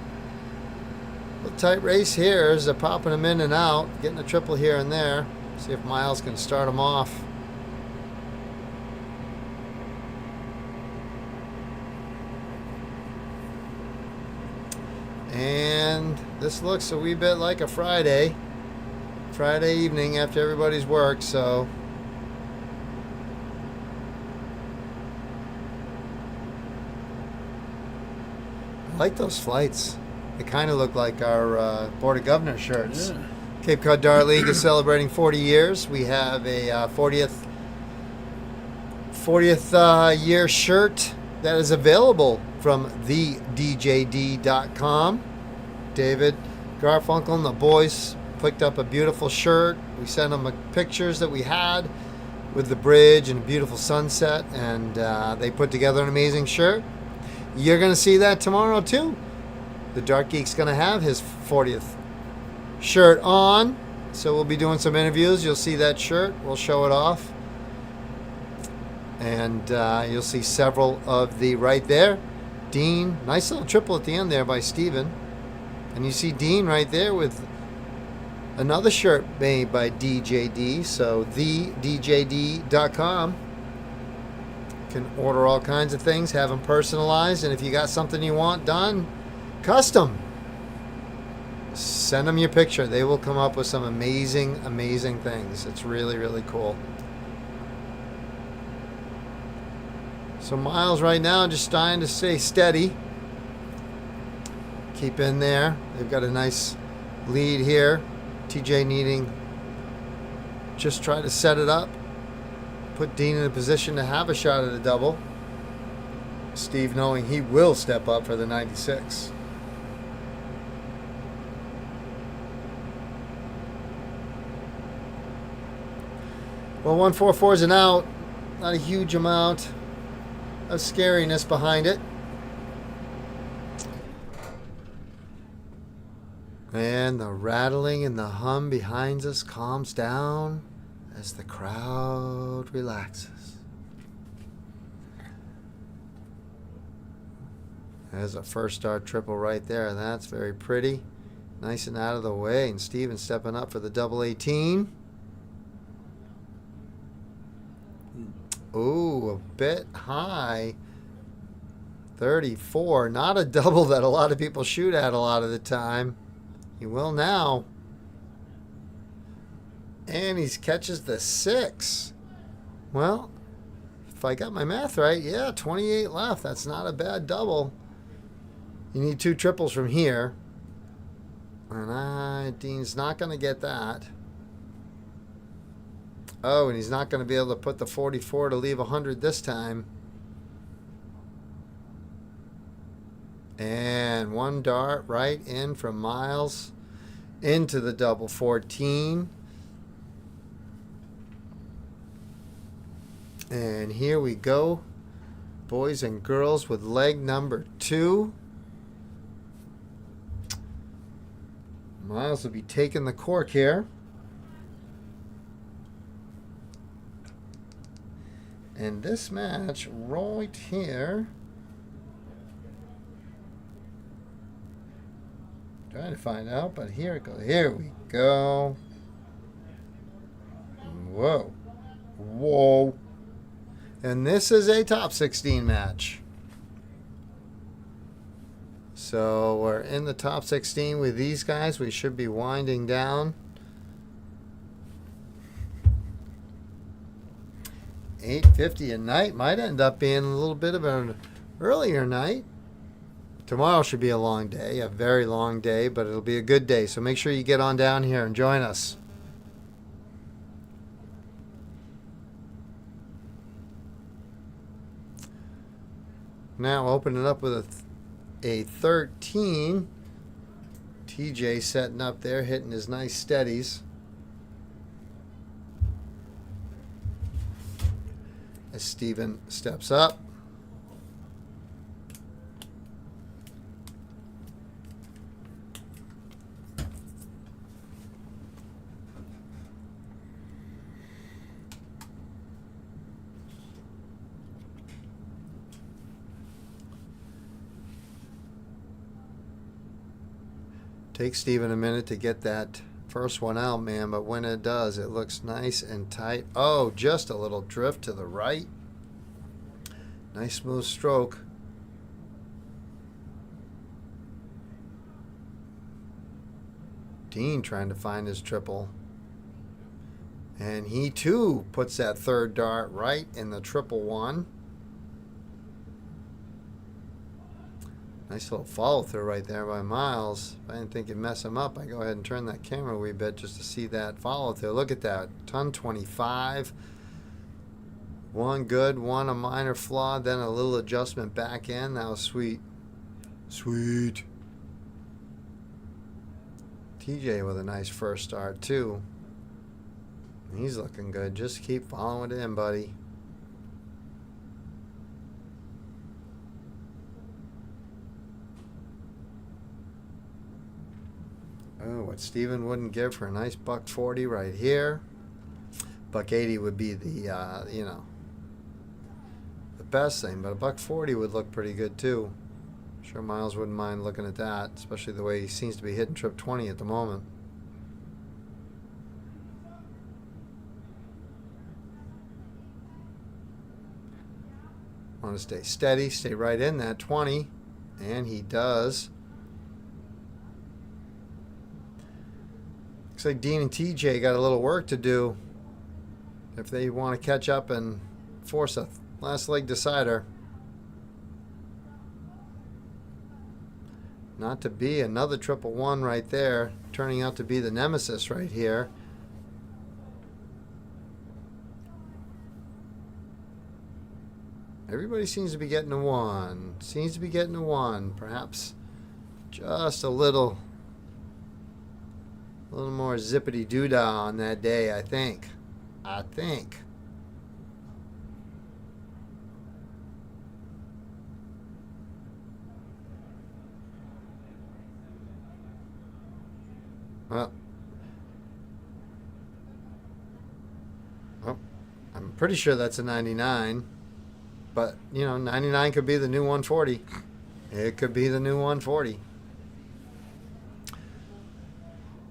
A tight race here as they're popping them in and out, getting a triple here and there. See if Miles can start them off. And this looks a wee bit like a Friday evening after everybody's worked, so I like those flights. They kind of look like our Board of Governors shirts. Yeah. Cape Cod Dart League is celebrating 40 years. We have a 40th year shirt that is available from thedjd.com. David Garfunkel and the boys picked up a beautiful shirt. We sent them pictures that we had with the bridge and a beautiful sunset, and they put together an amazing shirt. You're going to see that tomorrow too. The Dart Geek's going to have his 40th shirt on, so we'll be doing some interviews. You'll see that shirt. We'll show it off. And you'll see several of the right there. Dean, nice little triple at the end there by Steven. And you see Dean right there with another shirt made by DJD. So thedjd.com. Can order all kinds of things, have them personalized, and if you got something you want done, custom, send them your picture. They will come up with some amazing, amazing things. It's really, really cool. So Miles right now just trying to stay steady. Keep in there. They've got a nice lead here. TJ needing just try to set it up. Put Dean in a position to have a shot at a double. Steve knowing he will step up for the 96. Well, 144 is an out. Not a huge amount of scariness behind it. And the rattling and the hum behind us calms down as the crowd relaxes. There's a first start triple right there. That's very pretty. Nice and out of the way. And Steven stepping up for the double 18. Ooh, a bit high. 34. Not a double that a lot of people shoot at a lot of the time. He will now. And he catches the 6. Well, if I got my math right, yeah, 28 left. That's not a bad double. You need 2 triples from here. And Dean's not going to get that. Oh, and he's not going to be able to put the 44 to leave 100 this time. And 1 dart right in from Miles into the double 14. And here we go, boys and girls, with leg number 2. Miles will be taking the cork here. And this match right here, trying to find out, but here it goes. Here we go. Whoa. Whoa. And this is a top 16 match. So we're in the top 16 with these guys. We should be winding down. 8:50 a night might end up being a little bit of an earlier night. Tomorrow should be a long day, a very long day, but it'll be a good day. So make sure you get on down here and join us. Now open it up with a 13. TJ setting up there, hitting his nice steadies. As Steven steps up. Takes Steven a minute to get that first one out, man, but when it does, it looks nice and tight. Oh, just a little drift to the right. Nice smooth stroke. Dean trying to find his triple. And he too puts that third dart right in the triple one. Nice little follow through right there by Miles. If I didn't think it'd mess him up, I go ahead and turn that camera a wee bit just to see that follow through. Look at that. Ton 25. One good, one a minor flaw, then a little adjustment back in. That was sweet. Sweet. TJ with a nice first start too. He's looking good. Just keep following it in, buddy. Oh, what Steven wouldn't give for a nice $140 right here. $180 would be the, you know, the best thing, but a $140 would look pretty good too. Sure, Miles wouldn't mind looking at that, especially the way he seems to be hitting trip 20 at the moment. Want to stay steady, stay right in that 20, and he does. Looks like Dean and TJ got a little work to do if they want to catch up and force a last leg decider. Not to be another triple one right there, turning out to be the nemesis right here. Everybody seems to be getting a one. Seems to be getting a one. Perhaps just a little more zippity doodah on that day, I think. Well, I'm pretty sure that's a 99. But, you know, 99 could be the new 140. It could be the new 140.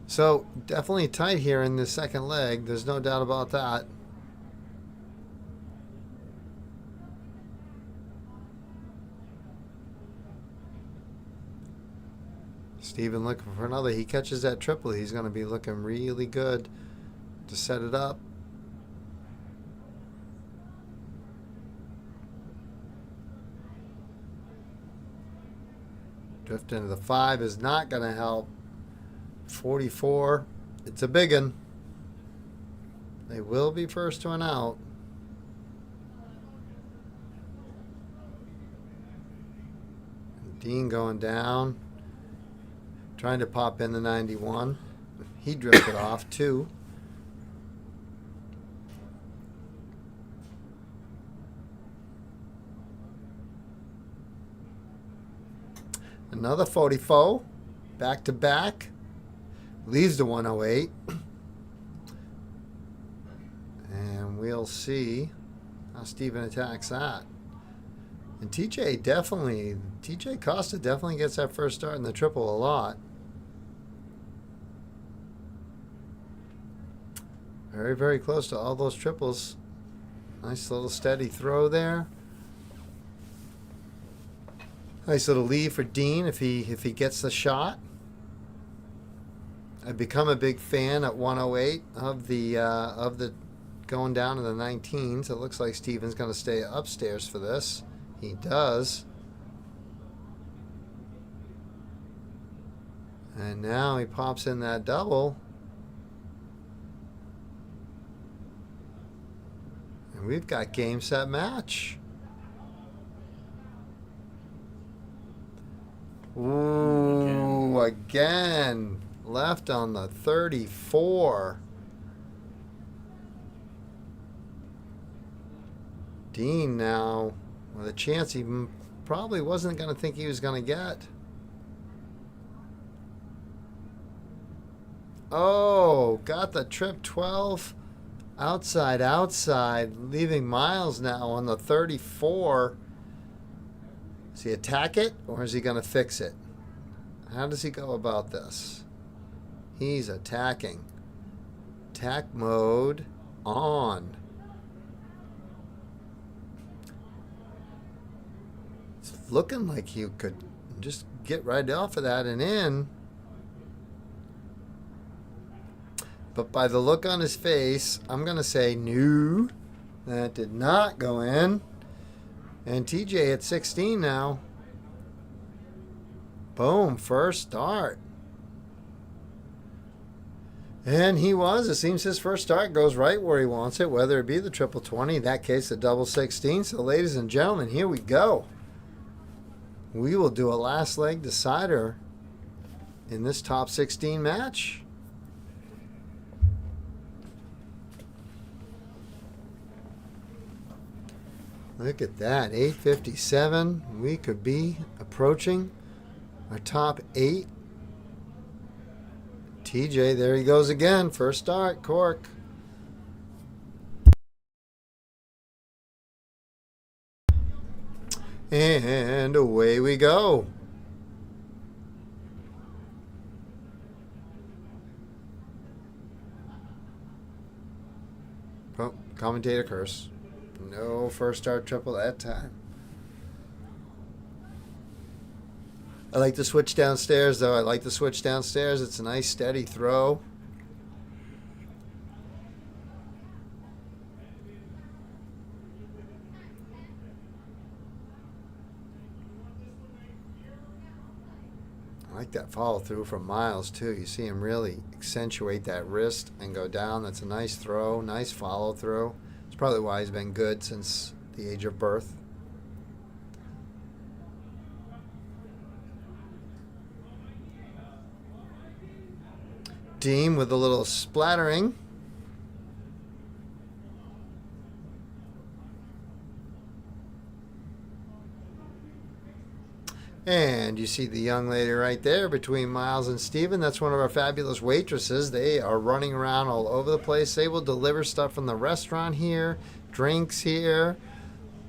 So, definitely tight here in the second leg. There's no doubt about that. Steven looking for another. He catches that triple. He's going to be looking really good to set it up. Drift into the 5 is not going to help. 44. It's a big one. They will be first to an out. Dean going down. Trying to pop in the 91. He drifted off too. Another 44, back to back, leaves the 108, and we'll see how Steven attacks that. And TJ Costa definitely gets that first start in the triple a lot. Very, very close to all those triples. Nice little steady throw there. Nice little lead for Dean if he gets the shot. I've become a big fan at 108 of the going down to the 19s. It looks like Steven's going to stay upstairs for this. He does. And now he pops in that double. And we've got game, set, match. Ooh, again. Left on the 34. Dean now with a chance he probably wasn't going to think he was going to get. Oh, got the trip 12. Outside, leaving Miles now on the 34. Does he attack it or is he going to fix it? How does he go about this? He's attacking. Attack mode on. It's looking like you could just get right off of that and in. But by the look on his face, I'm going to say no. That did not go in. And TJ at 16 now. Boom, first start. And he was. It seems his first start goes right where he wants it, whether it be the triple 20, in that case, the double 16. So, ladies and gentlemen, here we go. We will do a last leg decider in this top 16 match. Look at that, 857. We could be approaching our top 8. TJ, there he goes again. First start, cork. And away we go. Oh, commentator curse. No first start triple that time. I like the switch downstairs, though. I like the switch downstairs. It's a nice, steady throw. I like that follow through from Miles, too. You see him really accentuate that wrist and go down. That's a nice throw, nice follow through. It's probably why he's been good since the age of birth. Deem with a little splattering. And you see the young lady right there between Miles and Steven. That's one of our fabulous waitresses. They are running around all over the place. They will deliver stuff from the restaurant here, drinks here.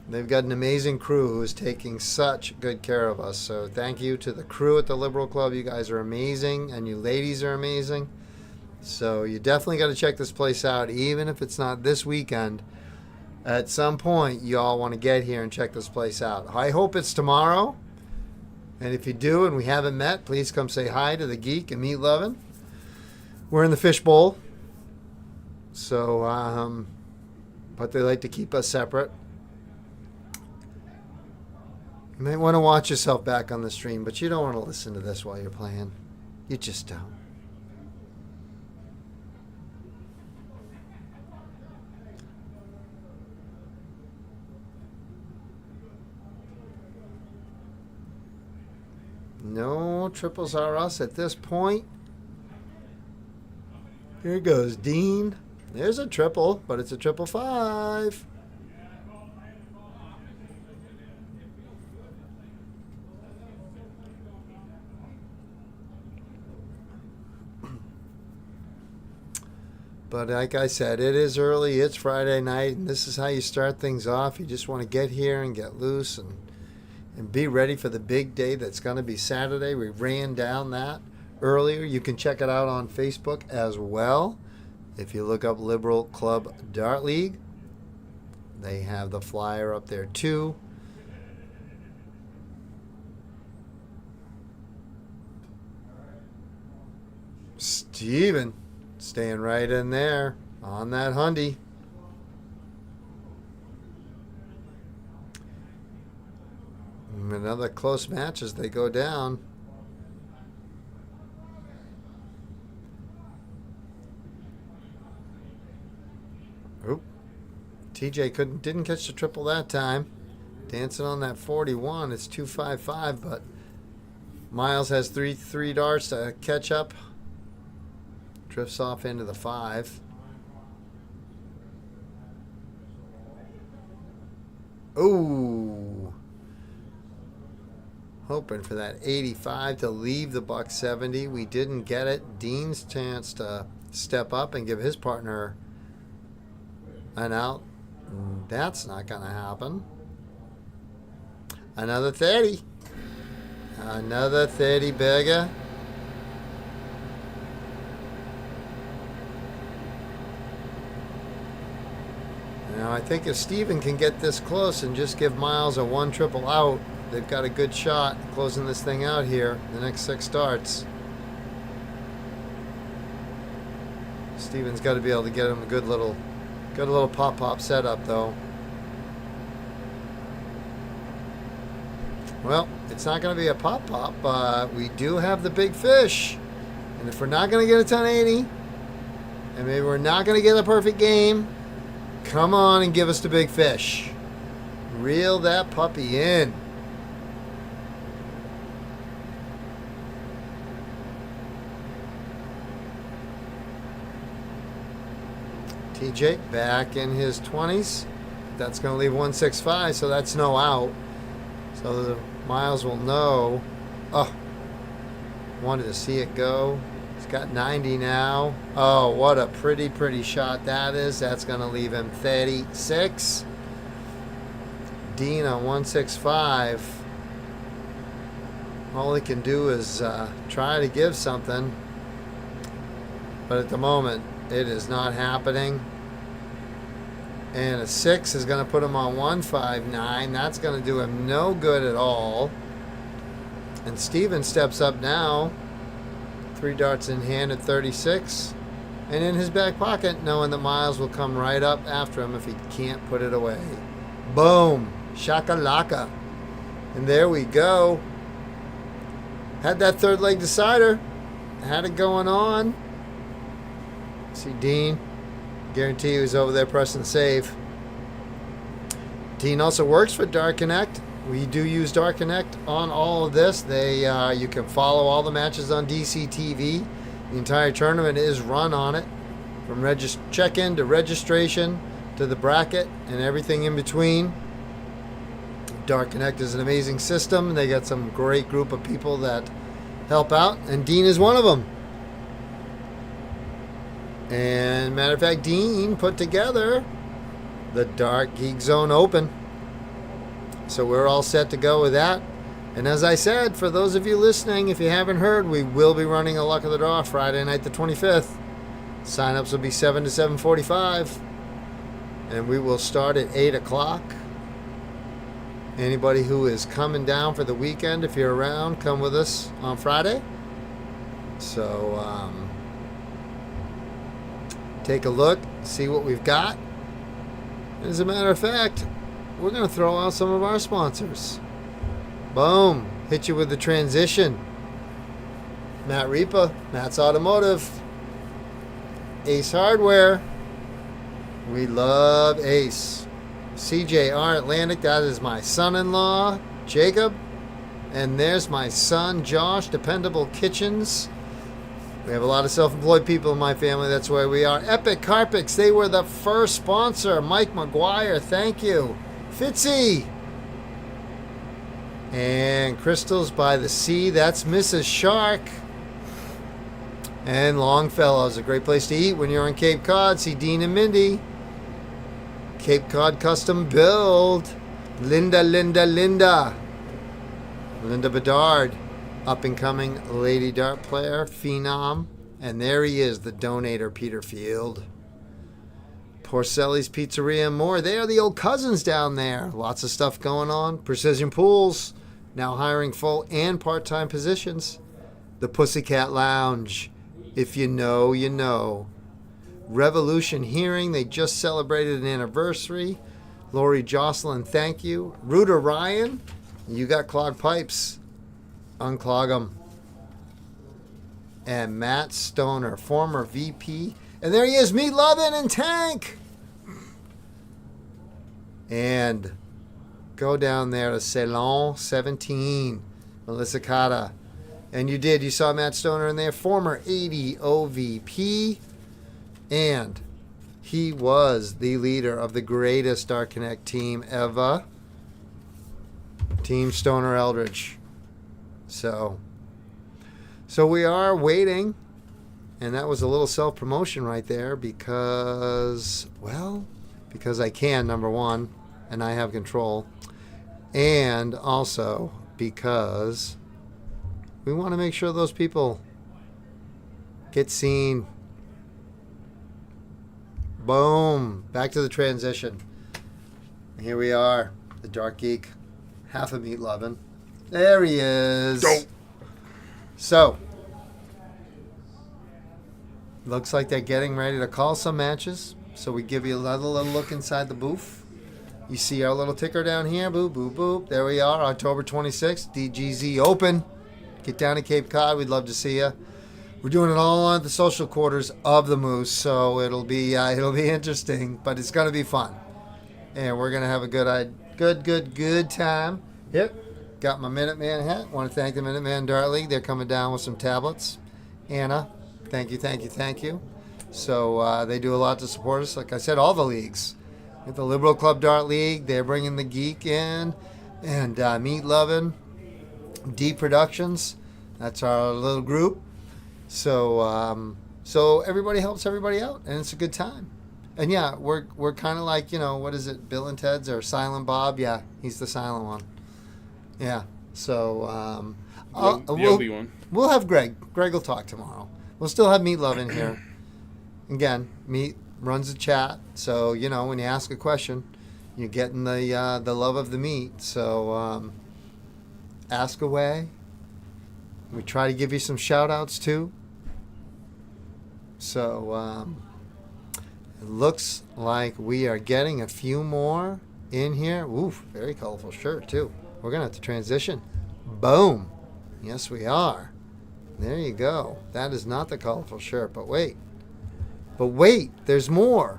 They've got an amazing crew who is taking such good care of us. So thank you to the crew at the Liberal Club. You guys are amazing, and you ladies are amazing. So you definitely got to check this place out, even if it's not this weekend. At some point, you all want to get here and check this place out. I hope it's tomorrow. And if you do and we haven't met, please come say hi to the Geek and Meat Lovin'. We're in the fishbowl. So, but they like to keep us separate. You might want to watch yourself back on the stream, but you don't want to listen to this while you're playing. You just don't. No triples are us at this point. Here goes Dean. There's a triple, but it's a 555. But like I said, it is early. It's Friday night, and this is how you start things off. You just want to get here and get loose and be ready for the big day that's going to be Saturday. We ran down that earlier. You can check it out on Facebook as well. If you look up Liberal Club Dart League, they have the flyer up there too. Steven staying right in there on that hundy. Another close match as they go down. Oop. TJ didn't catch the triple that time. Dancing on that 41. It's 255, but Miles has three darts to catch up. Drifts off into the 5. Ooh. Hoping for that 85 to leave the buck 70. We didn't get it. Dean's chance to step up and give his partner an out. That's not going to happen. Another 30. Another 30 bagger. Now I think if Steven can get this close and just give Miles a 1 triple out, they've got a good shot closing this thing out here. The next 6 starts. Steven's got to be able to get him a good little pop setup though. Well, it's not going to be a pop, but we do have the big fish. And if we're not going to get a 1080, and maybe we're not going to get a perfect game, come on and give us the big fish. Reel that puppy in. TJ back in his 20s. That's going to leave 165, so that's no out. So the Miles will know. Oh, wanted to see it go. He's got 90 now. Oh, what a pretty shot that is. That's going to leave him 36. Dean on 165. All he can do is try to give something. But at the moment, it is not happening. And a 6 is going to put him on 159. That's going to do him no good at all. And Steven steps up now. 3 darts in hand at 36. And in his back pocket, knowing that Miles will come right up after him if he can't put it away. Boom. Shakalaka. And there we go. Had that third leg decider. Had it going on. See Dean. Guarantee he was over there pressing save. Dean also works for DartConnect. We do use DartConnect on all of this. You can follow all the matches on DCTV. The entire tournament is run on it, from check-in to registration to the bracket and everything in between. DartConnect is an amazing system. They got some great group of people that help out, and Dean is one of them. And matter of fact, Dean put together the DartGeek Zone Open. So we're all set to go with that. And as I said, for those of you listening, if you haven't heard, we will be running a Luck of the Draw Friday night the 25th. Sign-ups will be 7 to 7:45. And we will start at 8 o'clock. Anybody who is coming down for the weekend, if you're around, come with us on Friday. So, take a look, see what we've got. As a matter of fact, we're going to throw out some of our sponsors. Boom. Hit you with the transition. Matt Ripa, Matt's Automotive, Ace Hardware. We love Ace. CJR Atlantic, that is my son-in-law, Jacob. And there's my son, Josh, Dependable Kitchens. We have a lot of self-employed people in my family. That's why we are. Epic Carpets. They were the first sponsor. Mike McGuire. Thank you. Fitzy. And Crystals by the Sea. That's Mrs. Shark. And Longfellow's a great place to eat when you're on Cape Cod. See Dean and Mindy. Cape Cod Custom Build. Linda. Linda Bedard. Up-and-coming Lady Dart player, Phenom. And there he is, the donator, Peter Field. Porcelli's Pizzeria and more. They are the old cousins down there. Lots of stuff going on. Precision Pools, now hiring full and part-time positions. The Pussycat Lounge. If you know, you know. Revolution Hearing, they just celebrated an anniversary. Lori Jocelyn, thank you. Ruta Ryan, you got clogged pipes. Unclog them. And Matt Stoner, former VP. And there he is, Meat Lovin' and Tank. And go down there to Salon 17, Melissa Cotta. And you saw Matt Stoner in there, former 80 OVP. And he was the leader of the greatest DartConnect team ever. Team Stoner Eldridge. So we are waiting, and that was a little self-promotion right there because I can, number one, and I have control, and also because We want to make sure those people get seen. Boom. Back to the transition. Here we are. The Dark Geek. Half a meat loving. There he is. Dope. So, looks like they're getting ready to call some matches. So we give you another little look inside the booth. You see our little ticker down here. Boop, boop, boop. There we are. October 26th. DGZ Open. Get down to Cape Cod. We'd love to see you. We're doing it all on the social quarters of the Moose, so it'll be interesting, but it's gonna be fun, and we're gonna have a good time. Yep, got my Minuteman hat. Want to thank the Minuteman Dart League. They're coming down with some tablets. Anna, thank you. So they do a lot to support us. Like I said, all the leagues. At the Liberal Club Dart League, they're bringing the geek in, and Meat Lovin', D Productions. That's our little group. So everybody helps everybody out, and it's a good time. And yeah, we're kind of like, what is it, Bill and Ted's or Silent Bob? Yeah, he's the silent one. Yeah. So You'll be one. we'll have Greg. Greg will talk tomorrow. We'll still have Meat Love in here. Again, Meat runs the chat, so when you ask a question, you're getting the love of the meat. So ask away. We try to give you some shout outs too. So it looks like we are getting a few more in here. Oof, very colorful shirt too. We're going to have to transition. Boom. Yes, we are. There you go. That is not the colorful shirt, but wait. There's more.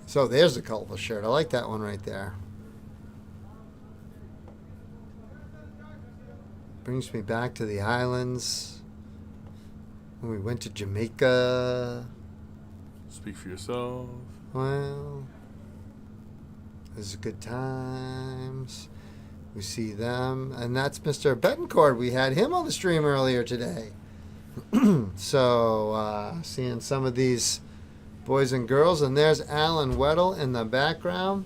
So there's the colorful shirt. I like that one right there. Brings me back to the islands. When we went to Jamaica. Speak for yourself. Well, those are good times. We see them. And that's Mr. Betancourt. We had him on the stream earlier today. So, seeing some of these boys and girls. And there's Alan Weddle in the background.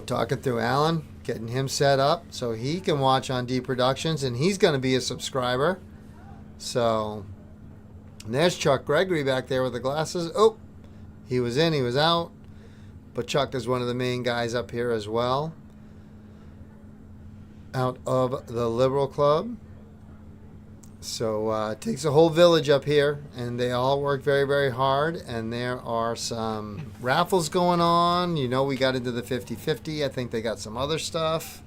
Talking through Alan, getting him set up so he can watch on D Productions, and he's going to be a subscriber. So, and there's Chuck Gregory back there with the glasses. Oh, he was in, he was out. But Chuck is one of the main guys up here as well. Out of the Liberal Club. So it takes a whole village up here, and they all work very, very hard. And there are some raffles going on. We got into the 50-50. I think they got some other stuff.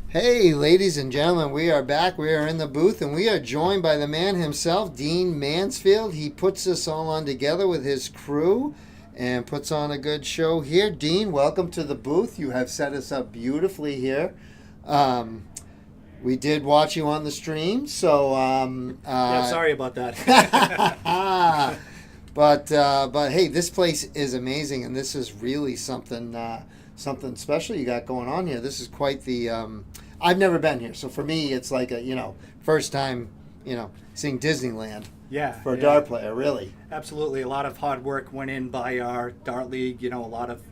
Hey, ladies and gentlemen, we are back. We are in the booth, and we are joined by the man himself, Dean Mansfield. He puts this all on together with his crew and puts on a good show here. Dean, welcome to the booth. You have set us up beautifully here. We did watch you on the stream, so Yeah, sorry about that. but hey, this place is amazing, and this is really something special you got going on here. This is quite the. I've never been here, so for me, it's like a first time seeing Disneyland Yeah. for a dart player, really. Absolutely. A lot of hard work went in by our Dart League. A lot of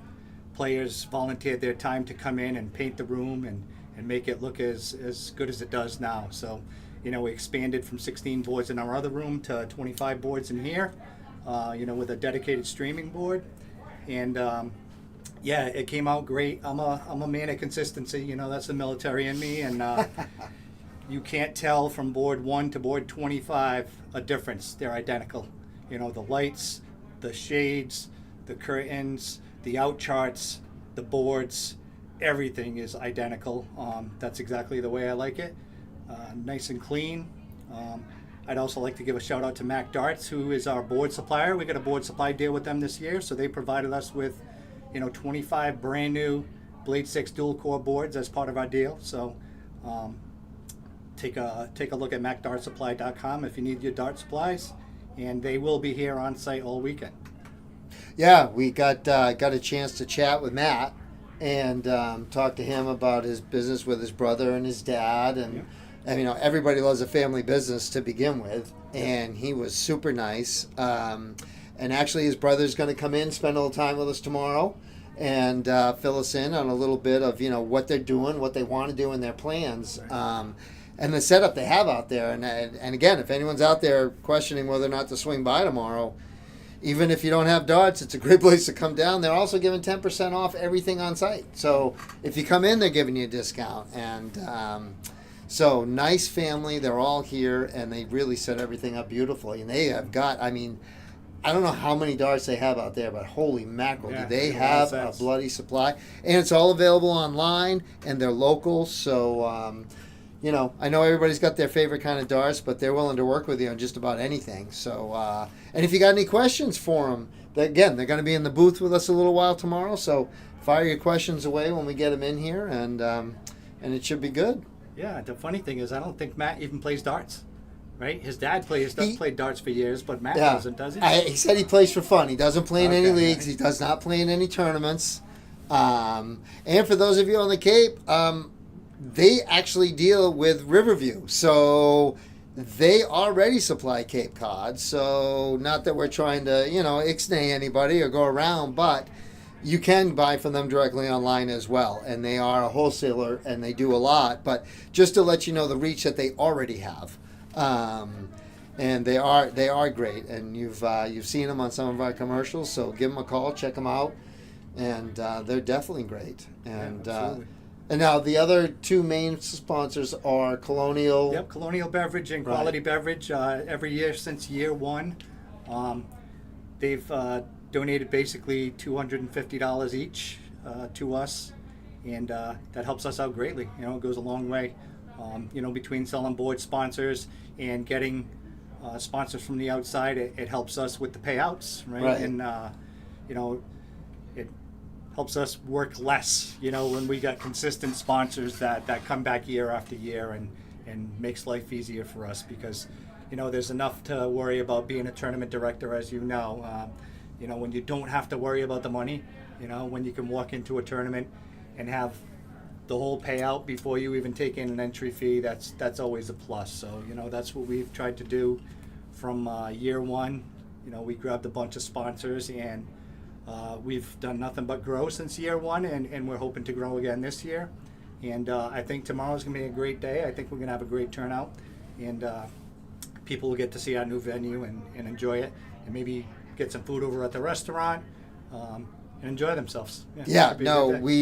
players volunteered their time to come in and paint the room and make it look as good as it does now. So, we expanded from 16 boards in our other room to 25 boards in here, with a dedicated streaming board. And, it came out great. I'm a man of consistency. That's the military in me. And you can't tell from board 1 to board 25 a difference. They're identical. The lights, the shades, the curtains, the out charts, the boards, everything is identical. That's exactly the way I like it. Nice and clean. I'd also like to give a shout out to Mac Darts, who is our board supplier. We got a board supply deal with them this year, so they provided us with 25 brand new Blade 6 dual core boards as part of our deal. So take a look at MacDartSupply.com if you need your dart supplies, and they will be here on site all weekend. Yeah, we got a chance to chat with Matt and talk to him about his business with his brother and his dad, and everybody loves a family business to begin with, and he was super nice. And actually, his brother's going to come in, spend a little time with us tomorrow, and fill us in on a little bit of what they're doing, what they want to do, and their plans. And the setup they have out there. And again, if anyone's out there questioning whether or not to swing by tomorrow, even if you don't have darts, it's a great place to come down. They're also giving 10% off everything on site. So if you come in, they're giving you a discount. And so nice family. They're all here, and they really set everything up beautifully. And they have got, I don't know how many darts they have out there, but holy mackerel, do they have a bloody supply. And it's all available online, and they're local. So, I know everybody's got their favorite kind of darts, but they're willing to work with you on just about anything. So, and if you got any questions for them, again, they're going to be in the booth with us a little while tomorrow. So fire your questions away when we get them in here, and it should be good. Yeah, the funny thing is I don't think Matt even plays darts. Right? His dad played darts for years, but Matt doesn't, does he? He said he plays for fun. He doesn't play in any leagues. He does not play in any tournaments. And for those of you on the Cape, they actually deal with Riverview. So they already supply Cape Cod. So not that we're trying to, ixnay anybody or go around, but you can buy from them directly online as well. And they are a wholesaler, and they do a lot. But just to let you know the reach that they already have. And they are great, and you've seen them on some of our commercials, so give them a call, check them out, and they're definitely great. And and now the other two main sponsors are Colonial. Yep, Colonial Beverage and Quality Beverage. Every year since year one, they've donated basically $250 each to us, and that helps us out greatly. It goes a long way. Between selling board sponsors and getting sponsors from the outside, it helps us with the payouts, right? And it helps us work less, when we got consistent sponsors that come back year after year, and makes life easier for us, because there's enough to worry about being a tournament director, as when you don't have to worry about the money, when you can walk into a tournament and have the whole payout before you even take in an entry fee, that's always a plus. So that's what we've tried to do from year one. We grabbed a bunch of sponsors, and we've done nothing but grow since year one, and we're hoping to grow again this year. And I think tomorrow's gonna be a great day. I think we're gonna have a great turnout, and people will get to see our new venue and enjoy it, and maybe get some food over at the restaurant. And enjoy themselves. Meat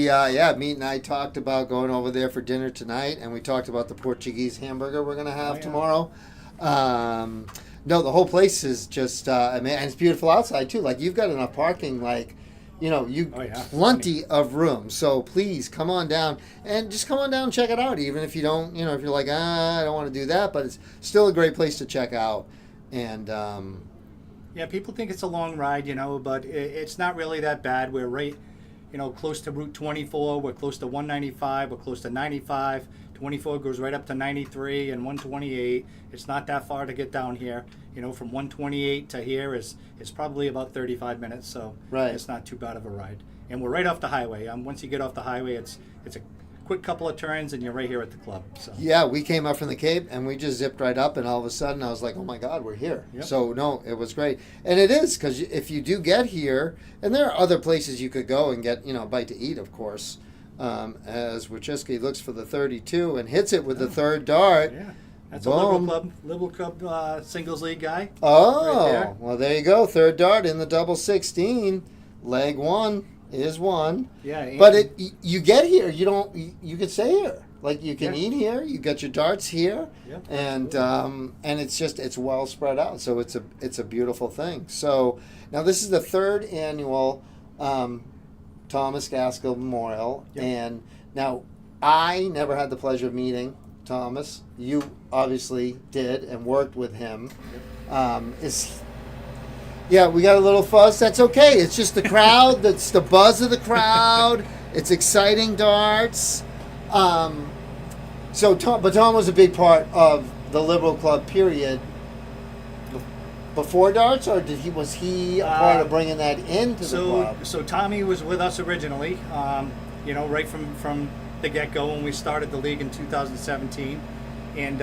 and I talked about going over there for dinner tonight, and we talked about the Portuguese hamburger we're going to have tomorrow. The whole place is just, and it's beautiful outside too. Like, you've got enough parking, you Oh, yeah. plenty of room. So please come on down and just come on down and check it out. Even if you don't, if you're like, I don't want to do that, but it's still a great place to check out. And Yeah, people think it's a long ride, but it's not really that bad. We're right, close to Route 24. We're close to 195. We're close to 95. 24 goes right up to 93 and 128. It's not that far to get down here. From 128 to here is probably about 35 minutes, so Right. it's not too bad of a ride. And we're right off the highway. Once you get off the highway, it's a quick couple of turns and you're right here at the club. So yeah, we came up from the Cape and we just zipped right up, and all of a sudden I was like, oh my God, we're here. Yep. So no, it was great. And it is, because if you do get here, and there are other places you could go and get, a bite to eat, of course, as Wachowski looks for the 32 and hits it with the third dart. yeah, that's Boom. a Liberal Club singles league guy. Oh, Right there. well, there you go. Third dart in the double 16. Leg one is one. Yeah, But you get here, you can stay here. Like, you can Yeah. eat here, you get your darts here, Yeah, and it's well spread out. So it's a beautiful thing. So now this is the third annual Thomas Gaskell Memorial, Yep. and now I never had the pleasure of meeting Thomas. You obviously did and worked with him. Yeah, we got a little fuzz. That's okay. It's just the crowd. That's the buzz of the crowd. It's exciting darts. Tom was a big part of the Liberal Club period before darts, or was he a part of bringing that into the club? So Tommy was with us originally, right from the get-go when we started the league in 2017, and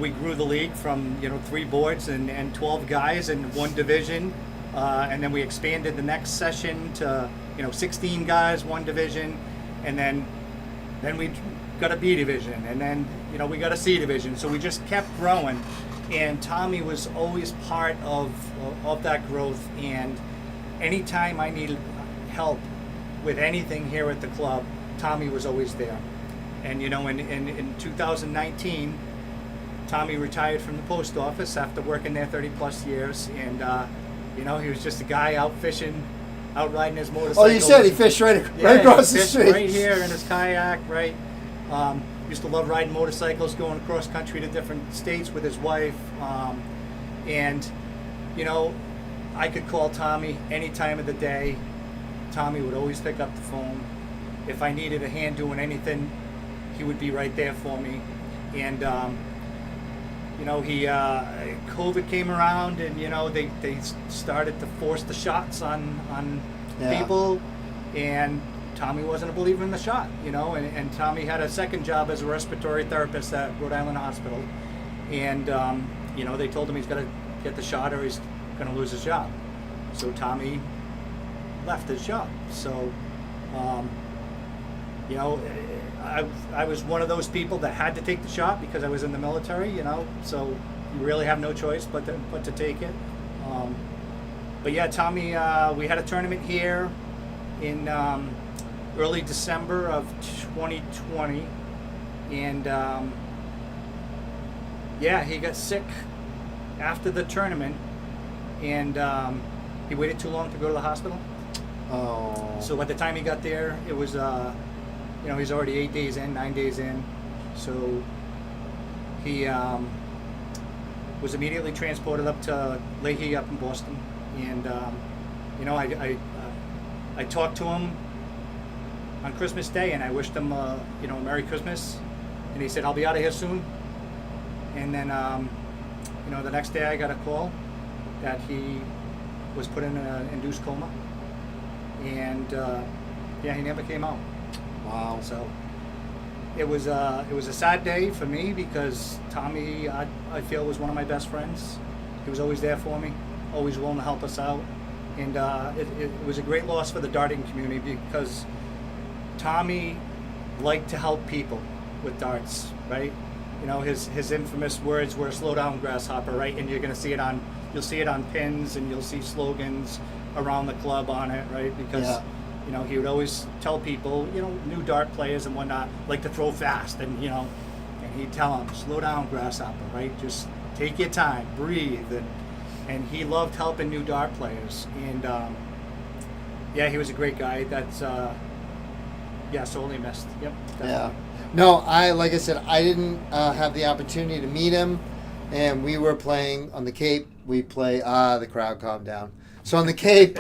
we grew the league from 3 boards and 12 guys in one division, and then we expanded the next session to 16 guys, one division, and then we got a B division, and then we got a C division. So we just kept growing, and Tommy was always part of that growth. And anytime I needed help with anything here at the club, Tommy was always there. And in 2019, Tommy retired from the post office after working there 30 plus years, and he was just a guy out fishing, out riding his motorcycle. Oh, you said he fished right across the fished street. right here in his kayak, right? Used to love riding motorcycles, going across country to different states with his wife, and I could call Tommy any time of the day. Tommy would always pick up the phone. If I needed a hand doing anything, he would be right there for me. And COVID came around, and they started to force the shots on Yeah. people, and Tommy wasn't a believer in the shot, and Tommy had a second job as a respiratory therapist at Rhode Island Hospital, and they told him he's got to get the shot or he's going to lose his job. So Tommy left his job. So I was one of those people that had to take the shot because I was in the military, so you really have no choice but to take it. But yeah, Tommy, we had a tournament here in early December of 2020, and he got sick after the tournament, and he waited too long to go to the hospital. Oh. So by the time he got there, it was he's already 9 days in. So he was immediately transported up to Leahy up in Boston, and I talked to him on Christmas Day, and I wished him a Merry Christmas, and he said, I'll be out of here soon. And then the next day I got a call that he was put in an induced coma, and he never came out. Wow. So it was a sad day for me because Tommy, I feel, was one of my best friends. He was always there for me, always willing to help us out, and it was a great loss for the darting community because Tommy liked to help people with darts, right? His infamous words were "slow down, grasshopper," right? And you'll see it on pins, and you'll see slogans around the club on it, right? Because he would always tell people, new dart players and whatnot, like to throw fast, and he'd tell them, "Slow down, grasshopper," right? Just take your time, breathe, and he loved helping new dart players. And Yeah, he was a great guy. That's sorely missed. Yep. Yeah. Definitely. No, like I said, I didn't have the opportunity to meet him, and we were playing on the Cape. We play. The crowd calmed down. So on the Cape,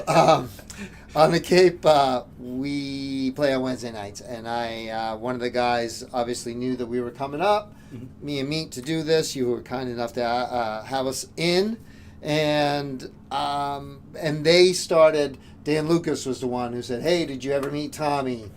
we play on Wednesday nights, and one of the guys obviously knew that we were coming up. Mm-hmm. Me and Meat to do this. You were kind enough to have us in, and they started. Dan Lucas was the one who said, "Hey, did you ever meet Tommy?"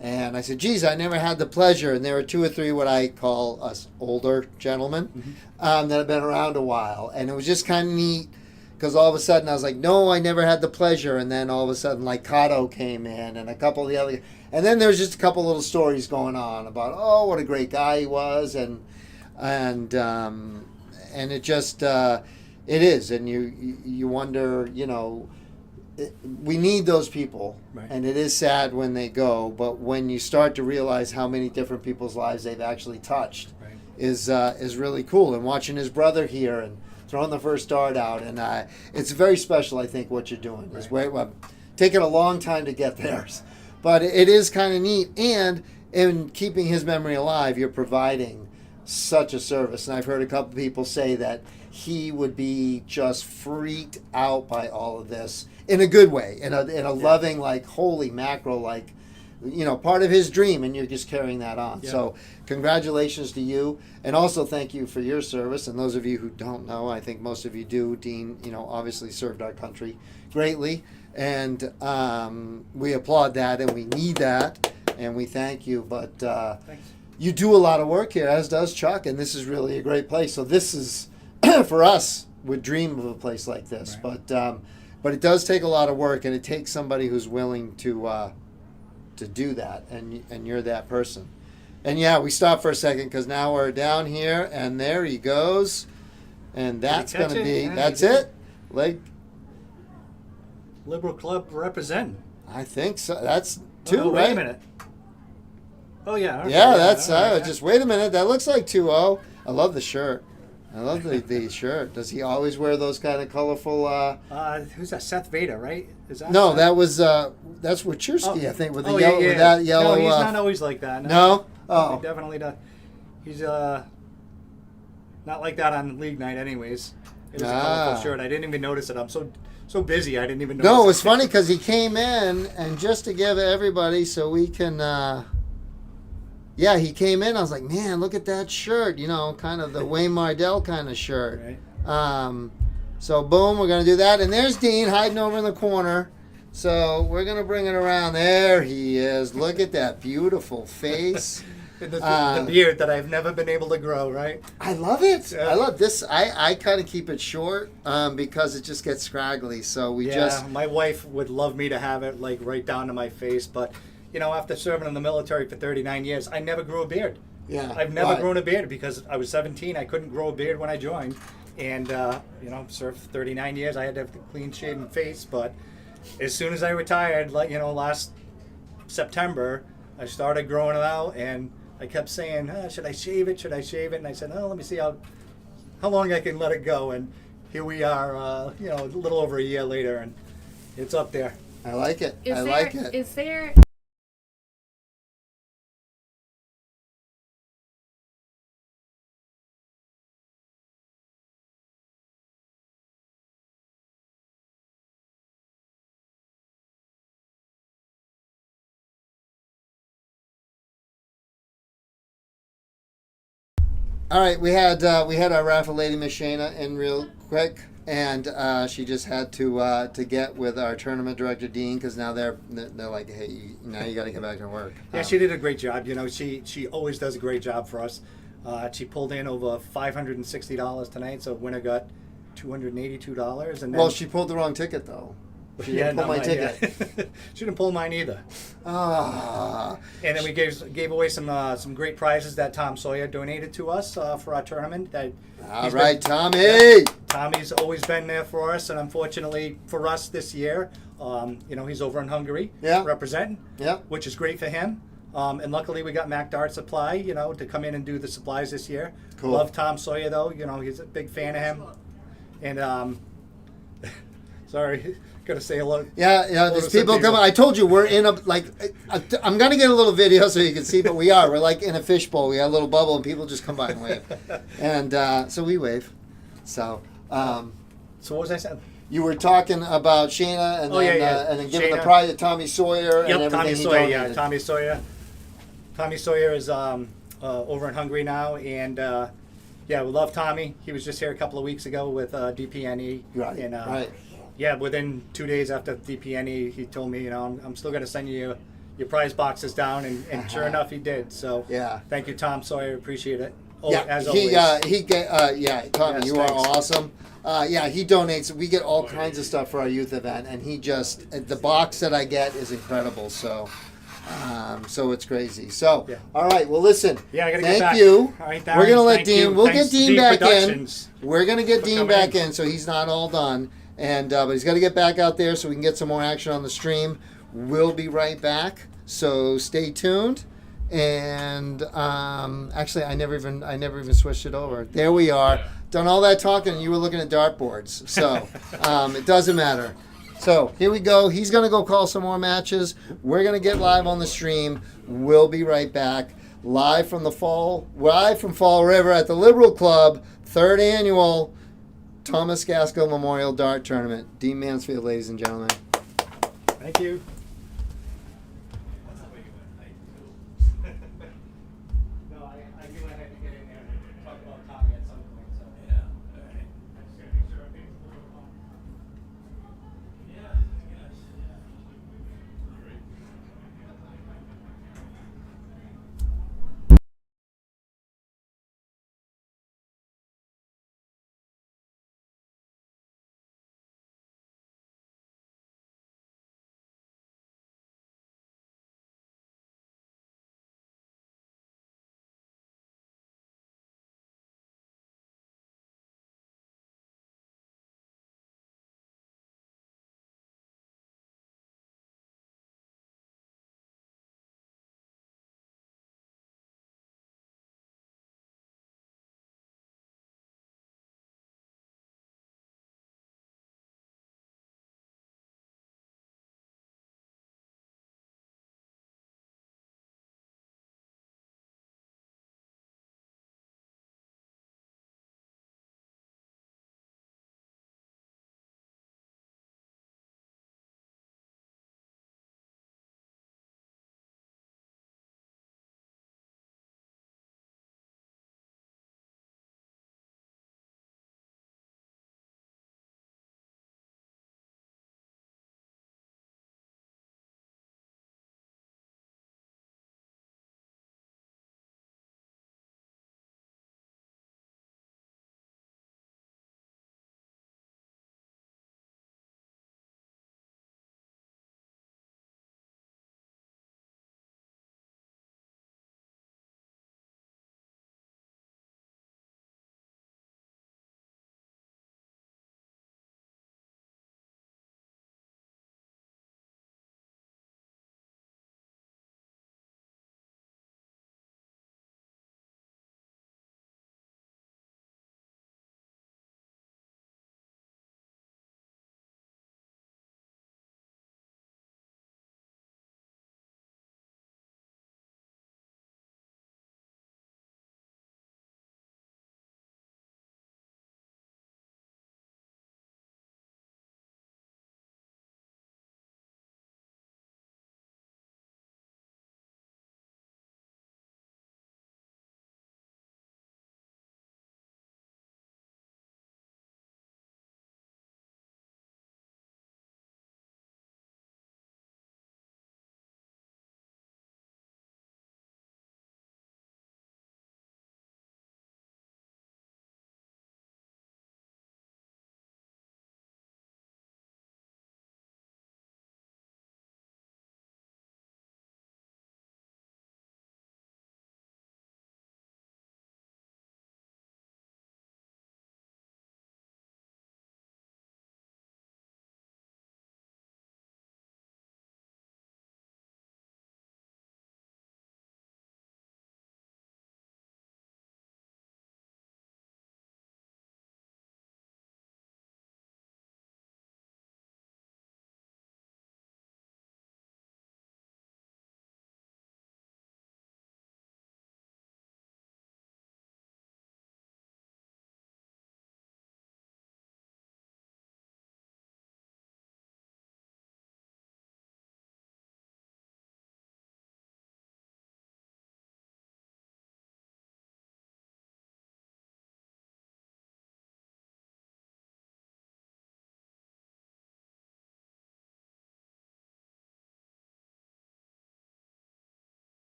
And I said, geez, I never had the pleasure. And there were 2 or 3 what I call us older gentlemen that have been around a while. And it was just kind of neat because all of a sudden I was like, no, I never had the pleasure. And then all of a sudden, like, Kato came in and a couple of the other. And then there was just a couple little stories going on about, oh, what a great guy he was. And it just, it is. And you wonder, you know, we need those people, Right. and it is sad when they go. But when you start to realize how many different people's lives they've actually touched, Right. is really cool. And watching his brother here and throwing the first dart out, and it's very special. I think what you're doing is taking a long time to get there, but it is kind of neat. And in keeping his memory alive, you're providing such a service. And I've heard a couple people say that he would be just freaked out by all of this in a good way, in a loving, like, holy mackerel, like, you know, part of his dream, and you're just carrying that on. Yeah. So congratulations to you, and also thank you for your service. And those of you who don't know, I think most of you do. Dean, you know, obviously served our country greatly, and we applaud that, and we need that, and we thank you. But Thanks. you do a lot of work here, as does Chuck, and this is really a great place. So this is, for us, would dream of a place like this. Right. But it does take a lot of work, and it takes somebody who's willing to do that, and you're that person. And yeah, we stopped for a second because now we're down here, and there he goes, and that's catch going to it? be Yeah, that's he did. it. Like, Liberal Club represent. I think so. That's Oh, 2, no, right? Wait a minute. Oh yeah. Okay, Yeah, that's all right. just wait a minute. That looks like 2-0. I love the shirt. I love the shirt. Does he always wear those kind of colorful? Who's that? Seth Vader, right? Is that? No, Seth? that was that's Wachowski, I think, with the Oh, yellow, yeah. with that yellow. No, he's not always like that. No? He Oh, definitely does. He's not like that on league night, anyways. It was a colorful shirt. I didn't even notice it. I'm so busy. I didn't even notice. no, it was it. funny because he came in, and just to give everybody so we can. Yeah, he came in. I was like, man, look at that shirt. You know, kind of the Wayne Mardell kind of shirt. Right. So boom, we're gonna do that, and there's Dean hiding over in the corner. So we're gonna bring it around. There he is. Look at that beautiful face. The beard that I've never been able to grow, right? I love it. Yeah. I love this. I kind of keep it short because it just gets scraggly. So we just. My wife would love me to have it like right down to my face, but you know, after serving in the military for 39 years, I never grew a beard. Yeah. I've never Right. grown a beard because I was 17. I couldn't grow a beard when I joined, and you know, served for 39 years. I had to have a clean shaven face, but as soon as I retired, like, you know, last September, I started growing it out, and I kept saying, should I shave it? Should I shave it? And I said, let me see how long I can let it go. And here we are, you know, a little over a year later, and it's up there. I like it. Is I there, like it. Is there? All right, we had our raffle lady Miss Shayna in real quick, and she just had to get with our tournament director Dean because now they're like, hey, now you got to get back to work. Yeah, she did a great job. You know, she always does a great job for us. She pulled in over $560 tonight, so winner got $282. And then, Well, she pulled the wrong ticket though. She didn't pull not my mine, ticket. yeah. She didn't pull mine either. Ah, And then we gave away some great prizes that Tom Sawyer donated to us for our tournament. That all he's right, been- Tommy. Yeah, Tommy's always been there for us, and unfortunately for us this year, you know, he's over in Hungary representing, Yeah. which is great for him. And luckily we got Mac Dart Supply, you know, to come in and do the supplies this year. Cool. Love Tom Sawyer though, you know, he's a big fan of him. And Sorry, gotta say hello. Yeah, Hello there's to some people coming. I told you we're in a like. I'm gonna get a little video so you can see, but we are. We're like in a fishbowl. We got a little bubble, and people just come by and wave, and so we wave. So So what was I saying? you were talking about Shayna, and Oh, then yeah. and then giving the Shayna. prize to Tommy Sawyer and Yep, everything Tommy he Sawyer. Yeah, donated. Tommy Sawyer. Tommy Sawyer is over in Hungary now, and yeah, we love Tommy. He was just here a couple of weeks ago with DPNE. Right, And, right. Yeah, within 2 days after DPNE, he told me, you know, I'm still going to send you your prize boxes down, and sure enough, he did. So Yeah. thank you, Tom Sawyer. Appreciate it. Oh, Yeah, as he always. yeah, Tommy, Yes, you are thanks. awesome. Yeah, he donates. We get all kinds of stuff for our youth event, and he just the box that I get is incredible. So it's crazy. So Yeah. all right, well listen. Yeah, I gotta get thank back. you. All right, We're Darren, gonna let thank Dean. you. We'll Thanks get Dean to back Productions in. We're gonna get for Dean coming back in. in, so he's not all done. And but he's got to get back out there so we can get some more action on the stream. We'll be right back. So stay tuned. And actually, I never even switched it over. There we are. Done all that talking, and you were looking at dartboards. So it doesn't matter. So here we go. He's gonna go call some more matches. We're gonna get live on the stream. We'll be right back. Live from Fall River at the Liberal Club, 3rd annual Thomas Gaskell Memorial Dart Tournament. Dean Mansfield, ladies and gentlemen. Thank you.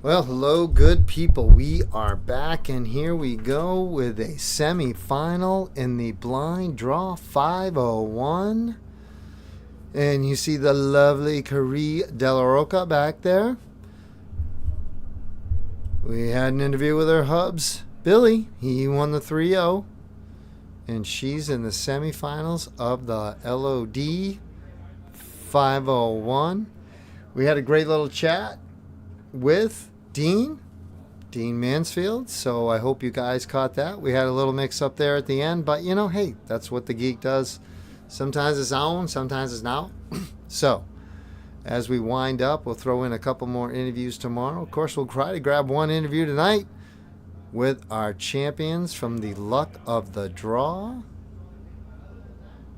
Well, hello, good people. We are back, and here we go with a semi-final in the blind draw 501. And you see the lovely Carrie Della Rocca back there. We had an interview with her hubs, Billy. He won the 3-0. And she's in the semifinals of the LOD 501. We had a great little chat with Dean Mansfield. So I hope you guys caught that. We had a little mix up there at the end, but you know, hey, that's what the geek does. Sometimes it's on, sometimes it's not. So as we wind up, we'll throw in a couple more interviews tomorrow. Of course, we'll try to grab one interview tonight with our champions from the Luck of the Draw.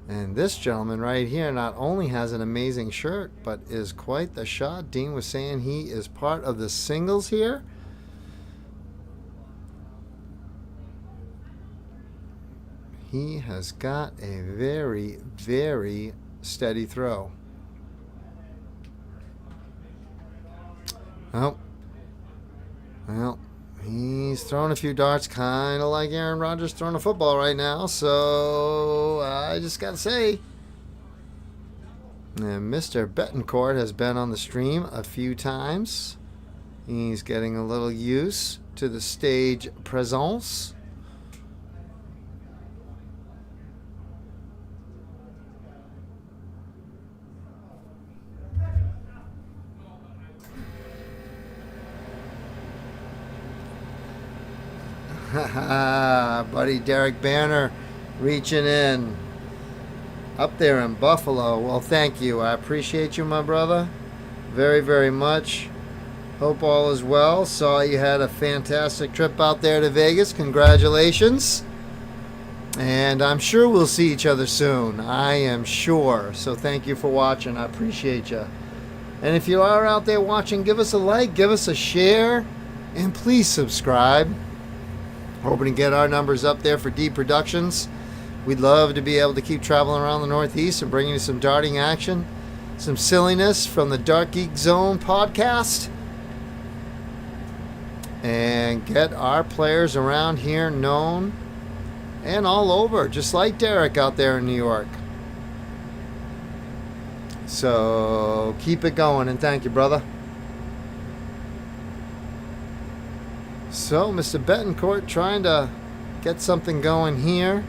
And this gentleman right here not only has an amazing shirt, but is quite the shot. Dean was saying he is part of the singles here. He has got a very, very steady throw. Oh. Well, he's throwing a few darts, kind of like Aaron Rodgers throwing a football right now. So I just got to say, and Mr. Betancourt has been on the stream a few times. He's getting a little used to the stage presence. Buddy Derek Banner reaching in up there in Buffalo. Well, thank you. I appreciate you, my brother, very, very much. Hope all is well. Saw you had a fantastic trip out there to Vegas. Congratulations. And I'm sure we'll see each other soon. I am sure. So thank you for watching. I appreciate you. And if you are out there watching, give us a like, give us a share, and please subscribe. Hoping to get our numbers up there for D Productions. We'd love to be able to keep traveling around the Northeast and bringing you some darting action, some silliness from the DartGeek Zone podcast, and get our players around here known and all over, just like Derek out there in New York. So keep it going, and thank you, brother. So, Mr. Betancourt trying to get something going here.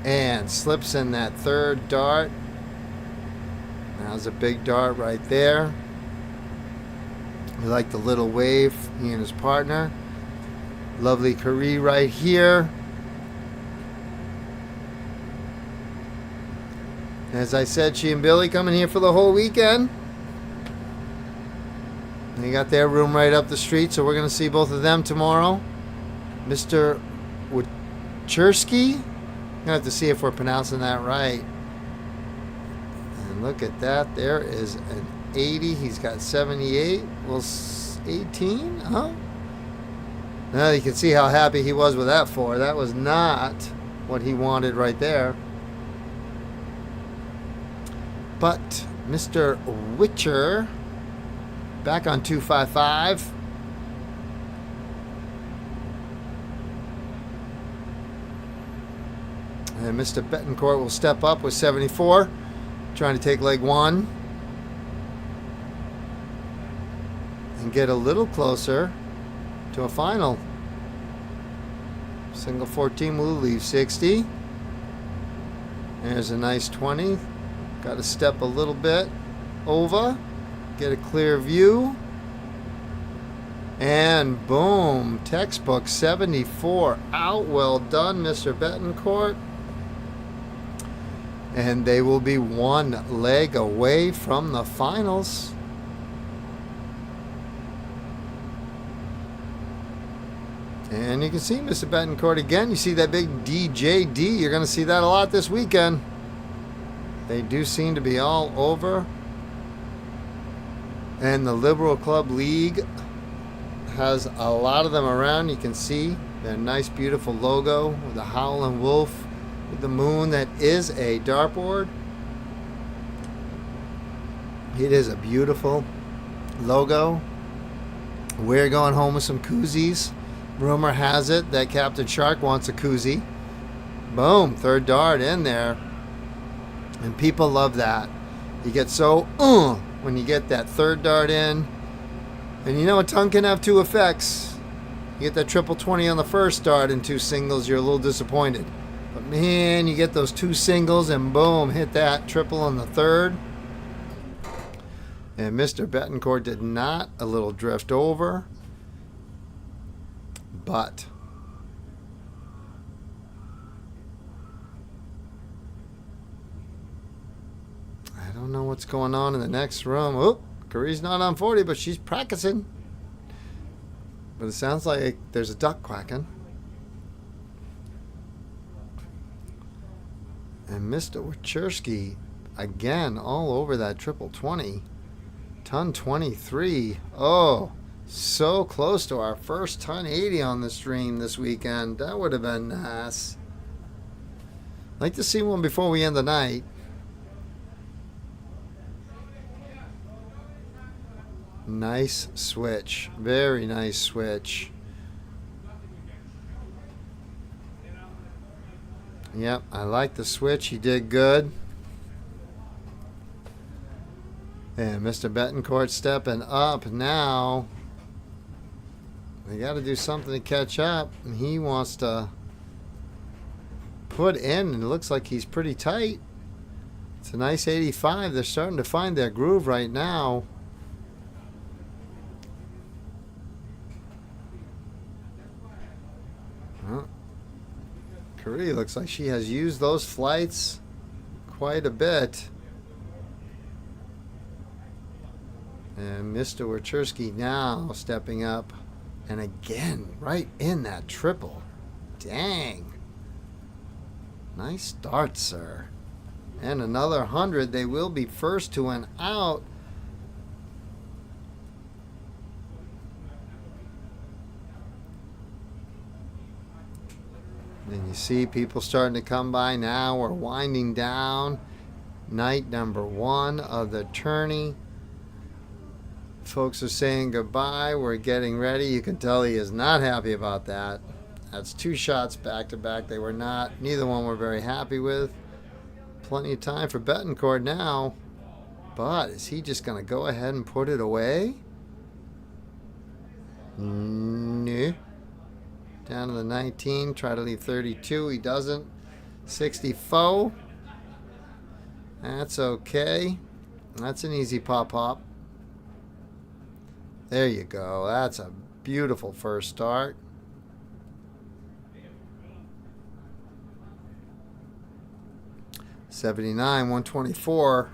And slips in that third dart. That's a big dart right there. We like the little wave, he and his partner. Lovely Carrie right here. As I said, she and Billy coming here for the whole weekend. They got their room right up the street, so we're going to see both of them tomorrow. Mr. Wachurski. I'm going to have to see if we're pronouncing that right. And look at that. There is an 80. He's got 78. Well, 18? Huh? Now you can see how happy he was with that 4. That was not what he wanted right there. But Mr. Witcher back on 255. And Mr. Betancourt will step up with 74, trying to take leg 1 and get a little closer to a final. Single 14 will leave 60. There's a nice 20. Got to step a little bit over. Get a clear view. And boom, textbook 74 out. Well done, Mr. Betancourt. And they will be one leg away from the finals. And you can see Mr. Betancourt again. You see that big DJD. You're going to see that a lot this weekend. They do seem to be all over. And the Liberal Club League has a lot of them around. You can see their nice, beautiful logo with the Howlin' Wolf with the moon that is a dartboard. It is a beautiful, logo. We're going home with some koozies. Rumor has it that Captain Shark wants a koozie. Boom, third dart in there. And people love that. You get so when you get that third dart in. And you know a tongue can have two effects. You get that triple 20 on the first dart and two singles, you're a little disappointed. But man, you get those two singles and boom, hit that triple on the third. And Mr. Betancourt did not a little drift over. But I don't know what's going on in the next room. Oh, Curry's not on 40, but she's practicing. But it sounds like there's a duck quacking. And Mr. Wachurski, again, all over that triple 20. Ton 23. Oh, so close to our first ton 80 on the stream this weekend. That would have been nice. I'd like to see one before we end the night. Nice switch. Very nice switch. Yep, I like the switch. He did good. And Mr. Betancourt stepping up now. They got to do something to catch up. And he wants to put in, and it looks like he's pretty tight. It's a nice 85. They're starting to find their groove right now. Well, Curry looks like she has used those flights quite a bit. And Mr. Wachurski now stepping up. And again, right in that triple. Dang. Nice start, sir. And another 100. They will be first to an out. And you see people starting to come by now. We're winding down. Night number 1 of the tourney. Folks are saying goodbye. We're getting ready. You can tell he is not happy about that. That's 2 shots back to back. They were not. Neither one were very happy with. Plenty of time for Betancourt now. But is he just going to go ahead and put it away? No. Down to the 19. Try to leave 32. He doesn't. 64. That's okay. That's an easy pop-pop. There you go. That's a beautiful first start. $79, 124.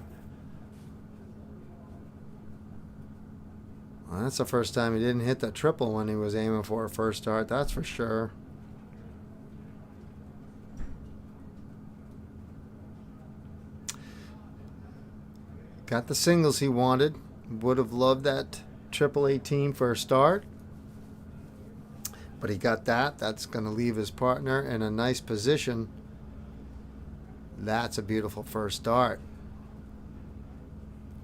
Well, that's the first time he didn't hit the triple when he was aiming for a first start. That's for sure. Got the singles he wanted. Would have loved that triple 18 for a start, but he got that. That's going to leave his partner in a nice position. That's a beautiful first start,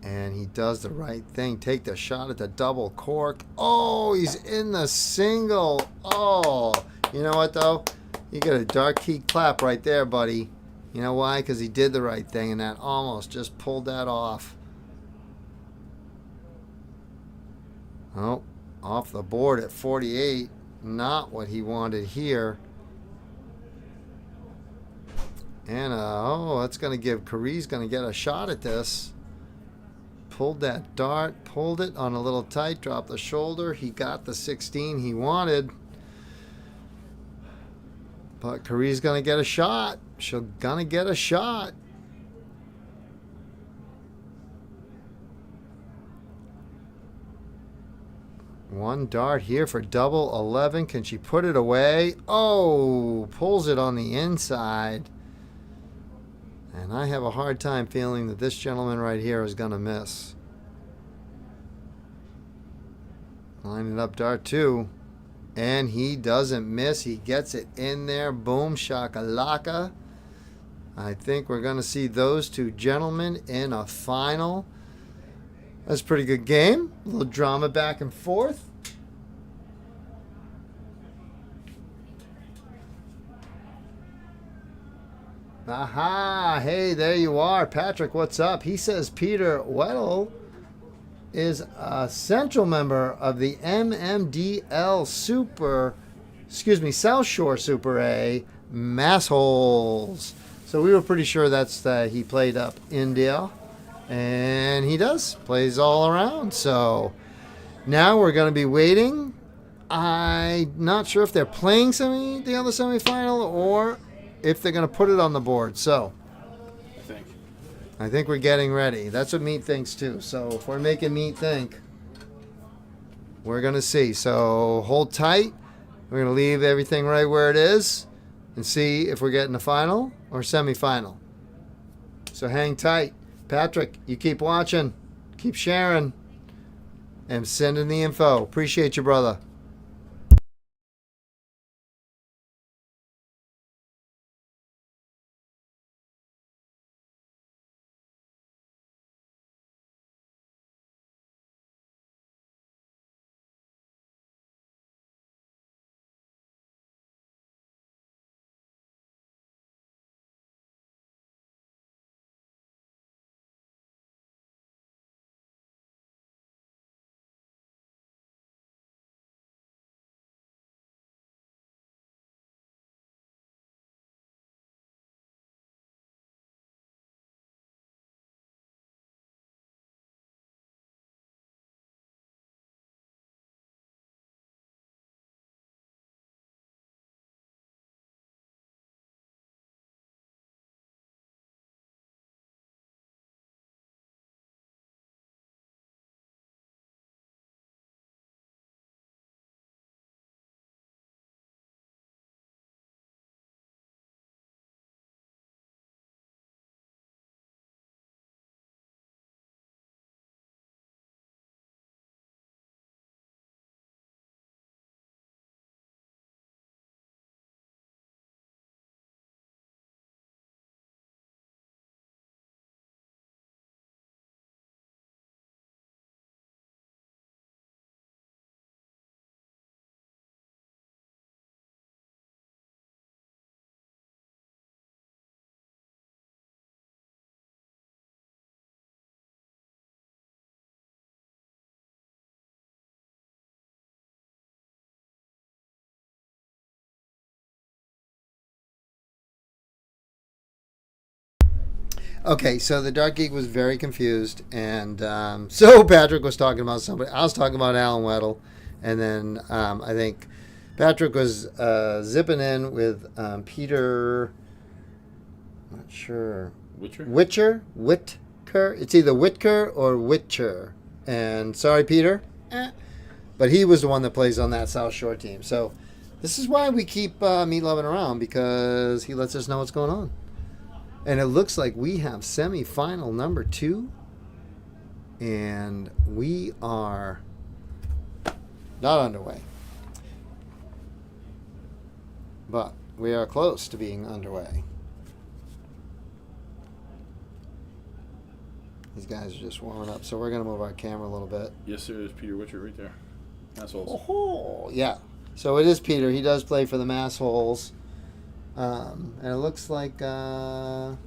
and he does the right thing. Take the shot at the double cork. Oh, he's in the single. Oh, you know what though, you get a DartGeek clap right there, buddy. You know why? Because he did the right thing, and that almost just pulled that off. Oh, off the board at 48. Not what he wanted here. And, that's going to give Curry's going to get a shot at this. Pulled that dart, pulled it on a little tight, dropped the shoulder. He got the 16 he wanted. But Curry's going to get a shot. She's going to get a shot. One dart here for double 11. Can she put it away? Oh, pulls it on the inside. And I have a hard time feeling that this gentleman right here is going to miss. Lining up dart 2. And he doesn't miss. He gets it in there. Boom, shakalaka. I think we're going to see those two gentlemen in a final. That's a pretty good game. A little drama back and forth. Aha! Hey, there you are. Patrick, what's up? He says Peter Weddle is a central member of the MMDL South Shore Super A Massholes. So we were pretty sure that's he played up India. And he does. Plays all around. So now we're going to be waiting. I'm not sure if they're playing the other semifinal or if they're going to put it on the board. So I think we're getting ready. That's what Meat thinks too. So if we're making Meat think, we're going to see. So hold tight. We're going to leave everything right where it is and see if we're getting a final or semifinal. So hang tight. Patrick, you keep watching, keep sharing, and sending the info. Appreciate you, brother. Okay, so the Dark Geek was very confused, and so Patrick was talking about somebody. I was talking about Alan Weddle, and then I think Patrick was zipping in with Peter. I'm not sure. Whitcher. It's either Whitker or Witcher. And sorry, Peter, but he was the one that plays on that South Shore team. So this is why we keep Meat Lovin' around, because he lets us know what's going on. And it looks like we have semifinal number 2. And we are not underway. But we are close to being underway. These guys are just warming up. So we're going to move our camera a little bit. Yes, there is Peter Witcher right there. Massholes. Oh, yeah. So it is Peter. He does play for the Massholes. And it looks like, Scott.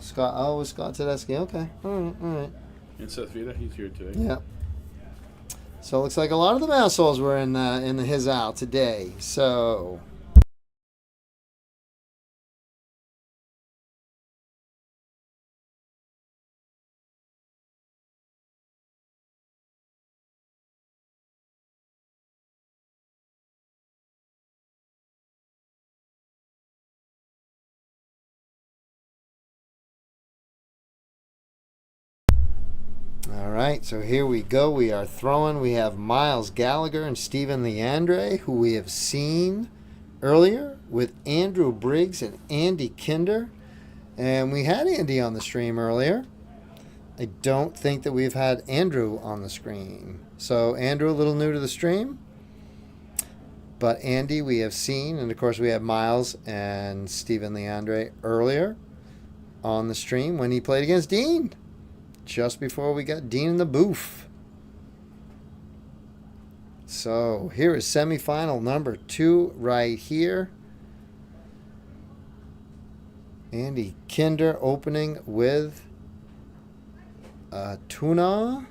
Scott Tedeschi. Okay, all right. And Seth Vita, he's here today. Yeah. So it looks like a lot of the Massholes were in the his out today. So. All right, so here we go. We are throwing. We have Miles Gallagher and Stephen Leandre, who we have seen earlier with Andrew Briggs and Andy Kinder. And we had Andy on the stream earlier. I don't think that we've had Andrew on the screen. So Andrew, a little new to the stream. But Andy we have seen. And, of course, we have Miles and Stephen Leandre earlier on the stream when he played against Dean. Just before we got Dean in the booth. So here is semifinal number 2 right here. Andy Kinder opening with Tuna.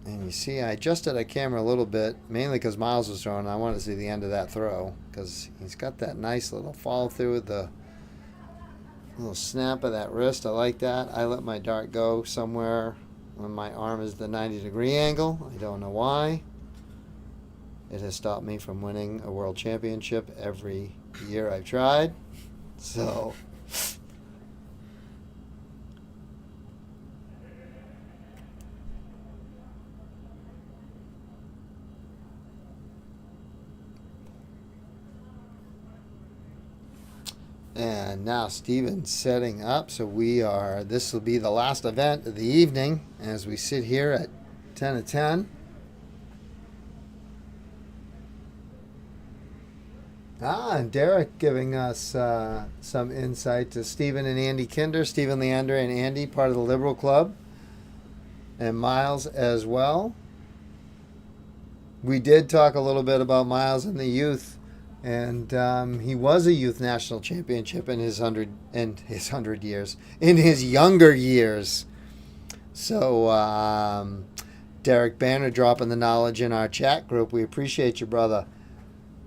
And you see, I adjusted the camera a little bit, mainly because Miles was throwing. I wanted to see the end of that throw because he's got that nice little follow through with the little snap of that wrist. I like that. I let my dart go somewhere when my arm is the 90-degree angle. I don't know why. It has stopped me from winning a world championship every year I've tried. So and now Steven's setting up. So this will be the last event of the evening as we sit here at 10 of 10. And Derek giving us some insight to Stephen and Andy Kinder. Stephen Leander and Andy, part of the Liberal Club. And Miles as well. We did talk a little bit about Miles in the youth. And he was a youth national championship in his 100 years. In his younger years. So Derek Banner dropping the knowledge in our chat group. We appreciate you, brother.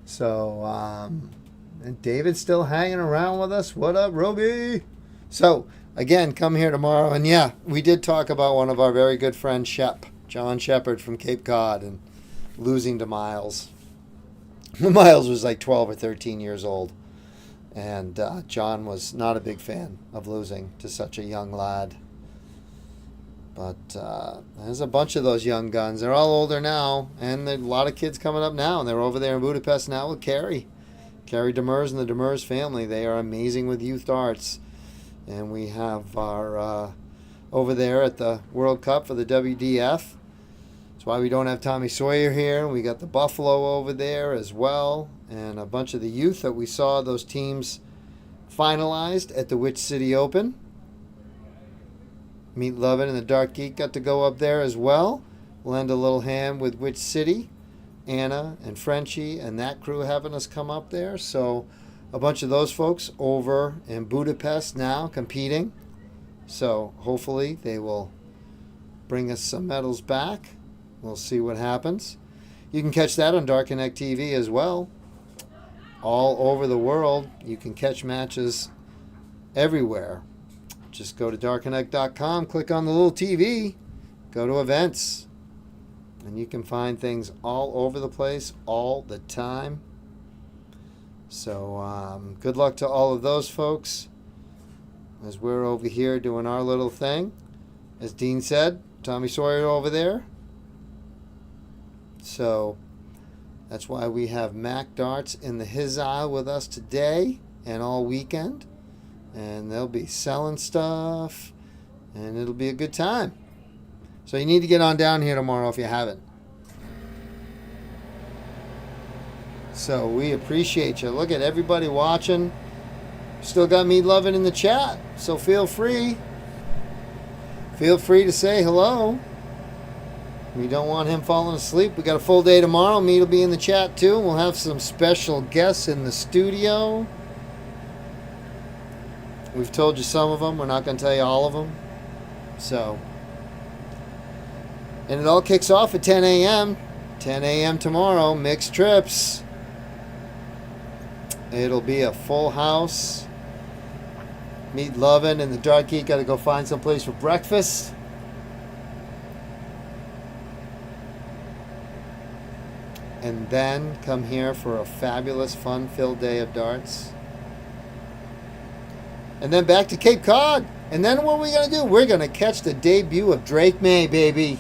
So, and David's still hanging around with us. What up, Roby? So, again, come here tomorrow. And yeah, we did talk about one of our very good friends, John Shepard from Cape Cod, and losing to Miles. Miles was like 12 or 13 years old. And John was not a big fan of losing to such a young lad. But there's a bunch of those young guns. They're all older now, and there are a lot of kids coming up now. And they're over there in Budapest now with Carrie Demers and the Demers family. They are amazing with youth darts. And we have our over there at the World Cup for the WDF. That's why we don't have Tommy Sawyer here. We got the Buffalo over there as well, and a bunch of the youth that we saw those teams finalized at the Witch City Open. Meet Lovin and the Dark Geek got to go up there as well. Lend a little hand with Witch City. Anna and Frenchie and that crew having us come up there. So a bunch of those folks over in Budapest now competing. So hopefully they will bring us some medals back. We'll see what happens. You can catch that on Dark Connect TV as well. All over the world. You can catch matches everywhere. Just go to darkconnect.com, click on the little TV, go to events, and you can find things all over the place all the time. So good luck to all of those folks as we're over here doing our little thing. As Dean said, Tommy Sawyer over there. So that's why we have Mac Darts in his aisle with us today and all weekend. And they'll be selling stuff, and it'll be a good time. So you need to get on down here tomorrow if you haven't. So we appreciate you. Look at everybody watching. Still got me loving in the chat, so feel free. Feel free to say hello. We don't want him falling asleep. We got a full day tomorrow. Meat will be in the chat too. We'll have some special guests in the studio. We've told you some of them. We're not going to tell you all of them. So, and it all kicks off at 10 a.m. 10 a.m. tomorrow. Mixed trips. It'll be a full house. Meet Lovin and the Dark Geek. Got to go find some place for breakfast. And then come here for a fabulous, fun-filled day of darts. And then back to Cape Cod. And then what are we going to do? We're going to catch the debut of Drake May, baby.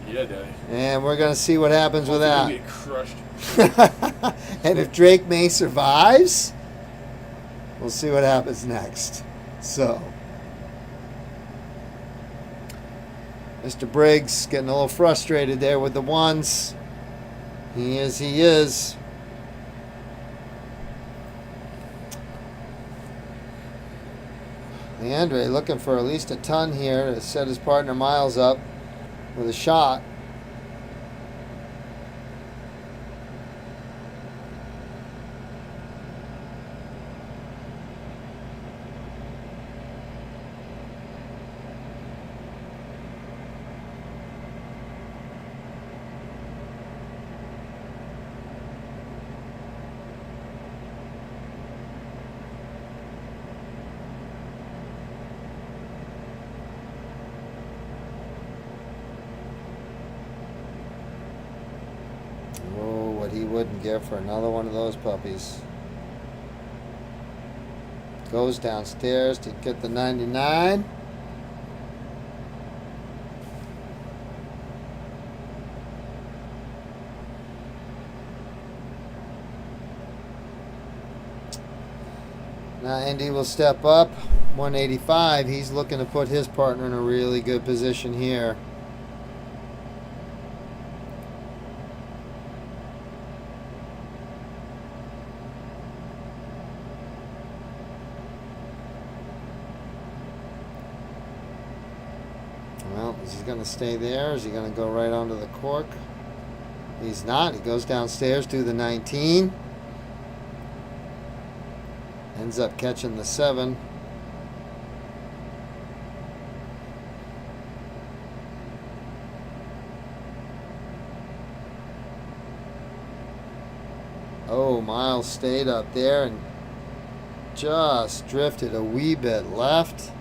Yeah, Daddy. And we're going to see what happens with that. Get crushed. And if Drake May survives, we'll see what happens next. So, Mr. Briggs getting a little frustrated there with the ones. He is. Andre looking for at least a ton here to set his partner Miles up with a shot. Oh, what he wouldn't give for another one of those puppies. Goes downstairs to get the 99. Now Andy will step up. 185. He's looking to put his partner in a really good position here. Well, is he going to stay there? Is he going to go right onto the cork? He's not. He goes downstairs to the 19. Ends up catching the 7. Oh, Miles stayed up there and just drifted a wee bit left.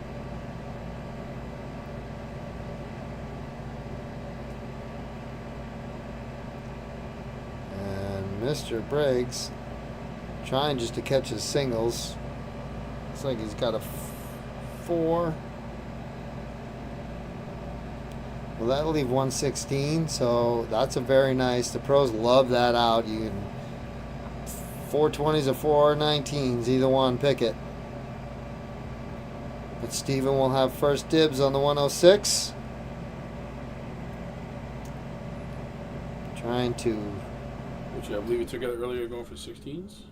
And Mr. Briggs trying just to catch his singles. Looks like he's got a 4. Well, that'll leave 116, so that's a very nice. The pros love that out. You can 420s or 419s, either one, pick it. But Steven will have first dibs on the 106. Trying to. Which I believe we took out earlier, going for 16s.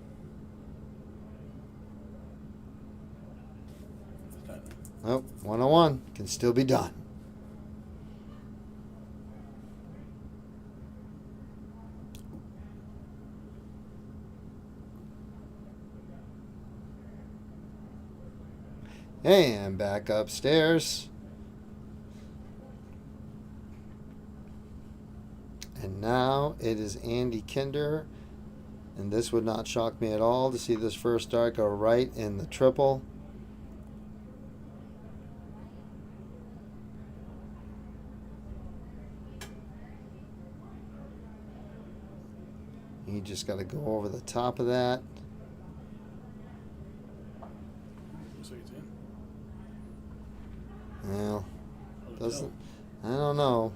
Oh, 101 can still be done. And back upstairs. And now it is Andy Kinder. And this would not shock me at all to see this first dart go right in the triple. You just got to go over the top of that. Looks like it's in. Well, doesn't. I don't know.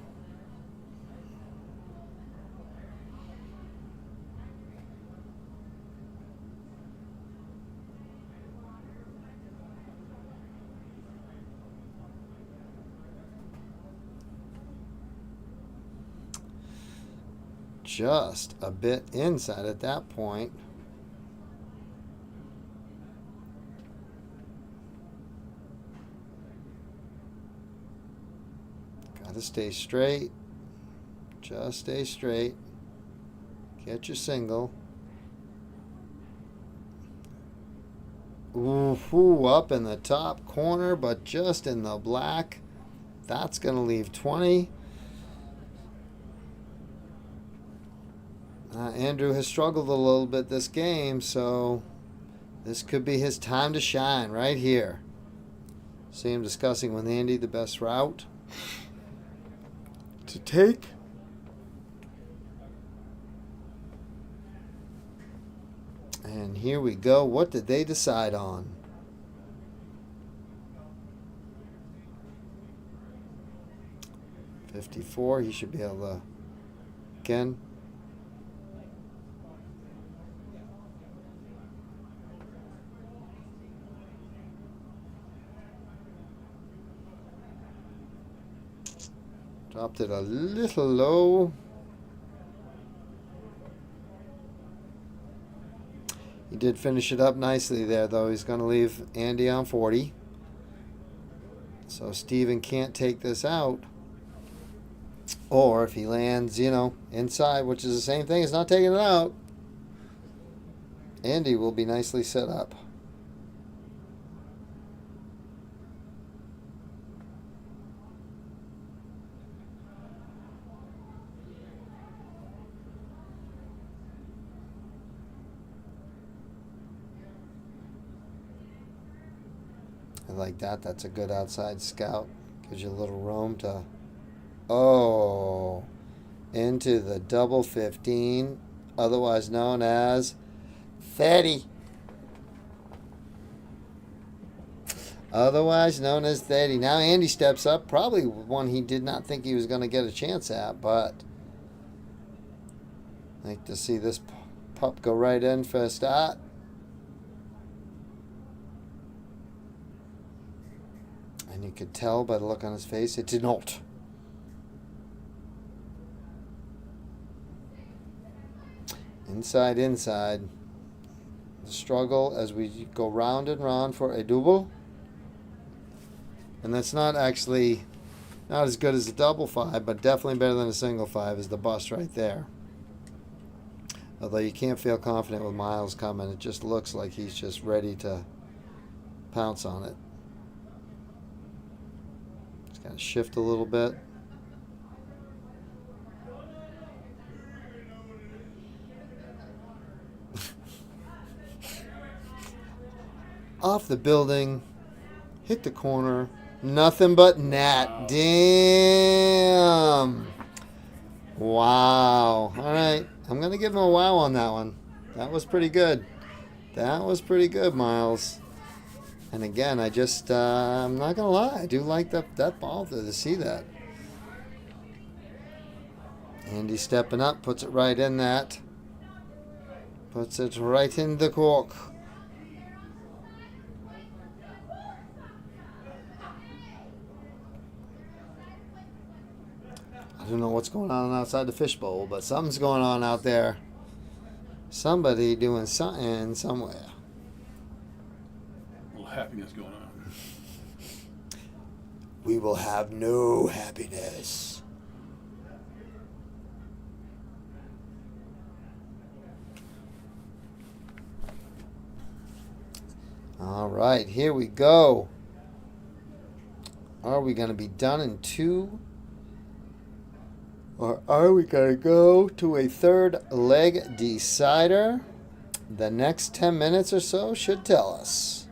Just a bit inside at that point. Gotta stay straight. Just stay straight. Get your single. Ooh, up in the top corner, but just in the black. That's gonna leave 20. Andrew has struggled a little bit this game, so this could be his time to shine right here. See him discussing with Andy the best route to take. And here we go. What did they decide on? $54. He should be able to again. Dropped it a little low. He did finish it up nicely there, though. He's going to leave Andy on 40. So Steven can't take this out. Or if he lands, inside, which is the same thing as not taking it out, Andy will be nicely set up. I like that. That's a good outside scout. Gives you a little room to... Oh, into the double 15, otherwise known as 30. Otherwise known as 30. Now Andy steps up. Probably one he did not think he was going to get a chance at, but I like to see this pup go right in for a start. And you could tell by the look on his face, it did not. Inside. The struggle as we go round and round for a double. And that's not actually not as good as a double 5, but definitely better than a single 5 is the bust right there. Although you can't feel confident with Miles coming. It just looks like he's just ready to pounce on it. Just got to shift a little bit. Off the building, hit the corner, nothing but net. Damn. Wow. All right, I'm going to give him a wow on that one. That was pretty good. That was pretty good, Miles. And again, I'm not going to lie, I do like that ball there to see that. Andy stepping up, puts it right in that. Puts it right in the cork. I don't know what's going on outside the fishbowl, but something's going on out there. Somebody doing something somewhere. A little happiness going on. We will have no happiness. All right, here we go. Are we going to be done in 2? Or are we going to go to a third leg decider? The next 10 minutes or so should tell us.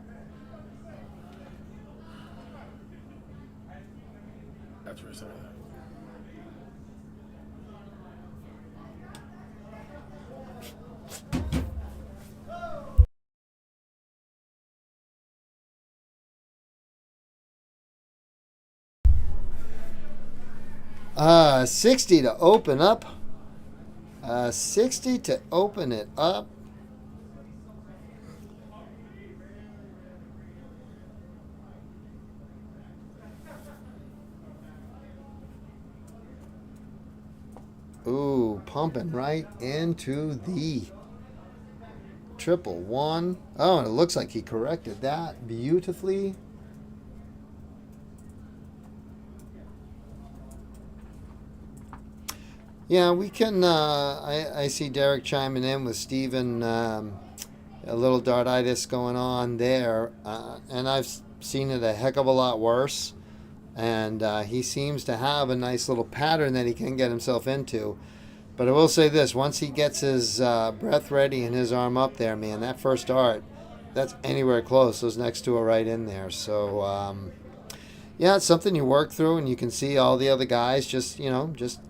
That's where I started. 60 to open up. 60 to open it up. Ooh, pumping right into the triple 1. Oh, and it looks like he corrected that beautifully. Yeah, we can. I see Derek chiming in with Steven. A little dartitis going on there. And I've seen it a heck of a lot worse. And he seems to have a nice little pattern that he can get himself into. But I will say this. Once he gets his breath ready and his arm up there, man, that first dart, that's anywhere close. Those next two are right in there. So... yeah, it's something you work through, and you can see all the other guys just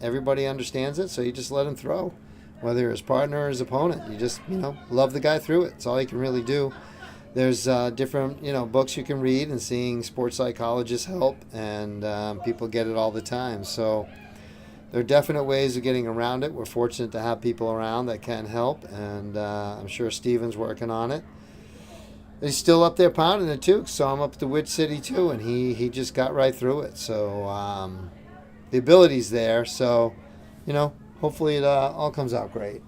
everybody understands it, so you just let him throw, whether you're his partner or his opponent. You just, love the guy through it. It's all you can really do. There's different, books you can read, and seeing sports psychologists help, and people get it all the time. So there are definite ways of getting around it. We're fortunate to have people around that can help, and I'm sure Steven's working on it. He's still up there pounding it too. Saw him up at the Witch City too, and he just got right through it. So the ability's there. So, hopefully it all comes out great.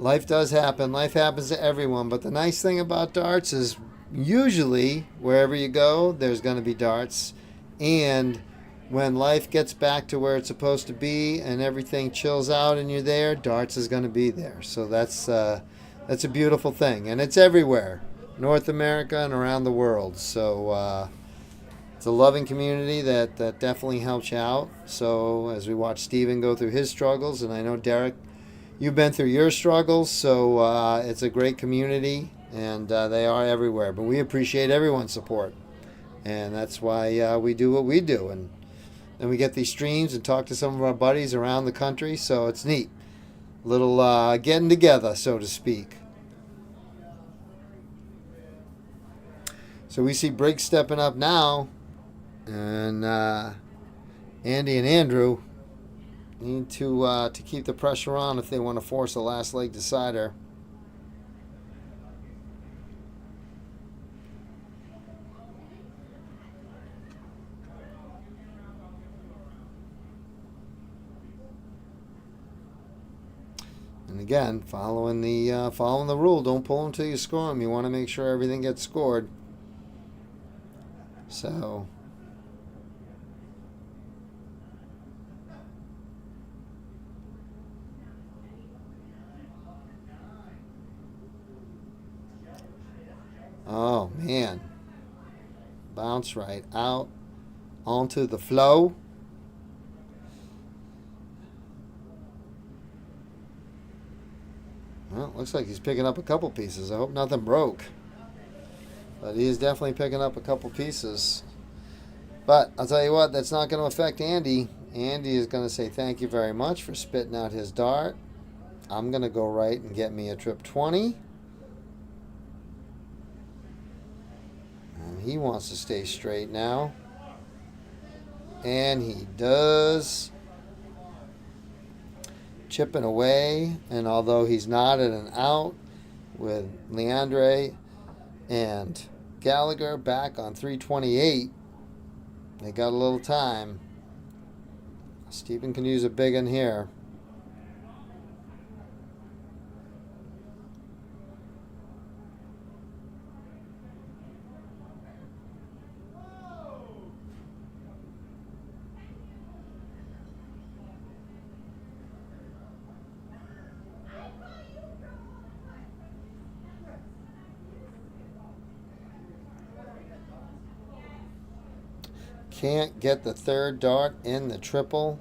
Life does happen. Life happens to everyone. But the nice thing about darts is usually wherever you go, there's going to be darts. And when life gets back to where it's supposed to be and everything chills out and you're there, darts is going to be there. So that's a beautiful thing. And it's everywhere, North America and around the world. So it's a loving community that definitely helps you out. So as we watch Steven go through his struggles, and I know Derek, you've been through your struggles, so it's a great community, and they are everywhere. But we appreciate everyone's support, and that's why we do what we do. And then we get these streams and talk to some of our buddies around the country, so it's neat. Little getting together, so to speak. So we see Briggs stepping up now, and Andy and Andrew need to keep the pressure on if they want to force a last leg decider. And again, following the rule, don't pull them till you score them. You want to make sure everything gets scored. So. Oh, man. Bounce right out onto the flow. Well, looks like he's picking up a couple pieces. I hope nothing broke. But he is definitely picking up a couple pieces. But I'll tell you what, that's not going to affect Andy. Andy is going to say thank you very much for spitting out his dart. I'm going to go right and get me a trip 20. He wants to stay straight now. And he does. Chipping away. And although he's not at an out with Leandre and Gallagher back on 328, they got a little time. Steven can use a big one here. Can't get the third dart in the triple.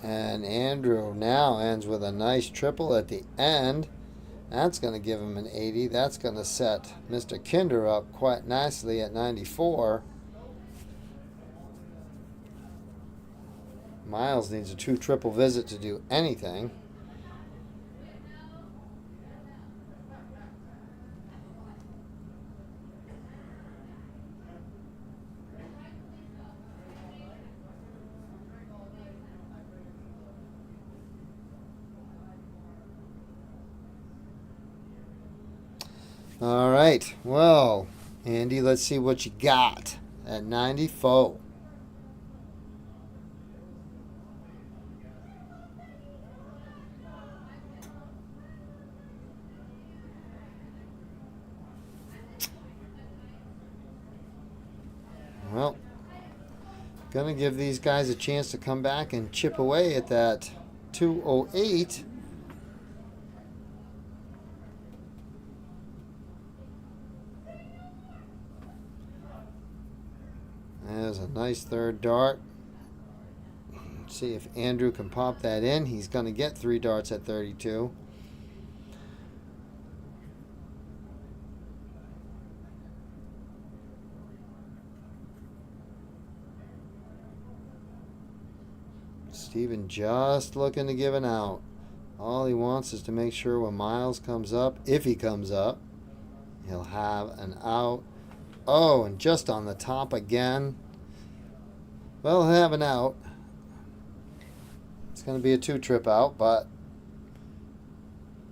And Andrew now ends with a nice triple at the end. That's going to give him an 80. That's going to set Mr. Kinder up quite nicely at 94. Miles needs a 2 triple visit to do anything. All right. Well, Andy, let's see what you got at 94. Well, gonna give these guys a chance to come back and chip away at that 208. There's a nice third dart. Let's see if Andrew can pop that in. He's going to get 3 darts at 32. Steven just looking to give an out. All he wants is to make sure when Miles comes up, if he comes up, he'll have an out. Oh, and just on the top again. Well, he'll have an out. It's going to be a 2 trip out, but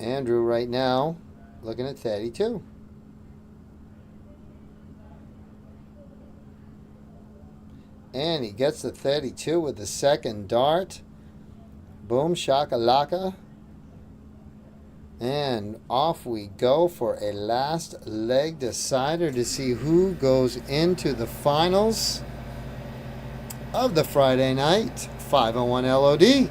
Andrew right now looking at 32. And he gets the 32 with the second dart. Boom, shakalaka. And off we go for a last leg decider to see who goes into the finals of the Friday night 501 LOD.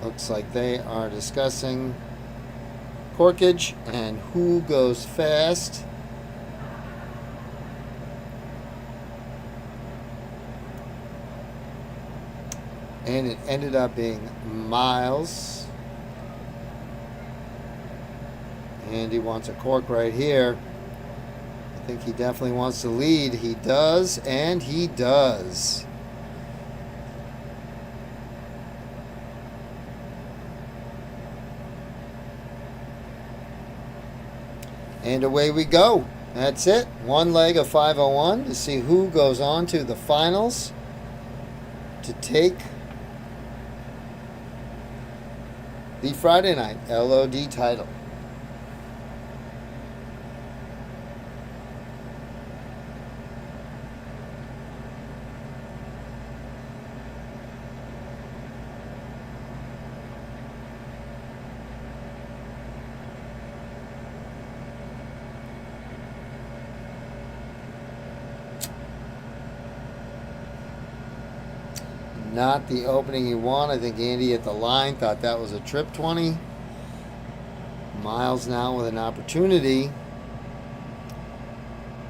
Looks like they are discussing corkage and who goes fast. And it ended up being Miles. And he wants a cork right here. I think he definitely wants to lead. He does, and he does. And away we go. That's it. One leg of 501 to see who goes on to the finals to take the Friday night LOD title. Not the opening he won. I think Andy at the line thought that was a trip 20. Miles now with an opportunity.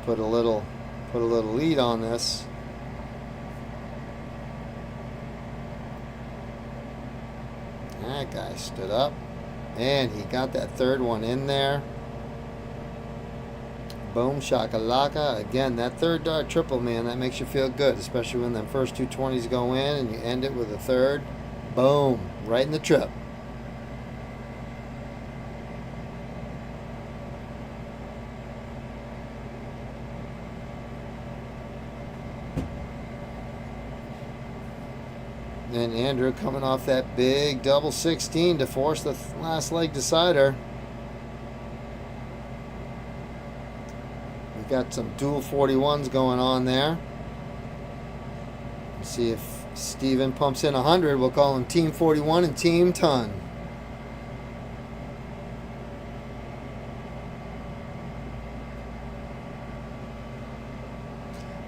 Put a little lead on this. That guy stood up and he got that third one in there. Boom, shakalaka. Again, that third dart triple, man, that makes you feel good, especially when the first two 20s go in and you end it with a third. Boom, right in the trip. And Andrew coming off that big double 16 to force the last leg decider. Got some dual 41s going on there. Let's see if Steven pumps in 100. We'll call him Team 41 and Team Ton.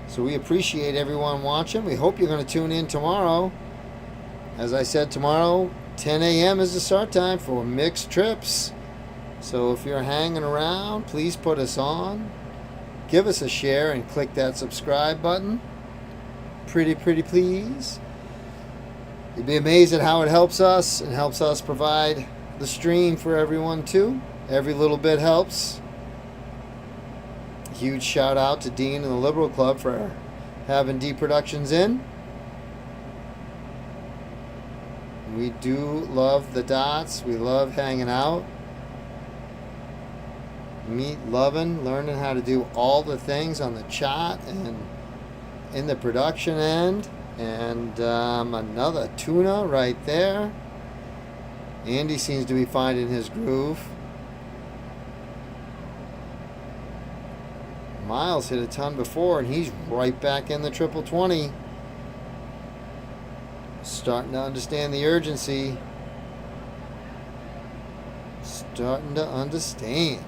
So we appreciate everyone watching. We hope you're going to tune in tomorrow. As I said, tomorrow 10 a.m. is the start time for mixed trips. So if you're hanging around, please put us on. Give us a share and click that subscribe button. Pretty please. You'd be amazed at how it helps us and helps us provide the stream for everyone too. Every little bit helps. Huge shout out to Dean and the Liberal Club for having D Productions in. We do love the dots. We love hanging out. Loving, learning how to do all the things on the chat and in the production end. And another tuna right there. Andy seems to be finding his groove. Miles hit a ton before and he's right back in the triple 20. Starting to understand the urgency. Starting to understand.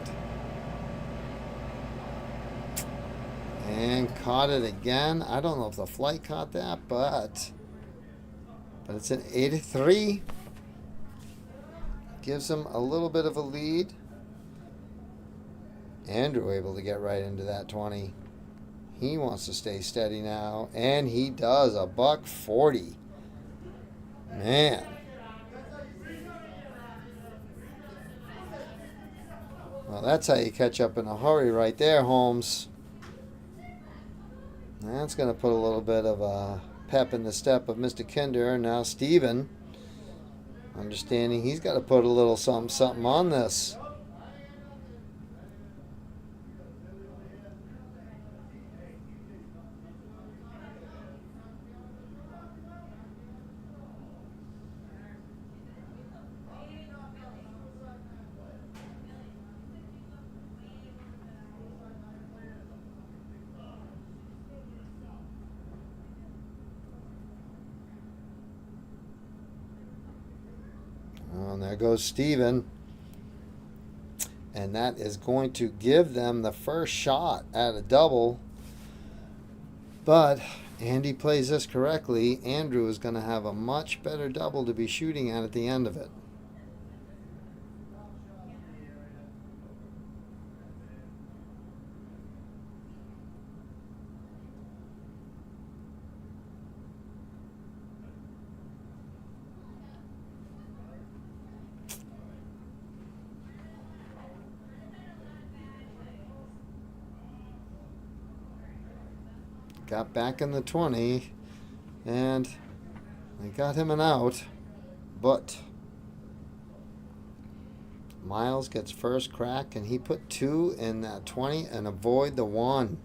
And caught it again. I don't know if the flight caught that, but it's an 83. Gives him a little bit of a lead. Andrew able to get right into that 20. He wants to stay steady now, and he does. A $140. Man. Well, that's how you catch up in a hurry right there, Holmes. That's going to put a little bit of a pep in the step of Mr. Kinder. Now Steven, understanding he's got to put a little something on this. And there goes Steven. And that is going to give them the first shot at a double. But Andy plays this correctly. Andrew is going to have a much better double to be shooting at the end of it. Got back in the 20, and they got him an out, but Miles gets first crack, and he put 2 in that 20 and avoid the 1.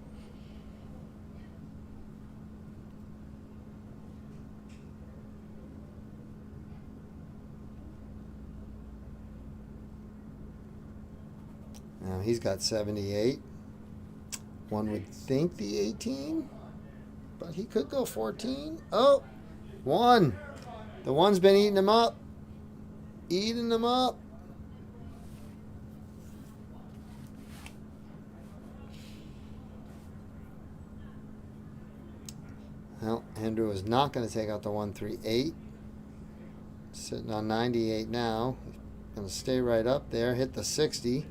Now he's got 78. One would think the 18. But he could go 14. Oh, 1. The 1's been eating him up. Eating him up. Well, Andrew is not going to take out the 138. Sitting on 98 now. Going to stay right up there. Hit the 60.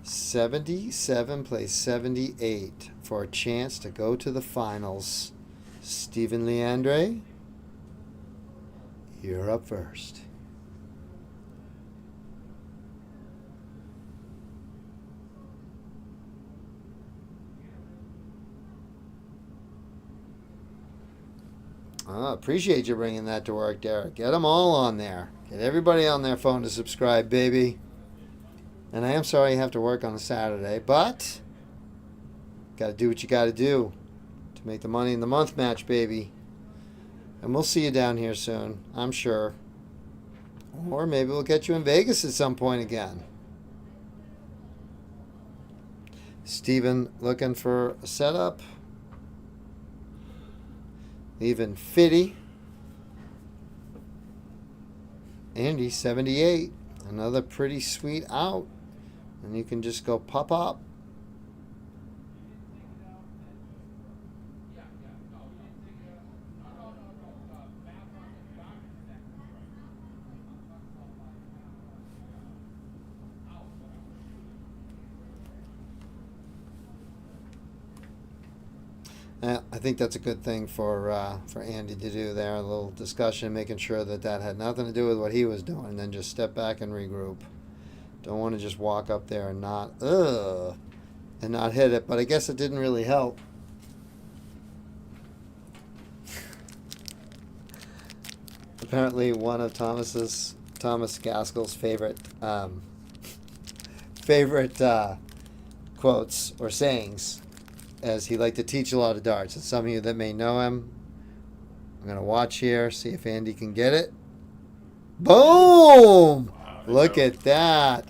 77 plays 78 for a chance to go to the finals. Stephen Leandre, you're up first. Appreciate you bringing that to work, Derek. Get them all on there. Get everybody on their phone to subscribe, baby. And I am sorry you have to work on a Saturday, but got to do what you got to do to make the money in the month match, baby. And we'll see you down here soon, I'm sure. Or maybe we'll get you in Vegas at some point again. Steven looking for a setup. Leaving 50. Andy, 78. Another pretty sweet out. And you can just go pop up. I think that's a good thing for Andy to do there. A little discussion, making sure that that had nothing to do with what he was doing, and then just step back and regroup. Don't want to just walk up there and not hit it. But I guess it didn't really help. Apparently, one of Thomas Gaskell's favorite quotes or sayings, as he liked to teach a lot of darts. And some of you that may know him, I'm going to watch here, see if Andy can get it. Boom! Look at that.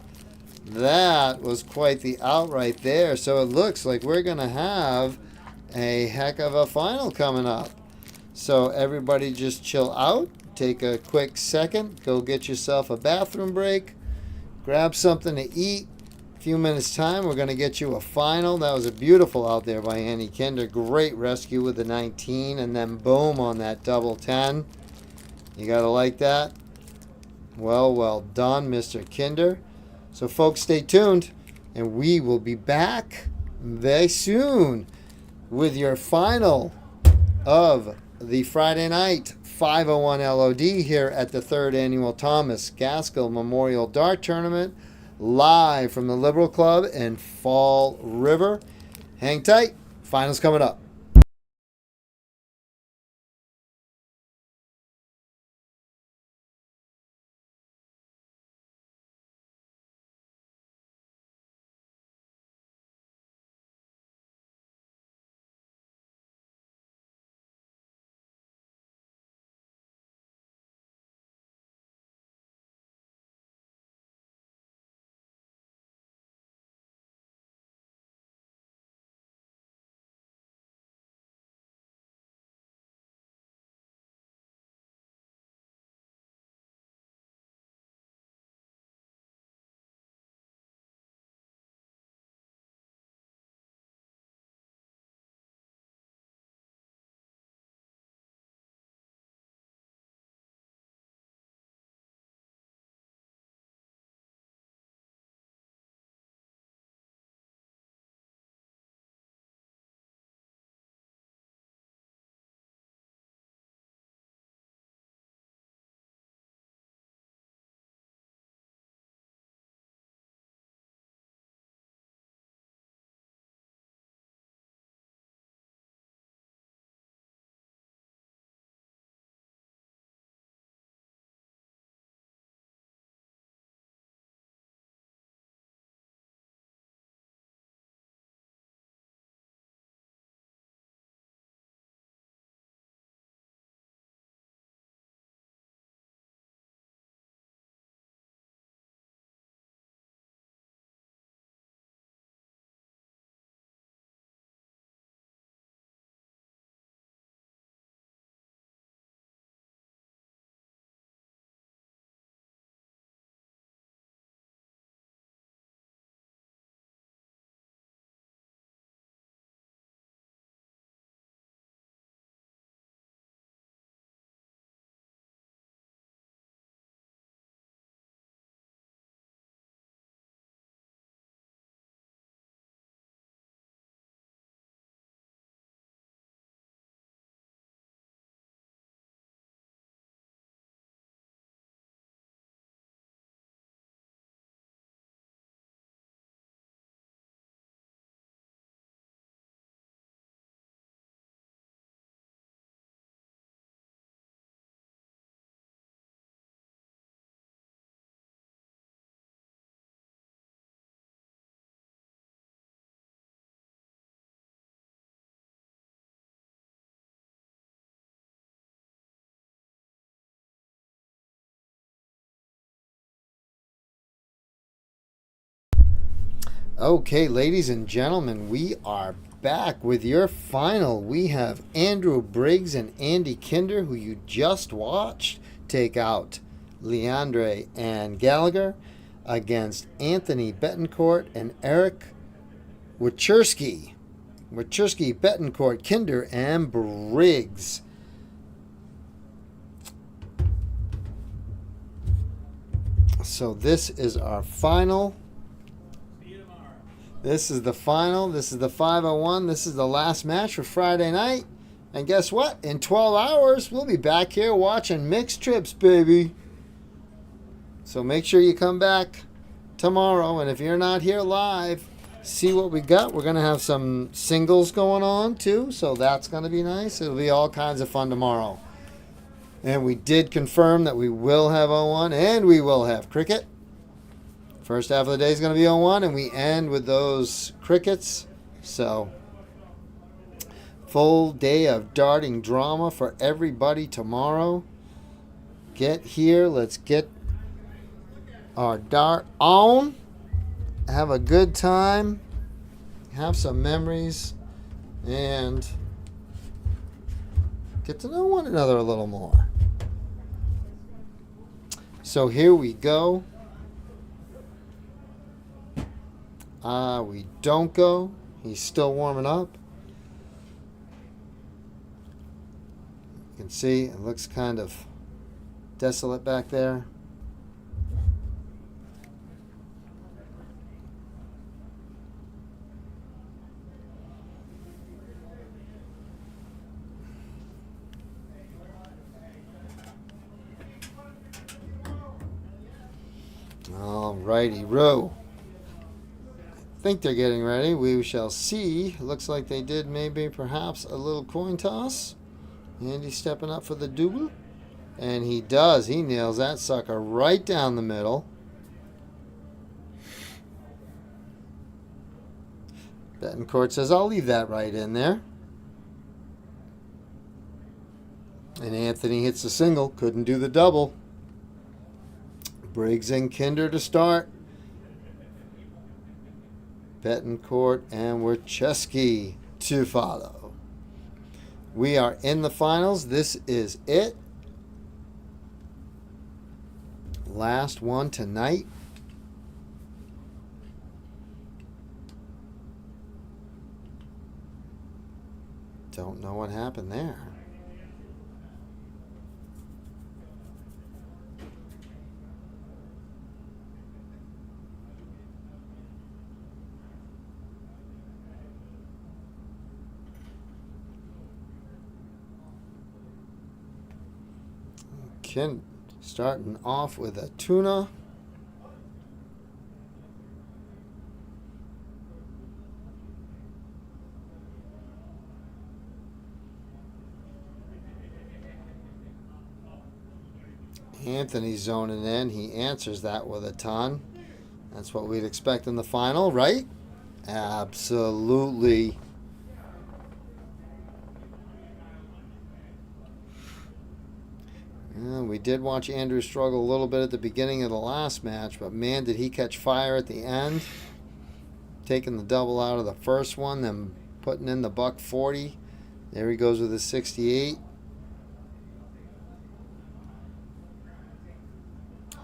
That was quite the out right there. So it looks like we're going to have a heck of a final coming up. So everybody just chill out. Take a quick second. Go get yourself a bathroom break. Grab something to eat. Few minutes time, we're going to get you a final. That was a beautiful out there by Andy Kinder. Great rescue with the 19, and then boom on that double 10. You got to like that. Well done, Mr. Kinder. So folks, stay tuned, and we will be back very soon with your final of the Friday night 501 LOD here at the 3rd Annual Thomas Gaskell Memorial Dart Tournament, live from the Liberal Club in Fall River. Hang tight. Finals coming up. Okay, ladies and gentlemen, we are back with your final. We have Andrew Briggs and Andy Kinder, who you just watched, take out Leandre and Gallagher against Anthony Betancourt and Eric Wachurski. Wachurski, Betancourt, Kinder, and Briggs. So this is our final. This is the final. This is the 501. This is the last match for Friday night. And guess what? In 12 hours, we'll be back here watching Mixed Trips, baby. So make sure you come back tomorrow. And if you're not here live, see what we got. We're going to have some singles going on, too. So that's going to be nice. It'll be all kinds of fun tomorrow. And we did confirm that we will have 01 and we will have cricket. First half of the day is going to be 01, and we end with those crickets. So, full day of darting drama for everybody tomorrow. Get here. Let's get our dart on. Have a good time. Have some memories. And get to know one another a little more. So, here we go. We don't go. He's still warming up. You can see it looks kind of desolate back there. All righty, row. Think they're getting ready. We shall see. Looks like they did maybe perhaps a little coin toss. Andy stepping up for the double. And he does. He nails that sucker right down the middle. Betancourt says, I'll leave that right in there. And Anthony hits the single. Couldn't do the double. Briggs and Kinder to start. Betancourt and Wachurski to follow. We are in the finals. This is it. Last one tonight. Don't know what happened there. Starting off with a tuna. Anthony zoning in. He answers that with a ton. That's what we'd expect in the final, right? Absolutely. We did watch Andrew struggle a little bit at the beginning of the last match, but man, did he catch fire at the end. Taking the double out of the first one, then putting in the $140. There he goes with his 68.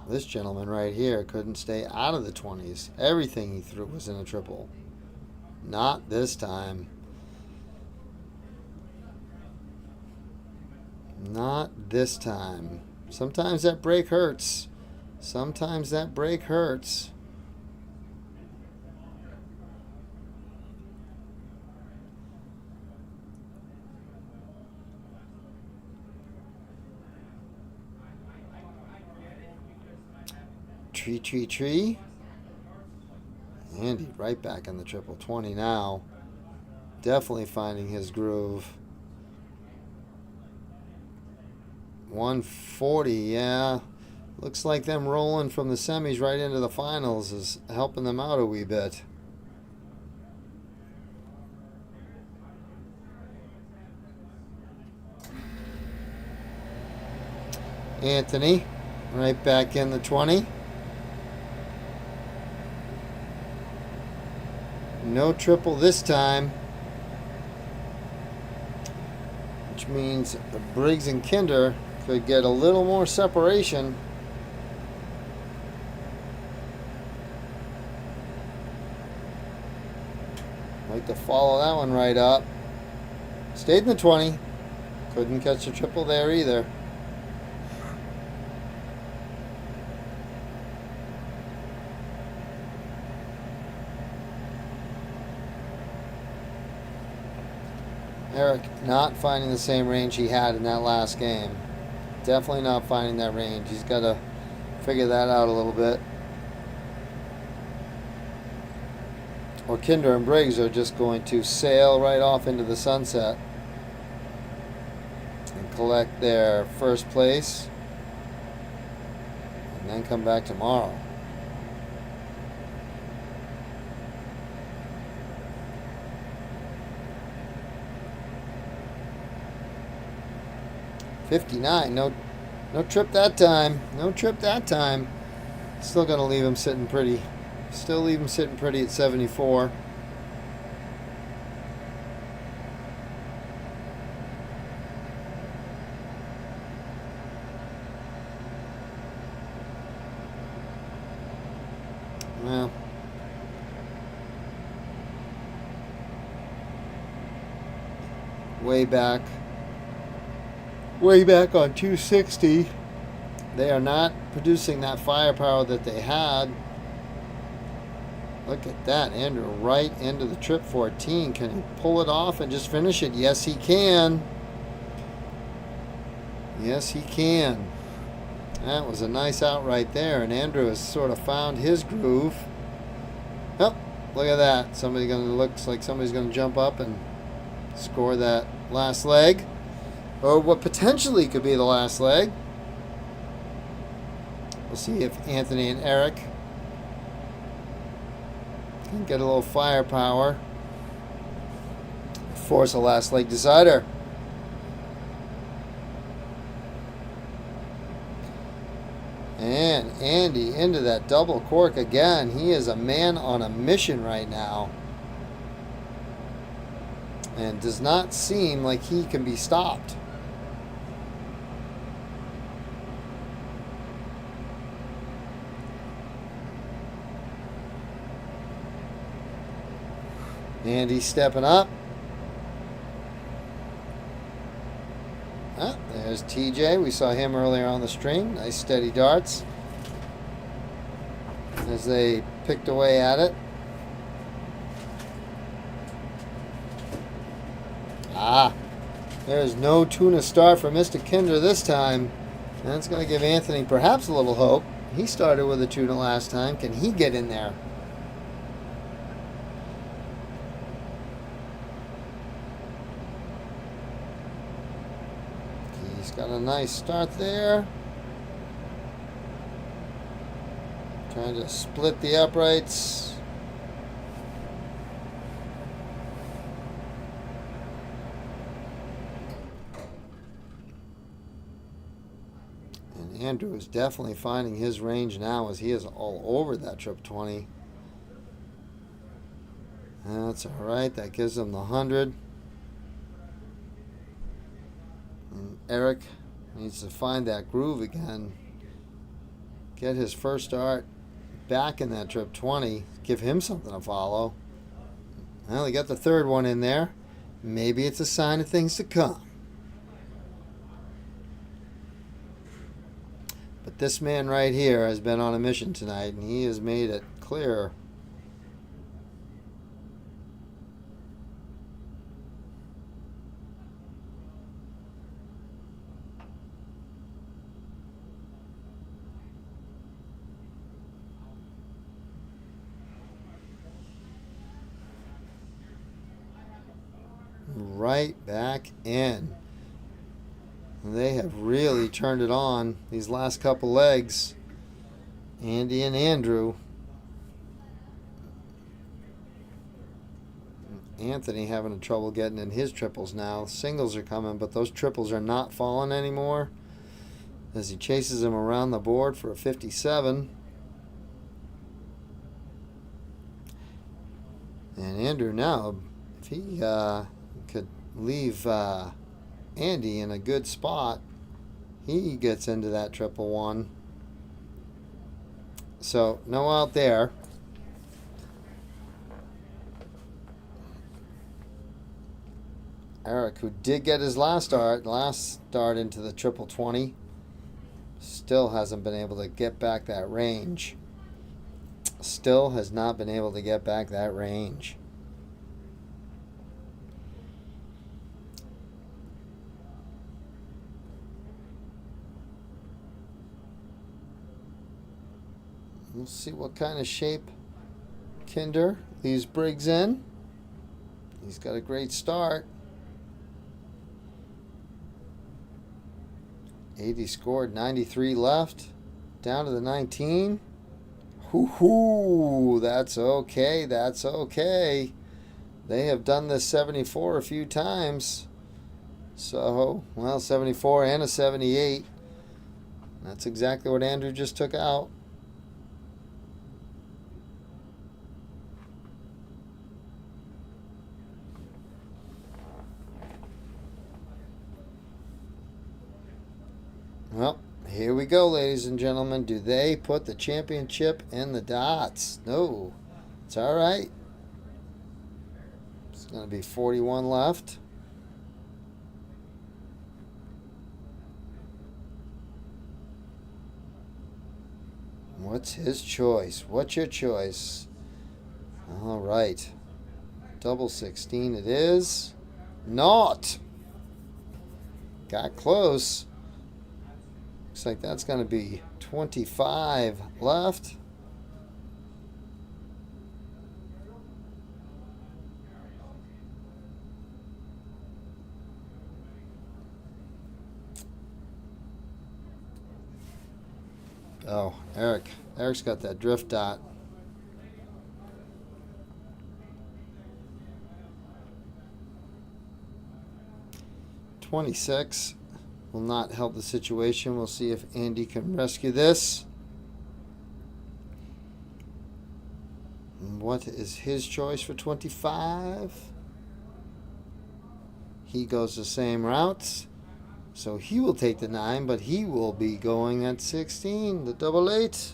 This gentleman right here couldn't stay out of the 20s. Everything he threw was in a triple. Not this time. Not this time. Sometimes that break hurts. Sometimes that break hurts. Tree. Andy right back in the triple 20 now. Definitely finding his groove. 140, yeah. Looks like them rolling from the semis right into the finals is helping them out a wee bit. Anthony right back in the 20. no triple this time. Which means Briggs and Kinder could get a little more separation. Like to follow that one right up. Stayed in the 20. Couldn't catch a triple there either. Eric not finding the same range he had in that last game. Definitely not finding that range. He's got to figure that out a little bit. Or Kinder and Briggs are just going to sail right off into the sunset and collect their first place and then come back tomorrow. $59. No trip that time. No trip that time. Still gonna leave him sitting pretty. Still leave him sitting pretty at 74. Well, way back on 260, they are not producing that firepower that they had. Look at that, Andrew, right into the trip 14. Can he pull it off and just finish it? Yes, he can. Yes, he can. That was a nice out right there, and Andrew has sort of found his groove. Oh, look at that. Looks like somebody's gonna jump up and score that last leg, or what potentially could be the last leg. We'll see if Anthony and Eric can get a little firepower, force a last leg decider. And Andy into that double cork again. He is a man on a mission right now, and does not seem like he can be stopped. Andy stepping up. Ah, there's TJ. We saw him earlier on the stream. Nice steady darts as they picked away at it. Ah, there's no tuna star for Mr. Kinder this time. That's going to give Anthony perhaps a little hope. He started with a tuna last time. Can he get in there? He's got a nice start there. Trying to split the uprights. And Andrew is definitely finding his range now, as he is all over that trip 20. That's all right. That gives him the 100. And Eric needs to find that groove again. Get his first start back in that trip 20. Give him something to follow. Well, he got the third one in there. Maybe it's a sign of things to come. But this man right here has been on a mission tonight, and he has made it clear. Right back in. They have really turned it on these last couple legs. Andy and Andrew. Anthony having trouble getting in his triples now. Singles are coming, but those triples are not falling anymore as he chases them around the board for a 57. And Andrew now, if he could leave Andy in a good spot, he gets into that triple one. So no out there. Eric, who did get his last start into the triple 20, still hasn't been able to get back that range. Still has not been able to get back that range. We'll see what kind of shape Kinder leaves Briggs in. He's got a great start. 80 scored, 93 left. Down to the 19. Hoo-hoo, that's okay, that's okay. They have done this 74 a few times. So, well, 74 and a 78. That's exactly what Andrew just took out. Well, here we go, ladies and gentlemen. Do they put the championship in the dots? No. It's all right. It's going to be 41 left. What's his choice? What's your choice? All right. Double 16 it is. Not. Got close. Looks like that's going to be 25 left. Oh, Eric. Eric's got that drift dot. $26 will not help the situation. We'll see if Andy can rescue this. And what is his choice for 25? He goes the same route. So he will take the 9, but he will be going at 16, the double 8.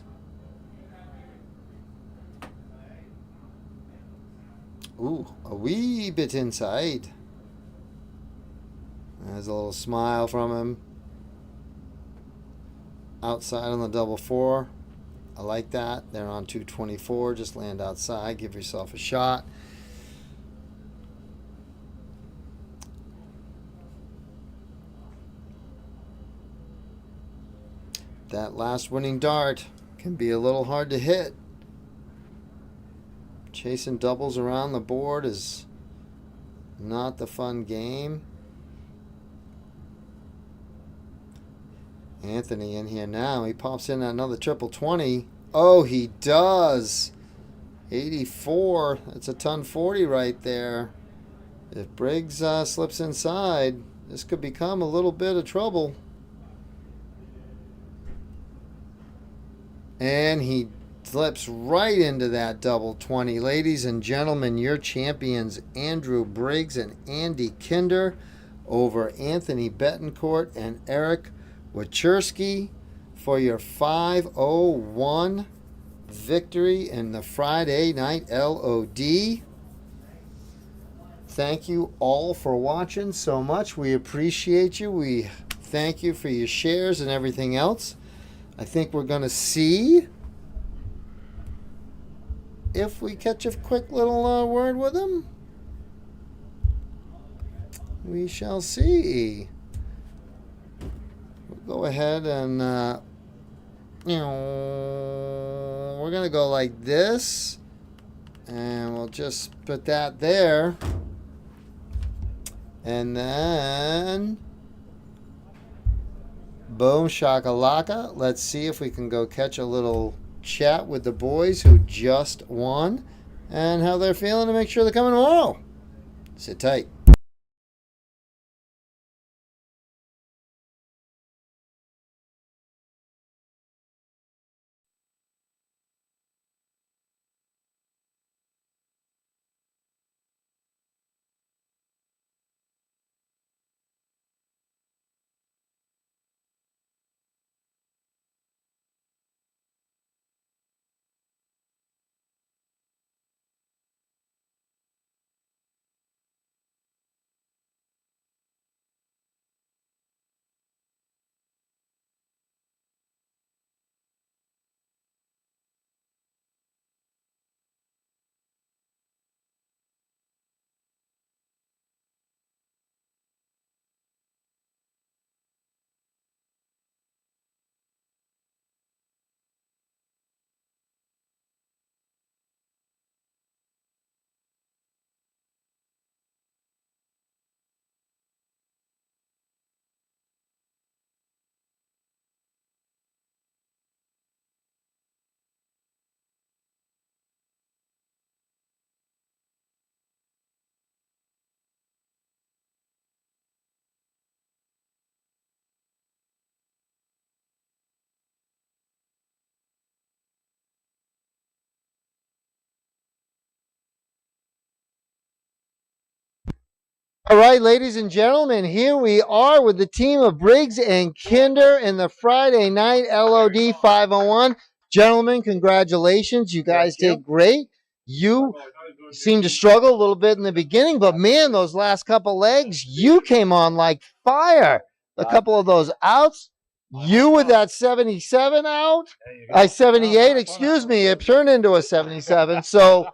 Ooh, a wee bit inside. There's a little smile from him. Outside on the double 4. I like that. They're on 224. Just land outside. Give yourself a shot. That last winning dart can be a little hard to hit. Chasing doubles around the board is not the fun game. Anthony in here now. He pops in another triple 20. Oh, he does. 84. That's a ton 40 right there. If Briggs slips inside, this could become a little bit of trouble. And he slips right into that double 20. Ladies and gentlemen, your champions, Andrew Briggs and Andy Kinder, over Anthony Betancourt and Eric Wachurski for your 501 victory in the Friday Night LOD. Thank you all for watching so much. We appreciate you. We thank you for your shares and everything else. I think we're going to see if we catch a quick little word with him. We shall see. We'll go ahead and we're going to go like this. And we'll just put that there. And then boom shakalaka. Let's see if we can go catch a little chat with the boys who just won and how they're feeling to make sure they're coming tomorrow. Sit tight. All right, ladies and gentlemen, here we are with the team of Briggs and Kinder in the Friday night LOD 501. Gentlemen, congratulations. You guys did great. You seemed to struggle a little bit in the beginning, but man, those last couple legs, you came on like fire. A couple of those outs, you with that 77 out, 78, excuse me, it turned into a 77. So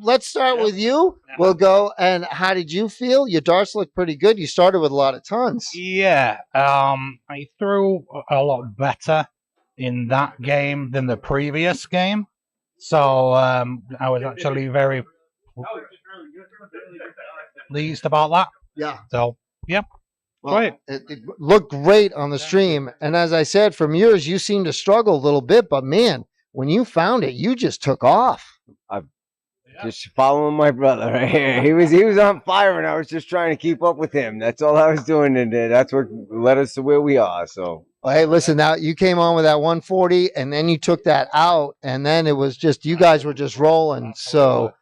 let's start with you. We'll go. And how did you feel? Your darts looked pretty good. You started with a lot of tons. Yeah, I threw a lot better in that game than the previous game. So I was actually very pleased about that. Yeah. So, yeah. Well, Great. it looked great on the stream. And as I said, from yours, you seemed to struggle a little bit. But man, when you found it, you just took off. Just following my brother right here. He was on fire, and I was just trying to keep up with him. That's all I was doing, and that's what led us to where we are. So, Well, hey, listen, now you came on with that 140, and then you took that out, and then it was just, you guys were just rolling. So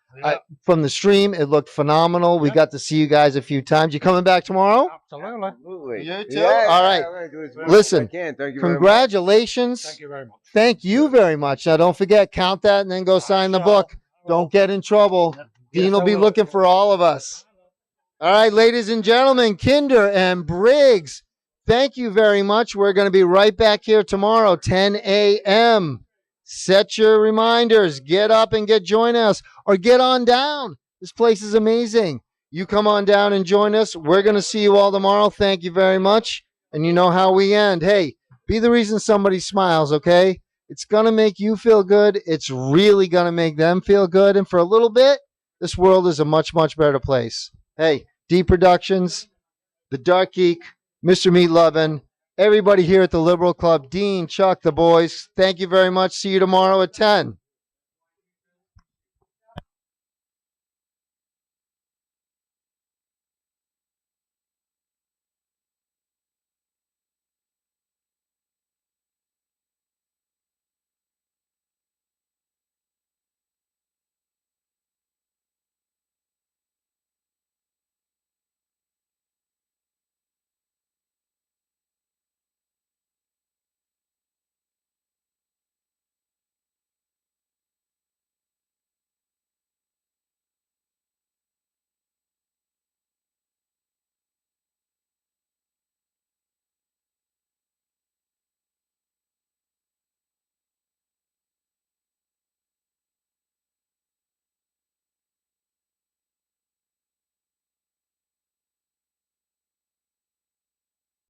from the stream, it looked phenomenal. We got to see you guys a few times. You coming back tomorrow? Absolutely. You too? All right. Listen, Thank you congratulations. Thank you very much. Thank you very much. Now, don't forget, count that and then go sign the book. Don't get in trouble. Dean will be looking for all of us. All right, ladies and gentlemen, Kinder and Briggs, thank you very much. We're going to be right back here tomorrow, 10 a.m. Set your reminders. Get up and join us, or get on down. This place is amazing. You come on down and join us. We're going to see you all tomorrow. Thank you very much. And you know how we end. Hey, be the reason somebody smiles, okay? It's going to make you feel good. It's really going to make them feel good. And for a little bit, this world is a much, much better place. Hey, D Productions, the Dark Geek, Mr. Meat Lovin', everybody here at the Liberal Club, Dean, Chuck, the boys, thank you very much. See you tomorrow at 10.